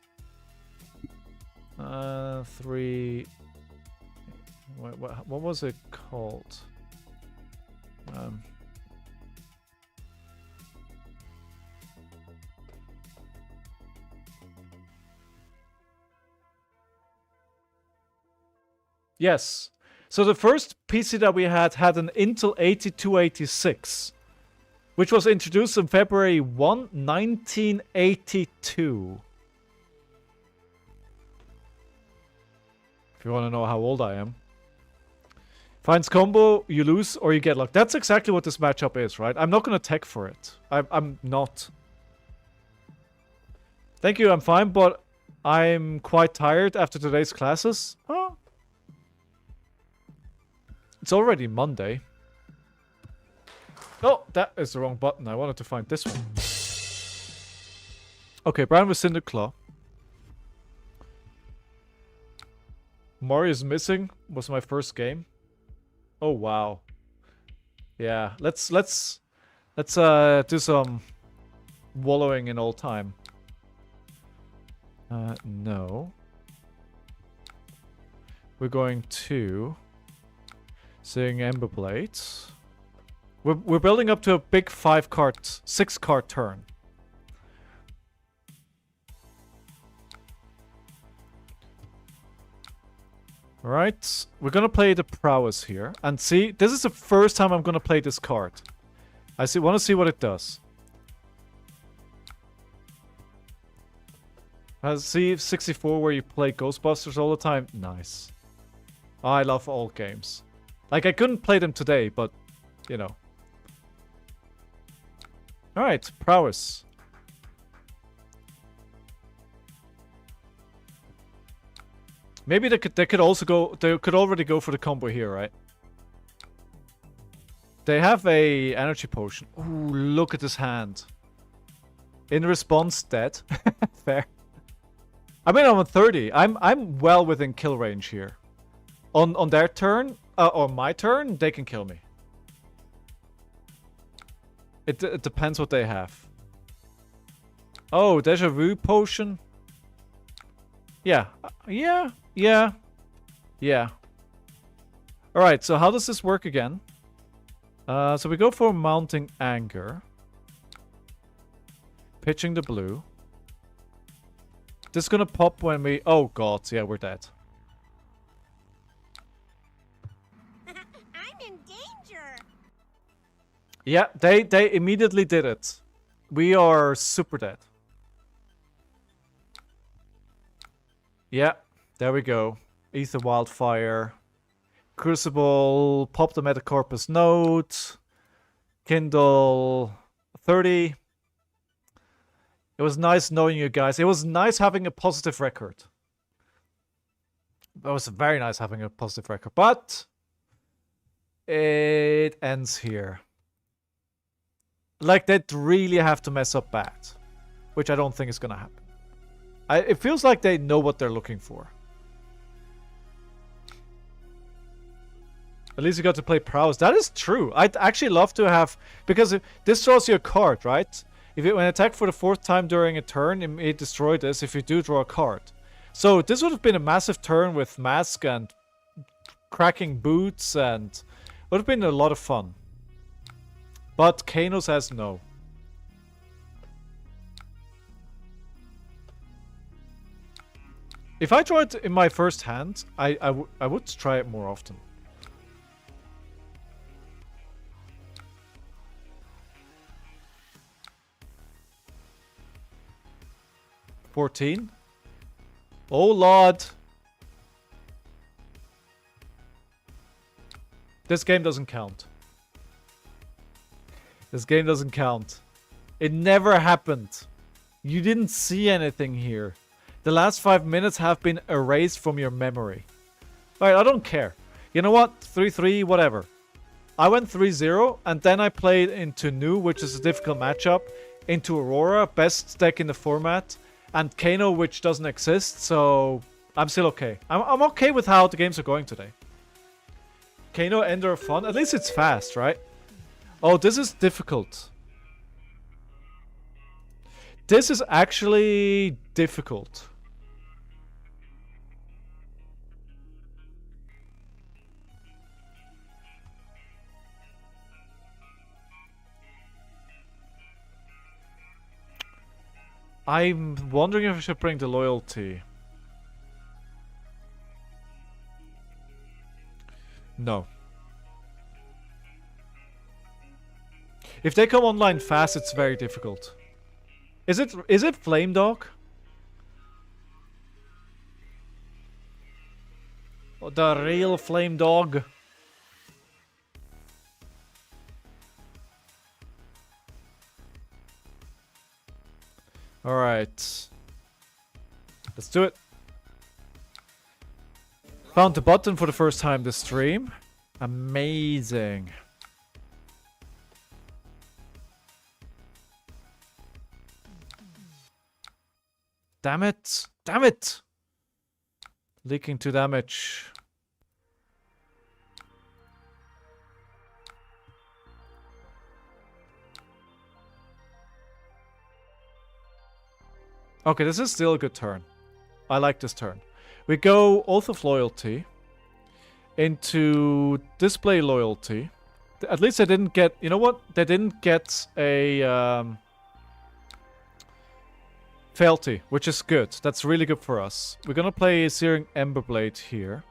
3... What was it called? Yes. So the first PC that we had an Intel 8286. Which was introduced on February 1, 1982. If you want to know how old I am. Finds combo, you lose, or you get luck. That's exactly what this matchup is, right? I'm not going to tech for it. I'm not. Thank you, I'm fine, but I'm quite tired after today's classes. Huh? It's already Monday. Oh, that is the wrong button. I wanted to find this one. Okay, Brian with Cinder Claw. Mario's Missing was my first game. Oh wow. Yeah, let's do some wallowing in old time. No. We're going to Sing Ember Blades. We're building up to a big 6-card turn. Alright, we're gonna play the Prowess here. And see, this is the first time I'm gonna play this card. Want to see what it does. See 64 where you play Ghostbusters all the time? Nice. Oh, I love old games. Like, I couldn't play them today, but, you know. Alright, prowess. Maybe they could also go. They could already go for the combo here, right? They have a energy potion. Ooh, look at this hand. In response, dead. Fair. I mean, I'm on 30. I'm well within kill range here. On their turn, or my turn, they can kill me. It depends what they have. Oh, deja vu potion. Yeah. Yeah. Alright, so how does this work again? So we go for mounting anger. Pitching the blue. This is gonna pop when we... Oh god, yeah, we're dead. I'm in danger. Yeah, they immediately did it. We are super dead. Yeah, there we go. Ether Wildfire. Crucible. Pop the Metacorpus Note. Kindle. 30. It was nice knowing you guys. It was nice having a positive record. It was very nice having a positive record. But it ends here. Like, they'd really have to mess up bad. Which I don't think is going to happen. It feels like they know what they're looking for. At least you got to play prowess. That is true. I'd actually love to have... Because this draws you a card, right? If it, when attack for the 4th time during a turn, it destroyed this if you do draw a card. So this would have been a massive turn with Mask and cracking boots, and would have been a lot of fun. But Kano says no. If I draw it in my first hand, I would try it more often. $14. Oh lord. This game doesn't count. This game doesn't count. It never happened. You didn't see anything here. The last 5 minutes have been erased from your memory. Alright, I don't care. You know what? 3-3, whatever. I went 3-0, and then I played into Nu, which is a difficult matchup, into Aurora, best deck in the format, and Kano, which doesn't exist, so I'm still okay. I'm okay with how the games are going today. Kano, Ender, fun. At least it's fast, right? Oh, this is difficult. This is actually difficult. I'm wondering if I should bring the loyalty. No. If they come online fast, it's very difficult. Is it Flame Dog? Oh, the real Flame Dog. Alright. Let's do it. Found the button for the first time this stream. Amazing. Damn it! Damn it! Leaking 2 damage. Okay, this is still a good turn. I like this turn. We go Oath of Loyalty into Display Loyalty. At least I didn't get... You know what? They didn't get a... Fealty, which is good. That's really good for us. We're gonna play Searing Emberblade here.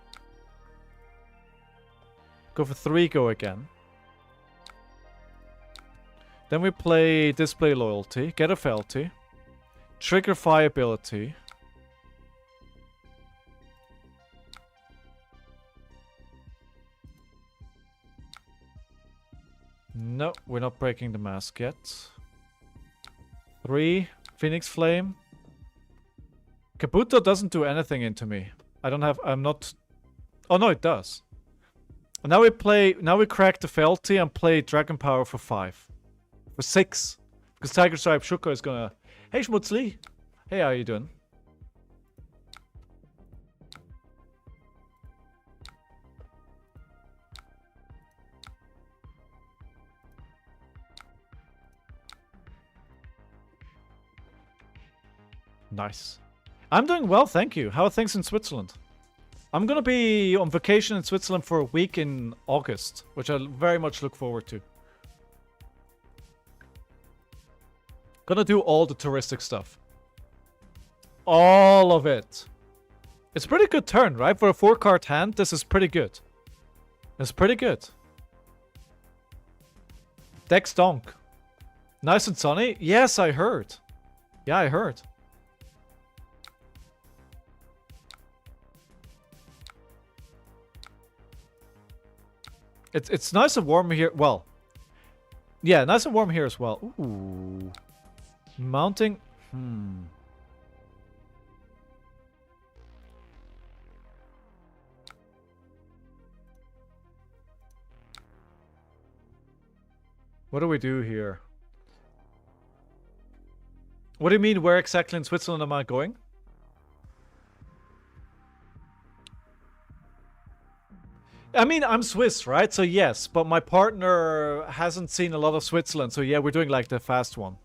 Go for 3, go again. Then we play Display Loyalty, get a Fealty. Trigger Fire ability. No, we're not breaking the mask yet. 3 Phoenix Flame. Kabuto doesn't do anything into me. I'm not... Oh no, it does. And now we crack the fealty and play Dragon Power for 5. For 6. Because Tiger Stripe Shuko is gonna... Hey Schmutzli! Hey, how you doing? Nice. I'm doing well, thank you. How are things in Switzerland? I'm gonna be on vacation in Switzerland for a week in August, which I very much look forward to. Gonna do all the touristic stuff. All of it. It's a pretty good turn, right? For a 4-card hand, this is pretty good. It's pretty good. Dex donk. Nice and sunny? Yes, I heard. Yeah, I heard. It's nice and warm here. Well, yeah, nice and warm here as well. Ooh. Mounting. What do we do here? What do you mean, where exactly in Switzerland am I going? I mean, I'm Swiss, right? So yes, but my partner hasn't seen a lot of Switzerland. So yeah, we're doing like the fast one.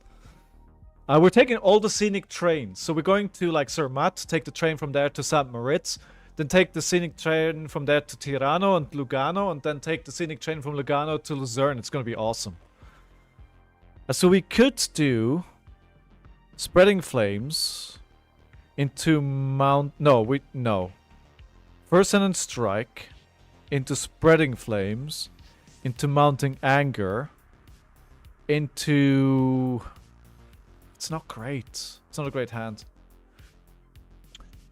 We're taking all the scenic trains. So we're going to like Zermatt, take the train from there to St. Moritz, then take the scenic train from there to Tirano and Lugano, and then take the scenic train from Lugano to Luzerne. It's going to be awesome. So we could do Spreading Flames into Mount... No. First and Strike into Spreading Flames, into Mounting Anger, into... It's not great. It's not a great hand.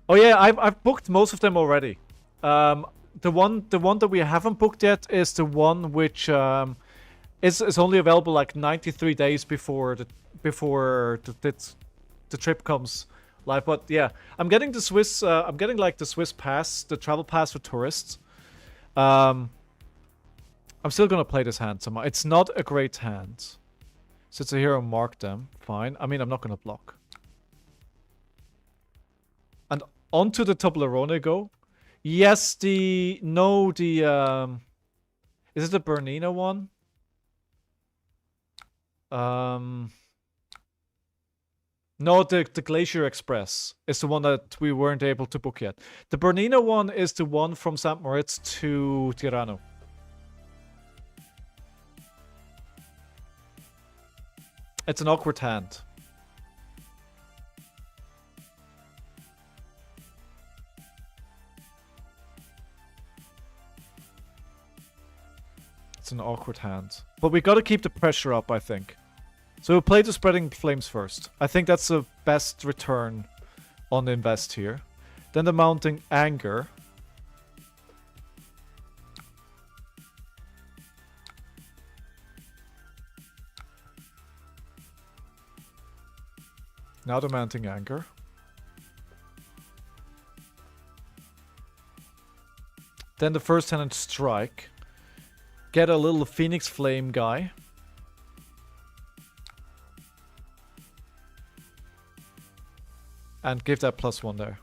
Oh yeah, I've booked most of them already. The one that we haven't booked yet is the one which is only available like 93 days before the trip comes live. But yeah, I'm getting the Swiss. I'm getting like the Swiss pass, the travel pass for tourists. I'm still gonna play this hand somehow. It's not a great hand. So it's a hero, mark them. Fine. I mean, I'm not gonna block. And onto the Toblerone go. Yes, is it the Bernina one? No, the Glacier Express is the one that we weren't able to book yet. The Bernina one is the one from St. Moritz to Tirano. It's an awkward hand. It's an awkward hand. But we gotta keep the pressure up, I think. So we'll play the Spreading Flames first. I think that's the best return on the invest here. Then the Mounting Anger. Now the Mounting Anger. Then the first hand strike. Get a little Phoenix Flame guy. And give that +1 there.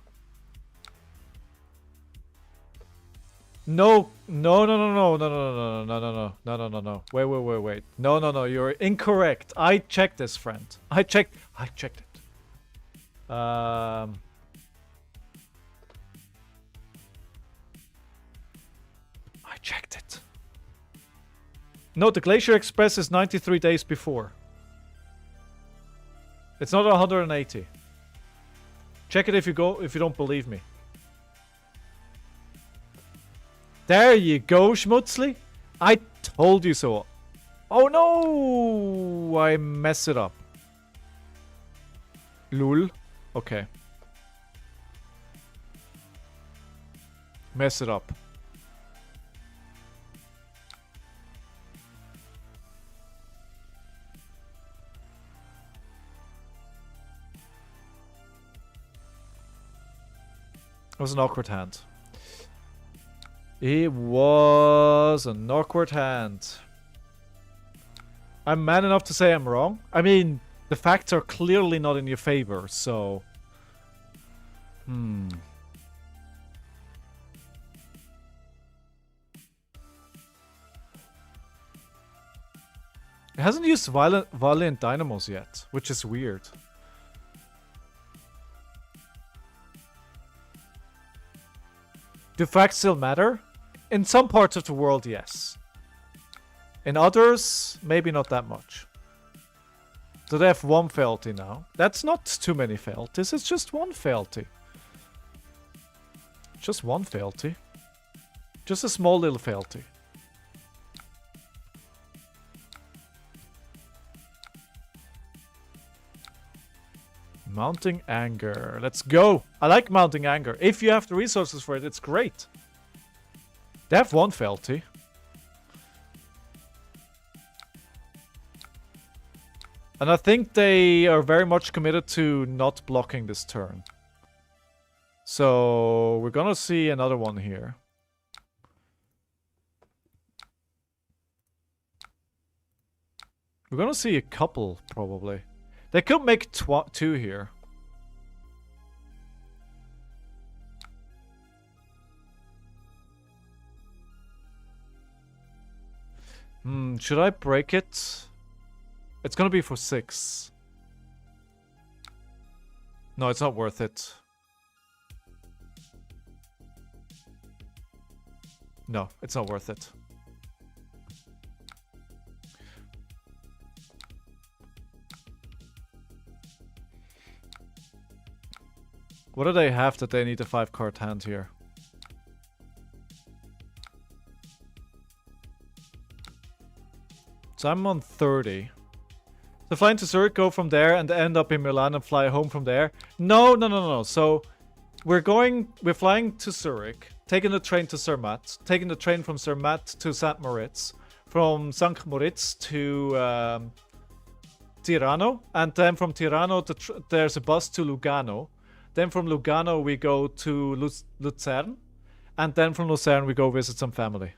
No. Wait. No. You're incorrect. I checked this, friend. I checked it. I checked it. No, the Glacier Express is 93 days before. It's not 180. Check it if you don't believe me. There you go, Schmutzli. I told you so. Oh no! I mess it up. Lul. Okay. Mess it up. It was an awkward hand. It was an awkward hand. I'm man enough to say I'm wrong. I mean, the facts are clearly not in your favor, so... It hasn't used Valiant Dynamos yet, which is weird. Do facts still matter? In some parts of the world, yes. In others, maybe not that much. So they have one fealty now. That's not too many fealties, it's just one fealty. Just one fealty. Just a small little fealty. Mounting Anger. Let's go. I like Mounting Anger. If you have the resources for it, it's great. They have one fealty. And I think they are very much committed to not blocking this turn. So we're gonna see another one here. We're gonna see a couple, probably. They could make two here. Should I break it? It's gonna be for 6. No, it's not worth it. No, it's not worth it. What do they have that they need a 5-card hand here? So I'm on 30. So flying to Zurich, go from there and end up in Milan and fly home from there. No. So we're flying to Zurich, taking the train to Zermatt, taking the train from Zermatt to St. Moritz, from St. Moritz to Tirano, and then from Tirano there's a bus to Lugano. Then from Lugano we go to Lucerne, and then from Lucerne we go visit some family.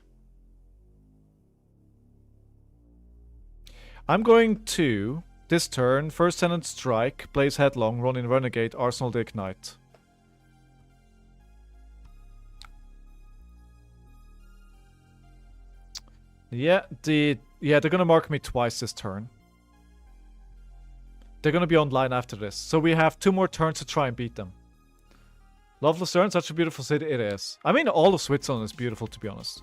I'm going to, this turn, First Tenant Strike, Blaze Headlong, Ronin Renegade, Arsenal to Ignite. Yeah, they're gonna mark me twice this turn. They're gonna be online after this, so we have 2 more turns to try and beat them. Love Lucerne, such a beautiful city it is. I mean, all of Switzerland is beautiful, to be honest.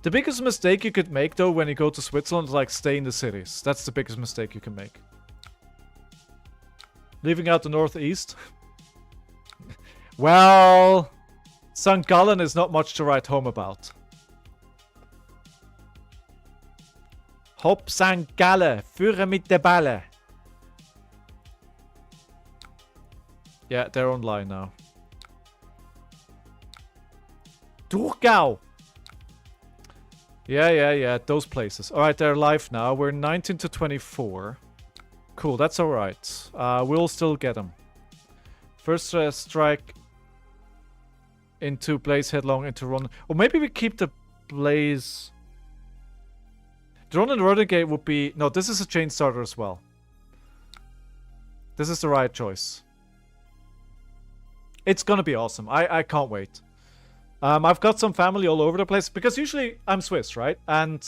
The biggest mistake you could make, though, when you go to Switzerland is, like, stay in the cities. That's the biggest mistake you can make. Leaving out the northeast? Well, St. Gallen is not much to write home about. Hopp St. Galle, führe mit der Balle. Yeah, they're online now. Thurgau! Yeah, those places. Alright, they're live now. We're 19 to 24. Cool, that's alright. We'll still get them. First strike into Blaze Headlong, into Run. Or maybe we keep the Blaze... The Run and Renegade would be... No, this is a chain starter as well. This is the right choice. It's gonna be awesome. I can't wait. I've got some family all over the place, because usually I'm Swiss, right? And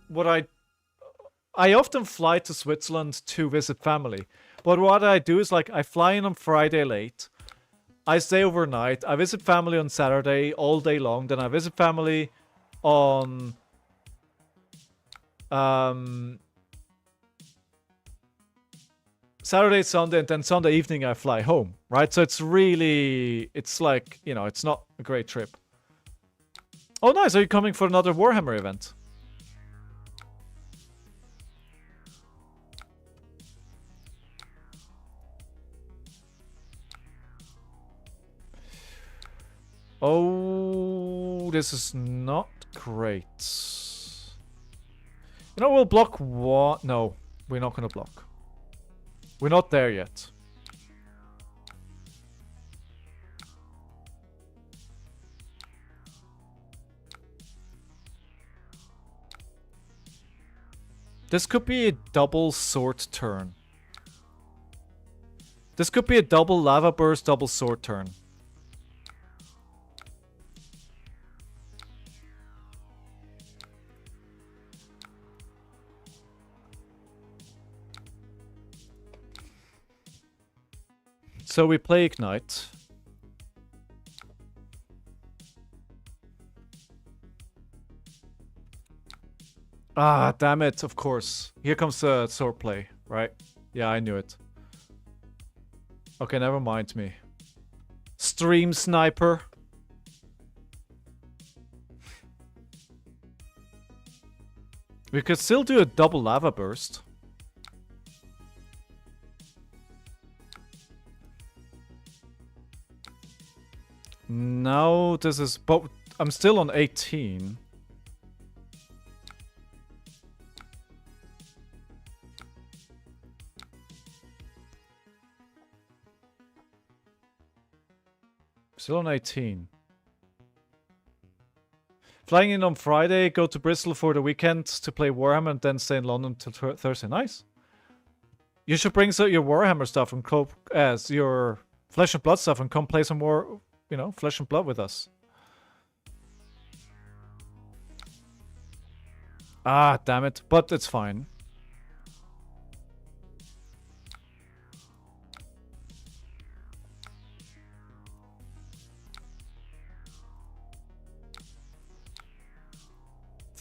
what I often fly to Switzerland to visit family. But what I do is, like, I fly in on Friday late, I stay overnight, I visit family on Saturday all day long, then I visit family on Saturday, Sunday, and then Sunday evening I fly home, right? So it's really, it's like, you know, it's not a great trip. Oh, nice. Are you coming for another Warhammer event? Oh, this is not great. You know, we'll block one. No, we're not going to block. We're not there yet. This could be a double sword turn. This could be a double lava burst, double sword turn. So we play Ignite. Ah, damn it, of course. Here comes the sword play, right? Yeah, I knew it. Okay, never mind me. Stream sniper. We could still do a double lava burst. No, this is... But I'm still on 18. Still on 18. Flying in on Friday, go to Bristol for the weekend to play Warhammer and then stay in London till Thursday. Nice. You should bring your Warhammer stuff and as your Flesh and Blood stuff and come play some more, you know, Flesh and Blood with us. Ah, damn it. But it's fine.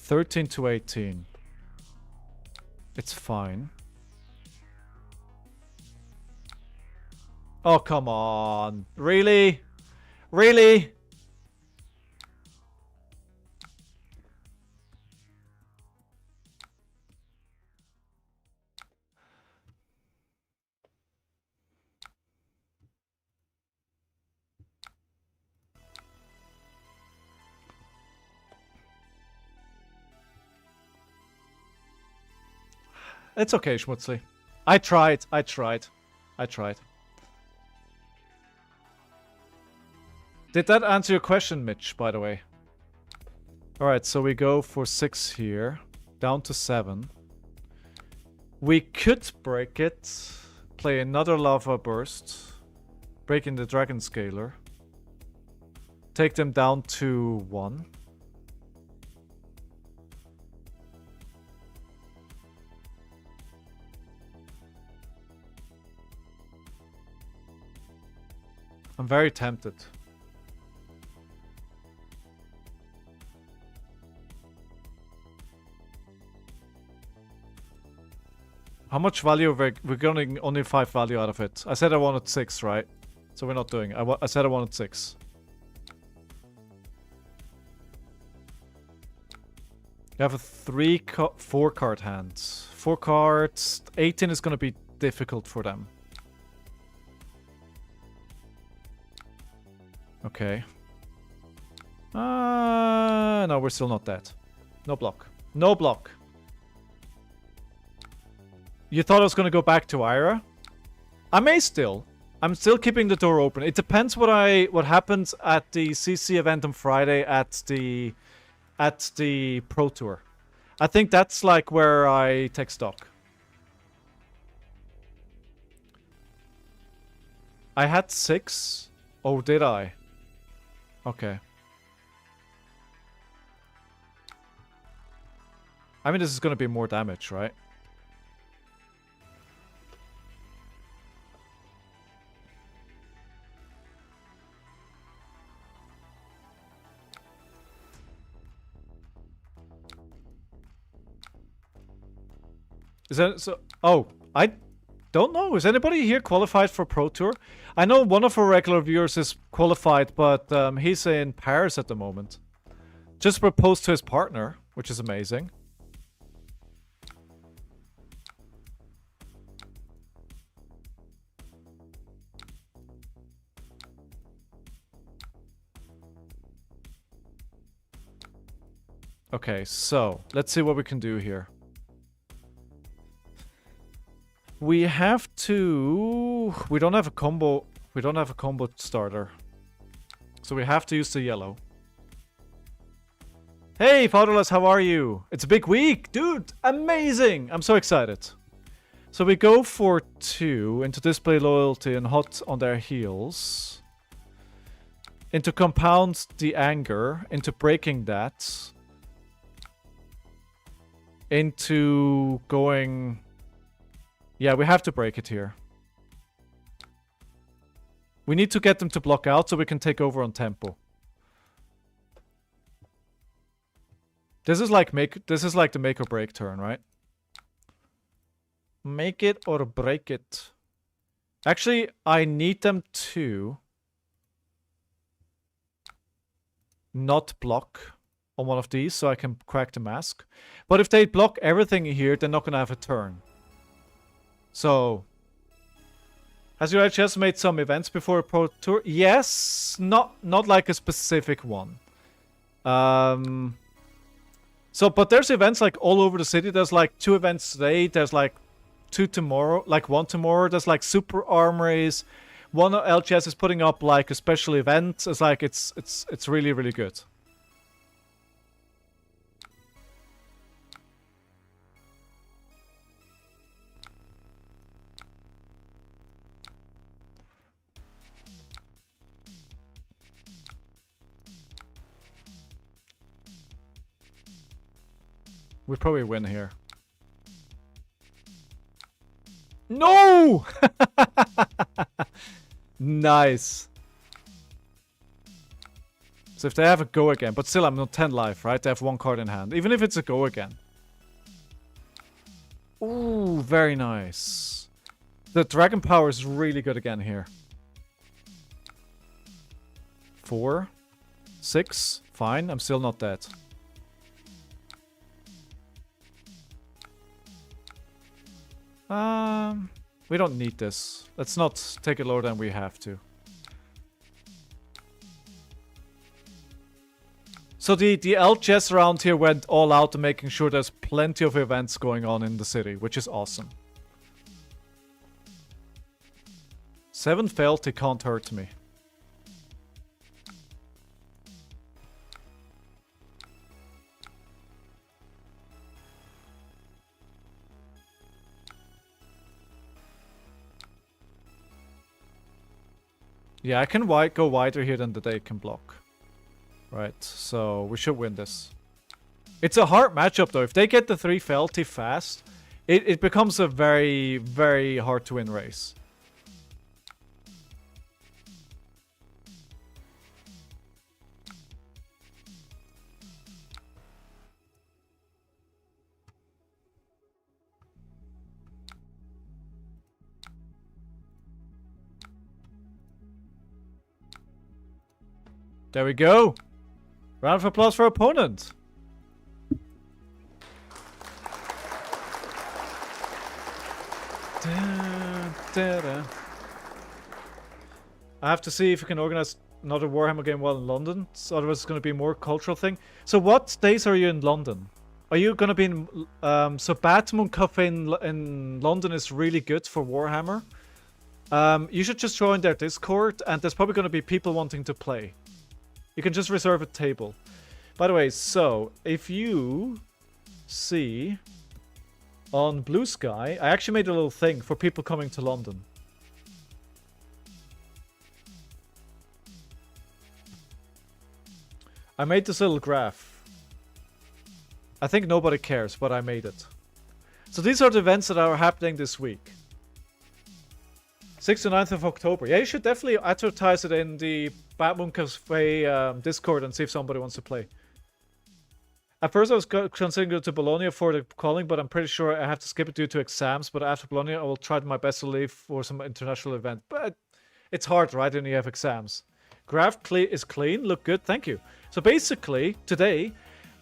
$13 to $18. It's fine. Oh, come on. Really? Really? It's okay, Schmutzli. I tried. Did that answer your question, Mitch, by the way? Alright, so we go for 6 here. Down to 7. We could break it. Play another lava burst. Break in the dragon scaler. Take them down to 1. I'm very tempted. How much value we're getting? Only 5 value out of it. I said I wanted 6, right? So we're not doing it. I said I wanted 6. You have a 4 card hand. 4 cards. 18 is going to be difficult for them. Okay. No, we're still not dead. No block. No block. You thought I was going to go back to Ira? I may still. I'm still keeping the door open. It depends what happens at the CC event on Friday at the Pro Tour. I think that's like where I take stock. I had 6. Oh, did I? Okay. I mean, this is going to be more damage, right? Is that so? Oh, I don't know. Is anybody here qualified for Pro Tour? I know one of our regular viewers is qualified, but he's in Paris at the moment. Just proposed to his partner, which is amazing. Okay, so let's see what we can do here. We have to... We don't have a combo... We don't have a combo starter. So we have to use the yellow. Hey, Fatherless, how are you? It's a big week, dude. Amazing. I'm so excited. So we go for 2 into display loyalty and hot on their heels. Into compound the anger. Into breaking that. Into going... Yeah, we have to break it here. We need to get them to block out so we can take over on tempo. This is like the make or break turn, right? Make it or break it. Actually, I need them to not block on one of these so I can crack the mask. But if they block everything here, they're not gonna have a turn. So, has your HS made some events before a pro tour? Yes, not like a specific one. So, but there's events like all over the city. There's like 2 events today. There's like 2 tomorrow, like 1 tomorrow. There's like super armories. One LGS is putting up like a special event. It's like it's really, really good. We probably win here. No! Nice. So if they have a go again, but still I'm not 10 life, right? They have 1 card in hand. Even if it's a go again. Ooh, very nice. The dragon power is really good again here. 4. 6. Fine, I'm still not dead. We don't need this. Let's not take it lower than we have to. So the LGS around here went all out to making sure there's plenty of events going on in the city, which is awesome. 7 failed, it can't hurt me. Yeah, I can go wider here than the day can block. Right, so we should win this. It's a hard matchup though. If they get the 3 fealty fast, it becomes a very, very hard to win race. There we go. Round of applause for opponent. I have to see if we can organize another Warhammer game while in London. So otherwise it's going to be a more cultural thing. So what days are you in London? Are you going to be in... so Batmoon Cafe in London is really good for Warhammer. You should just join their Discord and there's probably going to be people wanting to play. You can just reserve a table. By the way, so if you see on Blue Sky, I actually made a little thing for people coming to London. I made this little graph. I think nobody cares, but I made it. So these are the events that are happening this week. 6th to 9th of October. Yeah, you should definitely advertise it in the Batmoon Cafe Discord and see if somebody wants to play. At first I was considering going to Bologna for the calling, but I'm pretty sure I have to skip it due to exams. But after Bologna, I will try my best to leave for some international event. But it's hard, right, when you have exams. Graph is clean. Look good. Thank you. So basically, today,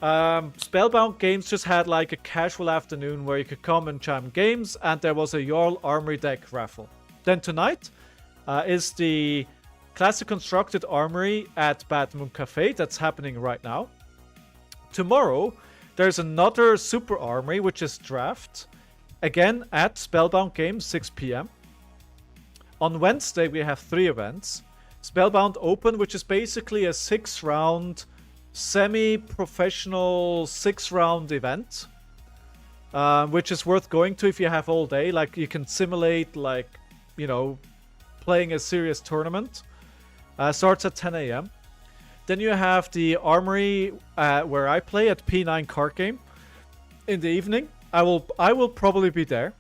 Spellbound Games just had like a casual afternoon where you could come and chime games, and there was a Jarl Armory deck raffle. Then tonight is the Classic Constructed Armory at Batmoon Cafe. That's happening right now. Tomorrow, there's another Super Armory, which is Draft. Again, at Spellbound Games, 6 p.m. On Wednesday, we have 3 events. Spellbound Open, which is basically a 6-round semi-professional 6-round event, which is worth going to if you have all day. Like, you can simulate, like, you know, playing a serious tournament. Starts at 10 a.m. Then you have the Armory, where I play at P9 card game in the evening. I will probably be there.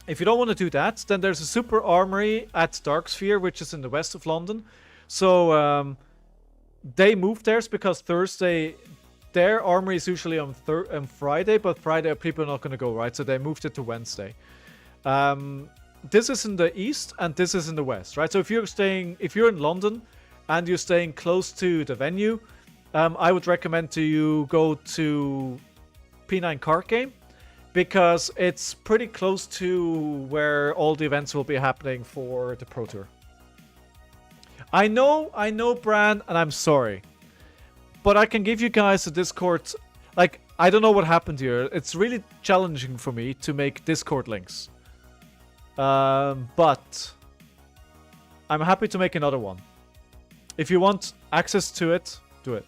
If you don't want to do that, then there's a Super Armory at Dark Sphere, which is in the west of London. So they moved theirs because Thursday, their Armory is usually on Friday, but Friday people are not going to go, right? So they moved it to Wednesday. This is in the east and this is in the west, right? So if you're in London and you're staying close to the venue, I would recommend to you go to P9 card game, because it's pretty close to where all the events will be happening for the Pro Tour. I know, Bran, and I'm sorry, but I can give you guys a Discord. Like, I don't know what happened here. It's really challenging for me to make Discord links. But I'm happy to make another one. If you want access to it, do it.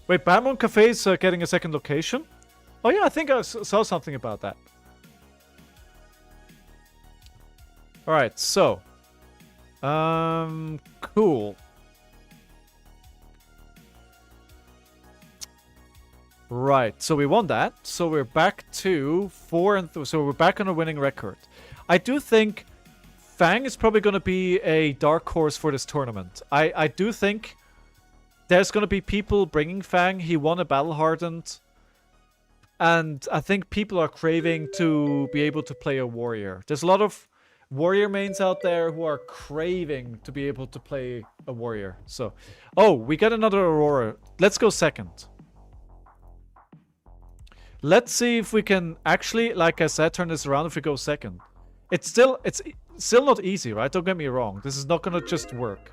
Wait, Batman Cafe is getting a second location? Oh yeah, I think I saw something about that. Alright, so. Cool. Right, so we won that. So we're back to 4 and so we're back on a winning record. I do think Fang is probably going to be a dark horse for this tournament. I do think there's going to be people bringing Fang. He won a Battle Hardened. And I think people are craving to be able to play a warrior. There's a lot of warrior mains out there who are craving to be able to play a warrior. So, oh, we got another Aurora. Let's go second. Let's see if we can actually, like I said, turn this around if we go second. It's still not easy, right? Don't get me wrong. This is not going to just work.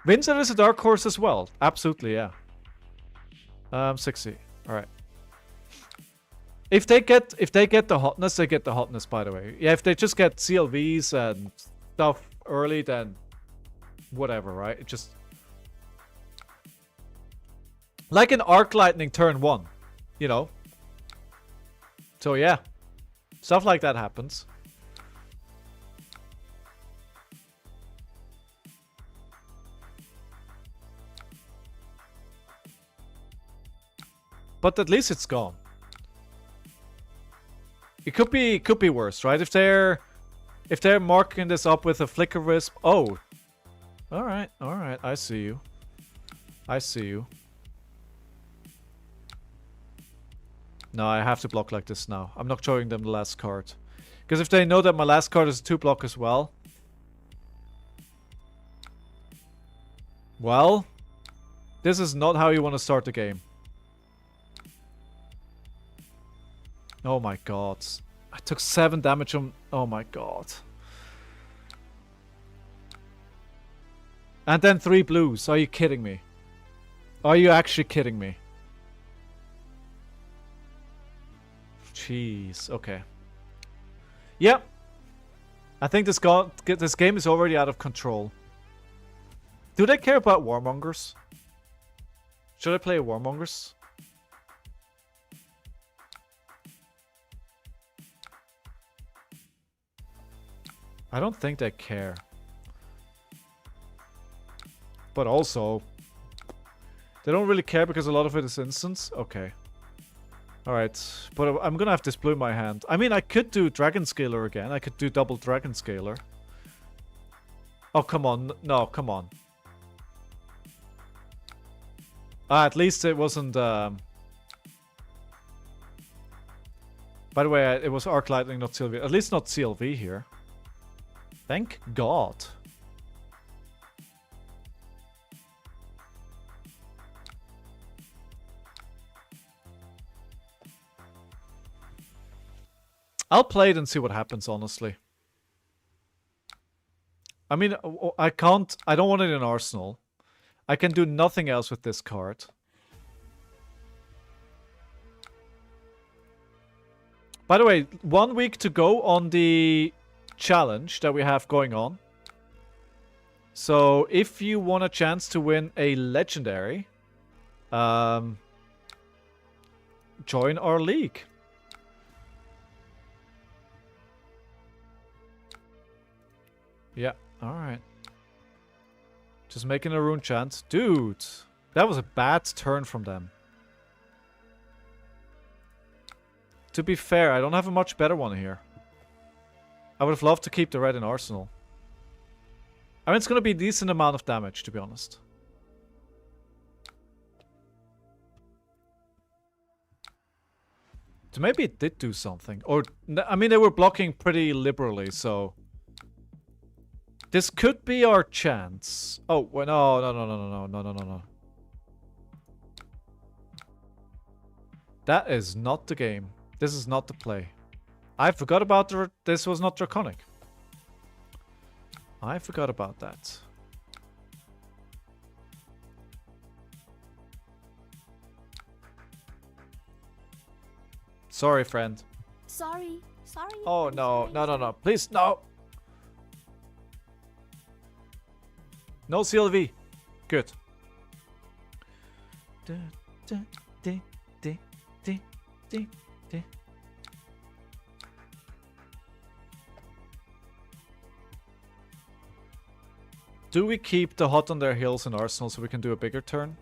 Vincent is a dark horse as well. Absolutely, yeah. 60. All right. If they get the hotness, they get the hotness, by the way. Yeah, if they just get CLVs and stuff early, then whatever, right? It just... like an Arc Lightning turn 1, you know? So yeah, stuff like that happens. But at least it's gone. It could be worse, right? If they're marking this up with a flicker wisp. Oh. Alright, I see you. I see you. No, I have to block like this now. I'm not showing them the last card. Because if they know that my last card is a 2-block as well. Well, this is not how you want to start the game. Oh my god. I took 7 damage on... oh my god. And then 3 blues. Are you kidding me? Are you actually kidding me? Jeez. Okay. Yep. I think this game is already out of control. Do they care about Warmongers? Should I play a Warmongers? I don't think they care. But also, they don't really care because a lot of it is instants. Okay. Alright. But I'm gonna have this blue in my hand. I mean, I could do Dragon Scaler again. I could do double Dragon Scaler. Oh, come on. No, come on. At least it wasn't... by the way, it was Arc Lightning, not CLV. At least not CLV here. Thank God. I'll play it and see what happens, honestly. I mean, I don't want it in Arsenal. I can do nothing else with this card. By the way, 1 week to go on the challenge that we have going on. So if you want a chance to win a legendary, join our league. Yeah, alright. Just making a rune chant. Dude, that was a bad turn from them. To be fair, I don't have a much better one here. I would have loved to keep the red in arsenal. I mean, it's going to be a decent amount of damage, to be honest. So maybe it did do something. Or, I mean, they were blocking pretty liberally, so... This could be our chance. Oh, well, no. That is not the game. This is not the play. I forgot about this was not draconic. I forgot about that. Sorry, friend. Sorry. Oh, no. Please, no. No CLV. Good. Do we keep the Hot on Their Heels in Arsenal so we can do a bigger turn?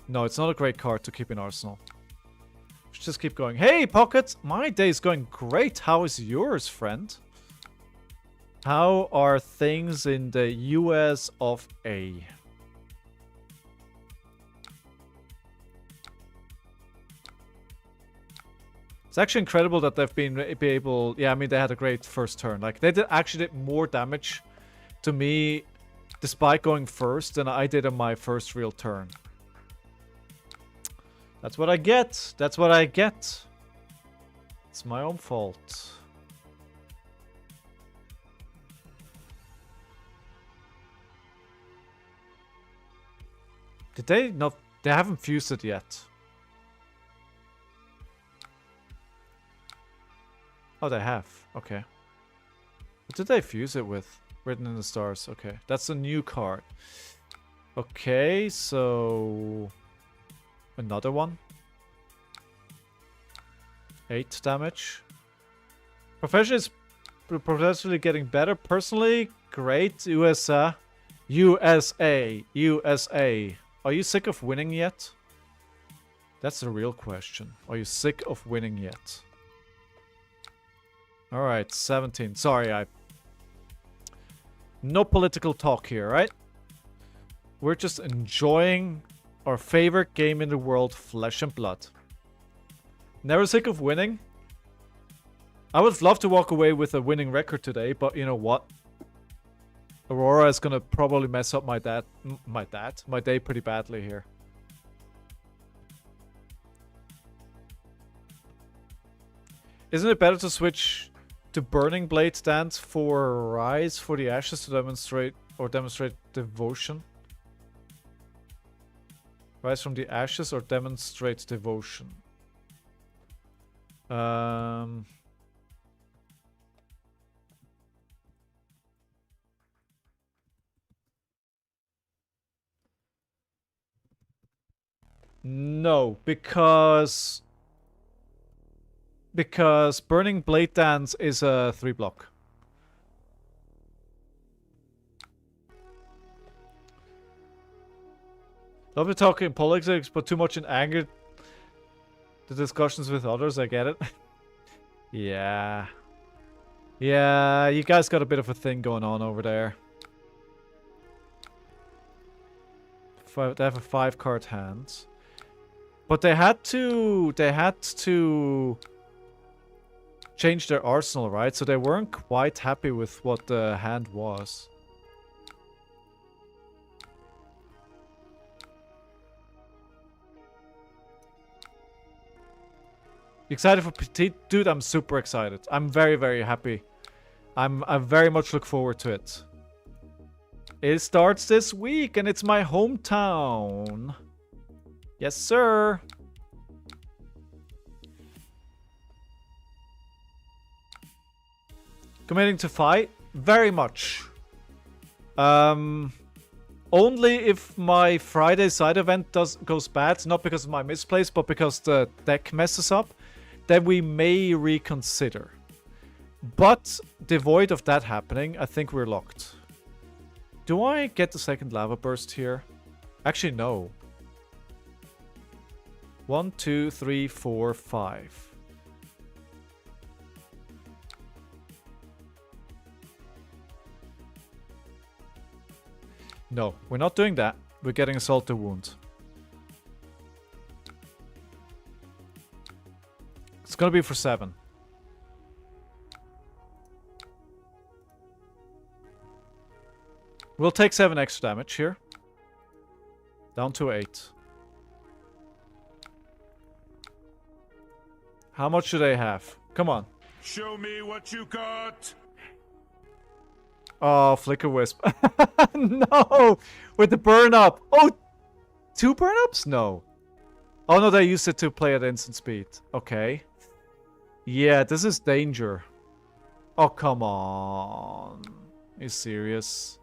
No, it's not a great card to keep in Arsenal. Let's just keep going. Hey, Pocket! My day is going great. How is yours, friend? How are things in the US of A? It's actually incredible that they've been able... Yeah, I mean, they had a great first turn. Like, they actually did more damage to me despite going first than I did on my first real turn. That's what I get. That's what I get. It's my own fault. Did they not? They haven't fused it yet. Oh, they have. Okay. What did they fuse it with? Written in the stars. Okay. That's a new card. Okay, so... Another one. 8 damage. Professionally getting better. Personally, great. USA. Are you sick of winning yet? That's the real question. Are you sick of winning yet? Alright, 17. Sorry, no political talk here, right? We're just enjoying our favorite game in the world, Flesh and Blood. Never sick of winning. I would love to walk away with a winning record today, but you know what? Aurora is gonna probably mess up my day pretty badly here. Isn't it better to switch to Burning Blade stance for Rise for the Ashes to demonstrate devotion? Rise from the Ashes or demonstrate devotion? No, because Burning Blade Dance is a 3-block. Love to talk in politics, but too much in anger. The discussions with others, I get it. Yeah. Yeah, you guys got a bit of a thing going on over there. They have a 5-card hand. But they had to change their arsenal, right? So they weren't quite happy with what the hand was. Excited for Petite? Dude, I'm super excited. I'm very, very happy. I very much look forward to it. It starts this week and it's my hometown. Yes, sir. Committing to fight? Very much. Only if my Friday side event goes bad, not because of my misplays, but because the deck messes up, then we may reconsider. But devoid of that happening, I think we're locked. Do I get the second lava burst here? Actually, no. 1, 2, 3, 4, 5. No, we're not doing that. We're getting Assault to Wound. It's gonna be for 7. We'll take 7 extra damage here. Down to 8. How much do they have? Come on. Show me what you got. Oh, Flicker Wisp. No! With the burn up. Oh, 2 burn ups? No. Oh no, they used it to play at instant speed. Okay. Yeah, this is danger. Oh, come on. Are you serious?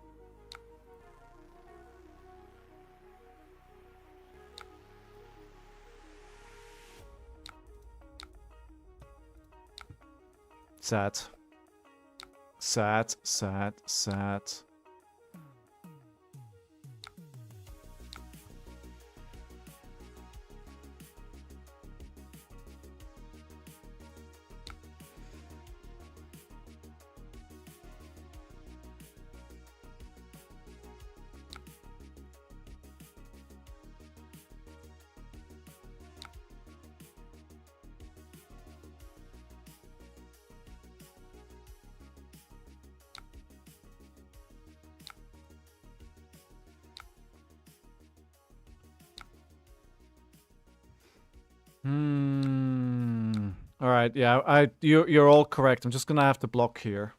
Sad. Sad, sad, sad. All right, yeah, you're all correct. I'm just gonna have to block here.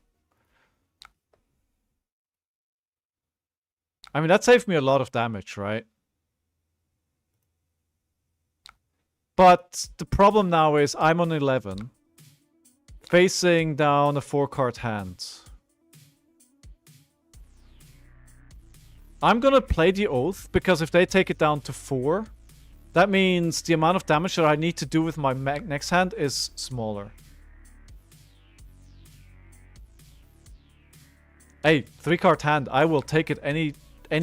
I mean, that saved me a lot of damage, right? But the problem now is I'm on 11, facing down a 4-card hand. I'm gonna play the Oath, because if they take it down to 4, that means the amount of damage that I need to do with my next hand is smaller. Hey, 3-card hand, I will take it any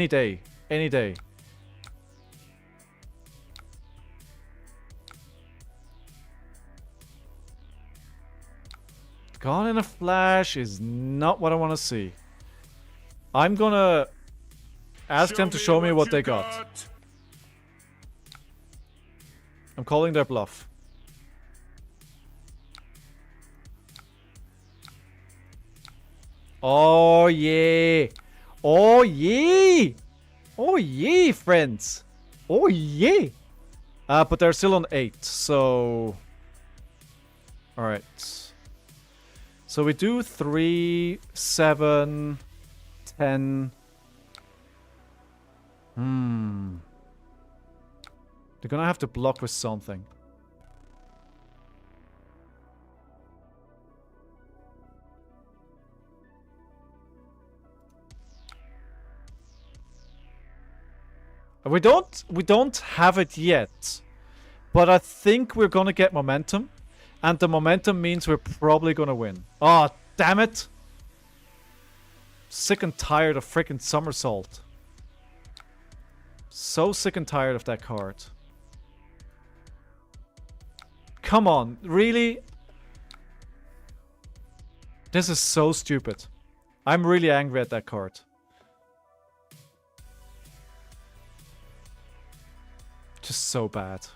day. Any day. Gone in a Flash is not what I want to see. I'm gonna ask them to show me what they got. I'm calling their bluff. Oh yeah. Oh yeah. Oh yeah, friends. Oh yeah. But they're still on 8, so... Alright. So we do 3, 7, 10... They're gonna have to block with something. We don't have it yet. But I think we're gonna get momentum. And the momentum means we're probably gonna win. Oh, damn it! Sick and tired of freaking Somersault. So sick and tired of that card. Come on, really? This is so stupid. I'm really angry at that card. Just so bad.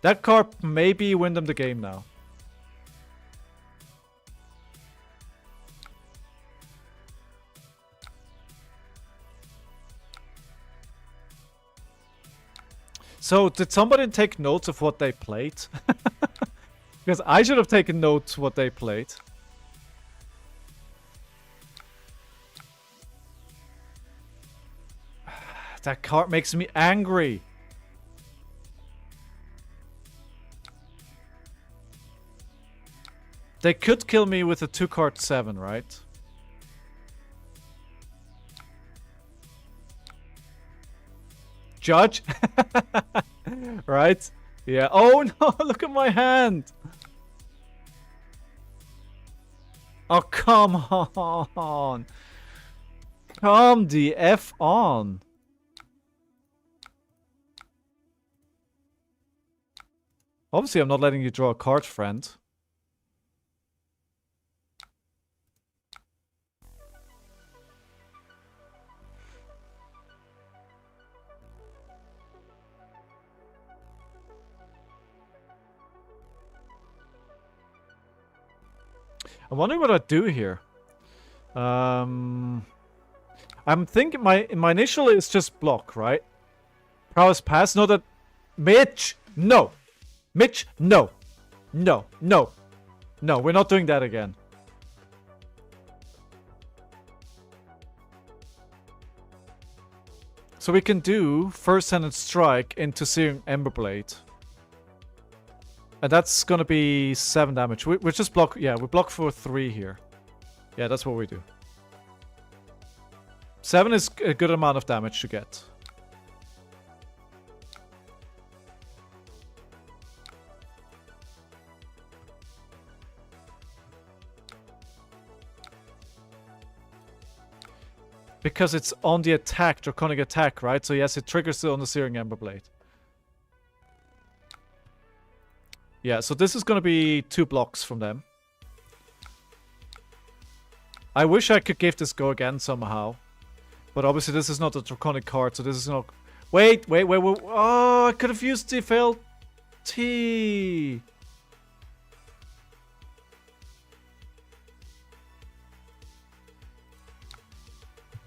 That card maybe win them the game now. So, did somebody take notes of what they played? Because I should have taken notes what they played. That card makes me angry. They could kill me with a 2-card 7, right? Judge. Right? Yeah. Oh no, look at my hand. Oh, come on. Come the F on. Obviously, I'm not letting you draw a card, friend. I'm wondering what I'd do here. I'm thinking my initial is just block, right? Prowess pass. No, that Mitch. No, Mitch. No, no, no, no. We're not doing that again. So we can do first-handed strike into Searing Emberblade. And that's gonna be 7 damage. We just block. Yeah, we block for 3 here. Yeah, that's what we do. 7 is a good amount of damage to get. Because it's on the attack, Draconic attack, right? So yes, it triggers it on the Searing Emberblade. Yeah, so this is gonna be 2 blocks from them. I wish I could give this go again somehow. But obviously this is not a Draconic card, so this is not... Wait. Oh, I could have used the failed T.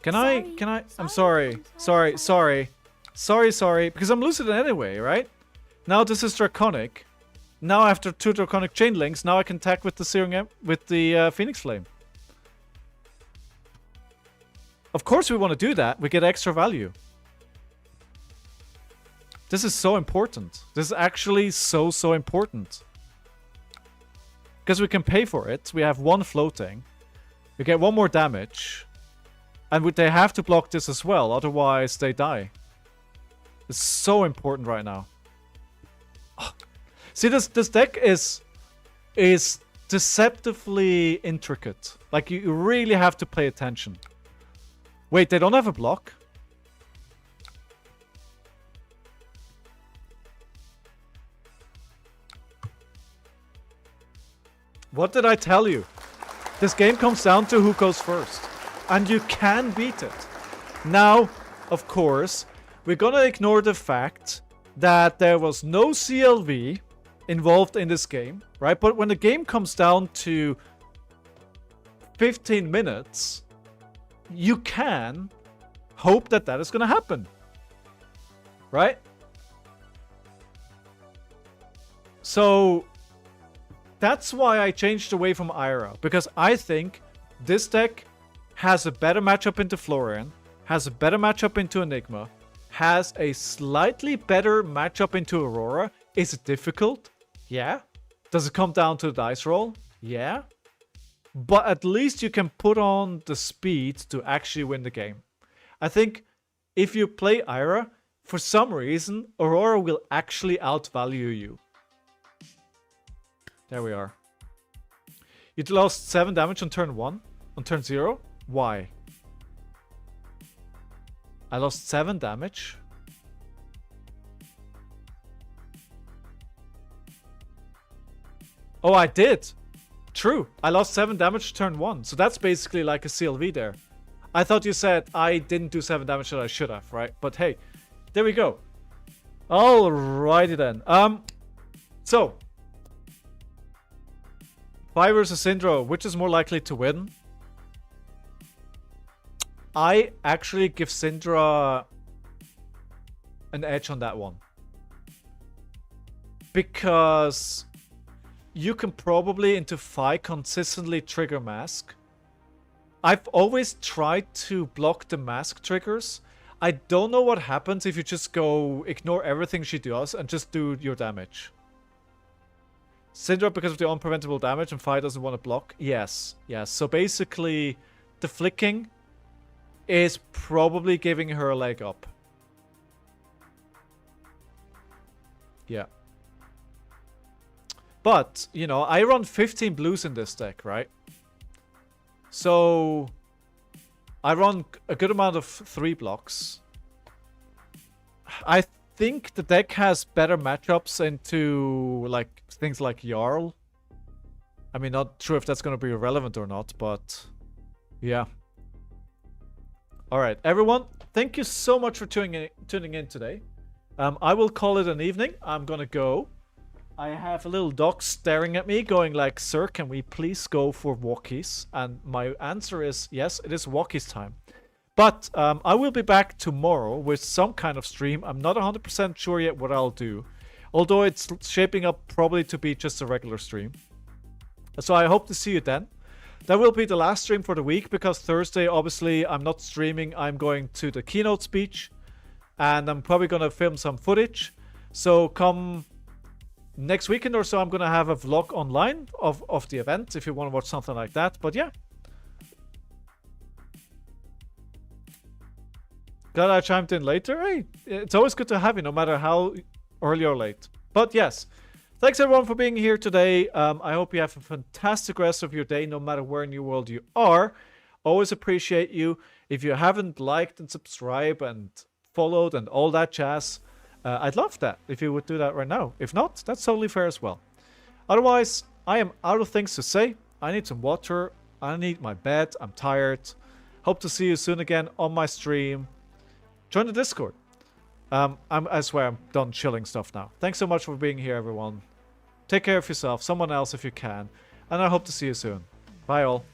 Can I? I'm sorry. Sorry. Because I'm losing it anyway, right? Now this is Draconic. Now after 2 Draconic Chain Links, now I can attack with the Phoenix Flame. Of course we want to do that. We get extra value. This is so important. This is actually so important. Because we can pay for it. We have 1 floating. We get 1 more damage. And they have to block this as well, otherwise they die. It's so important right now. Oh. See, this deck is deceptively intricate. Like, you really have to pay attention. Wait, they don't have a block? What did I tell you? This game comes down to who goes first. And you can beat it. Now, of course, we're gonna ignore the fact that there was no CLV involved in this game, right? But when the game comes down to 15 minutes, you can hope that that is gonna happen. Right? So, that's why I changed away from Ira. Because I think this deck has a better matchup into Florian, has a better matchup into Enigma, has a slightly better matchup into Aurora. Is it difficult? Yeah. Does it come down to the dice roll? Yeah. But at least you can put on the speed to actually win the game. I think if you play Ira, for some reason, Aurora will actually outvalue you. There we are. You lost 7 damage on turn 1, on turn 0. Why? I lost 7 damage. Oh, I did. True. I lost 7 damage turn 1. So that's basically like a CLV there. I thought you said I didn't do 7 damage that I should have, right? But hey, there we go. Alrighty then. So 5 versus Syndra, which is more likely to win? I actually give Syndra an edge on that one. Because you can probably into Fi consistently trigger Mask. I've always tried to block the Mask triggers. I don't know what happens if you just go ignore everything she does and just do your damage. Syndra because of the unpreventable damage and Fi doesn't want to block? Yes. So basically the flicking is probably giving her a leg up. Yeah. But, you know, I run 15 blues in this deck, right? So I run a good amount of 3 blocks. I think the deck has better matchups into like things like Jarl. I mean, not sure if that's going to be relevant or not, but yeah. All right, everyone, thank you so much for tuning in today. I will call it an evening. I'm going to go. I have a little dog staring at me going like, sir, can we please go for walkies? And my answer is yes, it is walkies time. But I will be back tomorrow with some kind of stream. I'm not 100% sure yet what I'll do. Although it's shaping up probably to be just a regular stream. So I hope to see you then. That will be the last stream for the week because Thursday, obviously, I'm not streaming. I'm going to the keynote speech. And I'm probably going to film some footage. So come next weekend or so, I'm going to have a vlog online of the event if you want to watch something like that. But yeah. Glad I chimed in later. Hey, it's always good to have you, no matter how early or late. But yes, thanks everyone for being here today. I hope you have a fantastic rest of your day, no matter where in your world you are. Always appreciate you. If you haven't liked and subscribed and followed and all that jazz, I'd love that if you would do that right now. If not, that's totally fair as well. Otherwise, I am out of things to say. I need some water. I need my bed. I'm tired. Hope to see you soon again on my stream. Join the Discord. I swear I'm done chilling stuff now. Thanks so much for being here, everyone. Take care of yourself, someone else if you can. And I hope to see you soon. Bye all.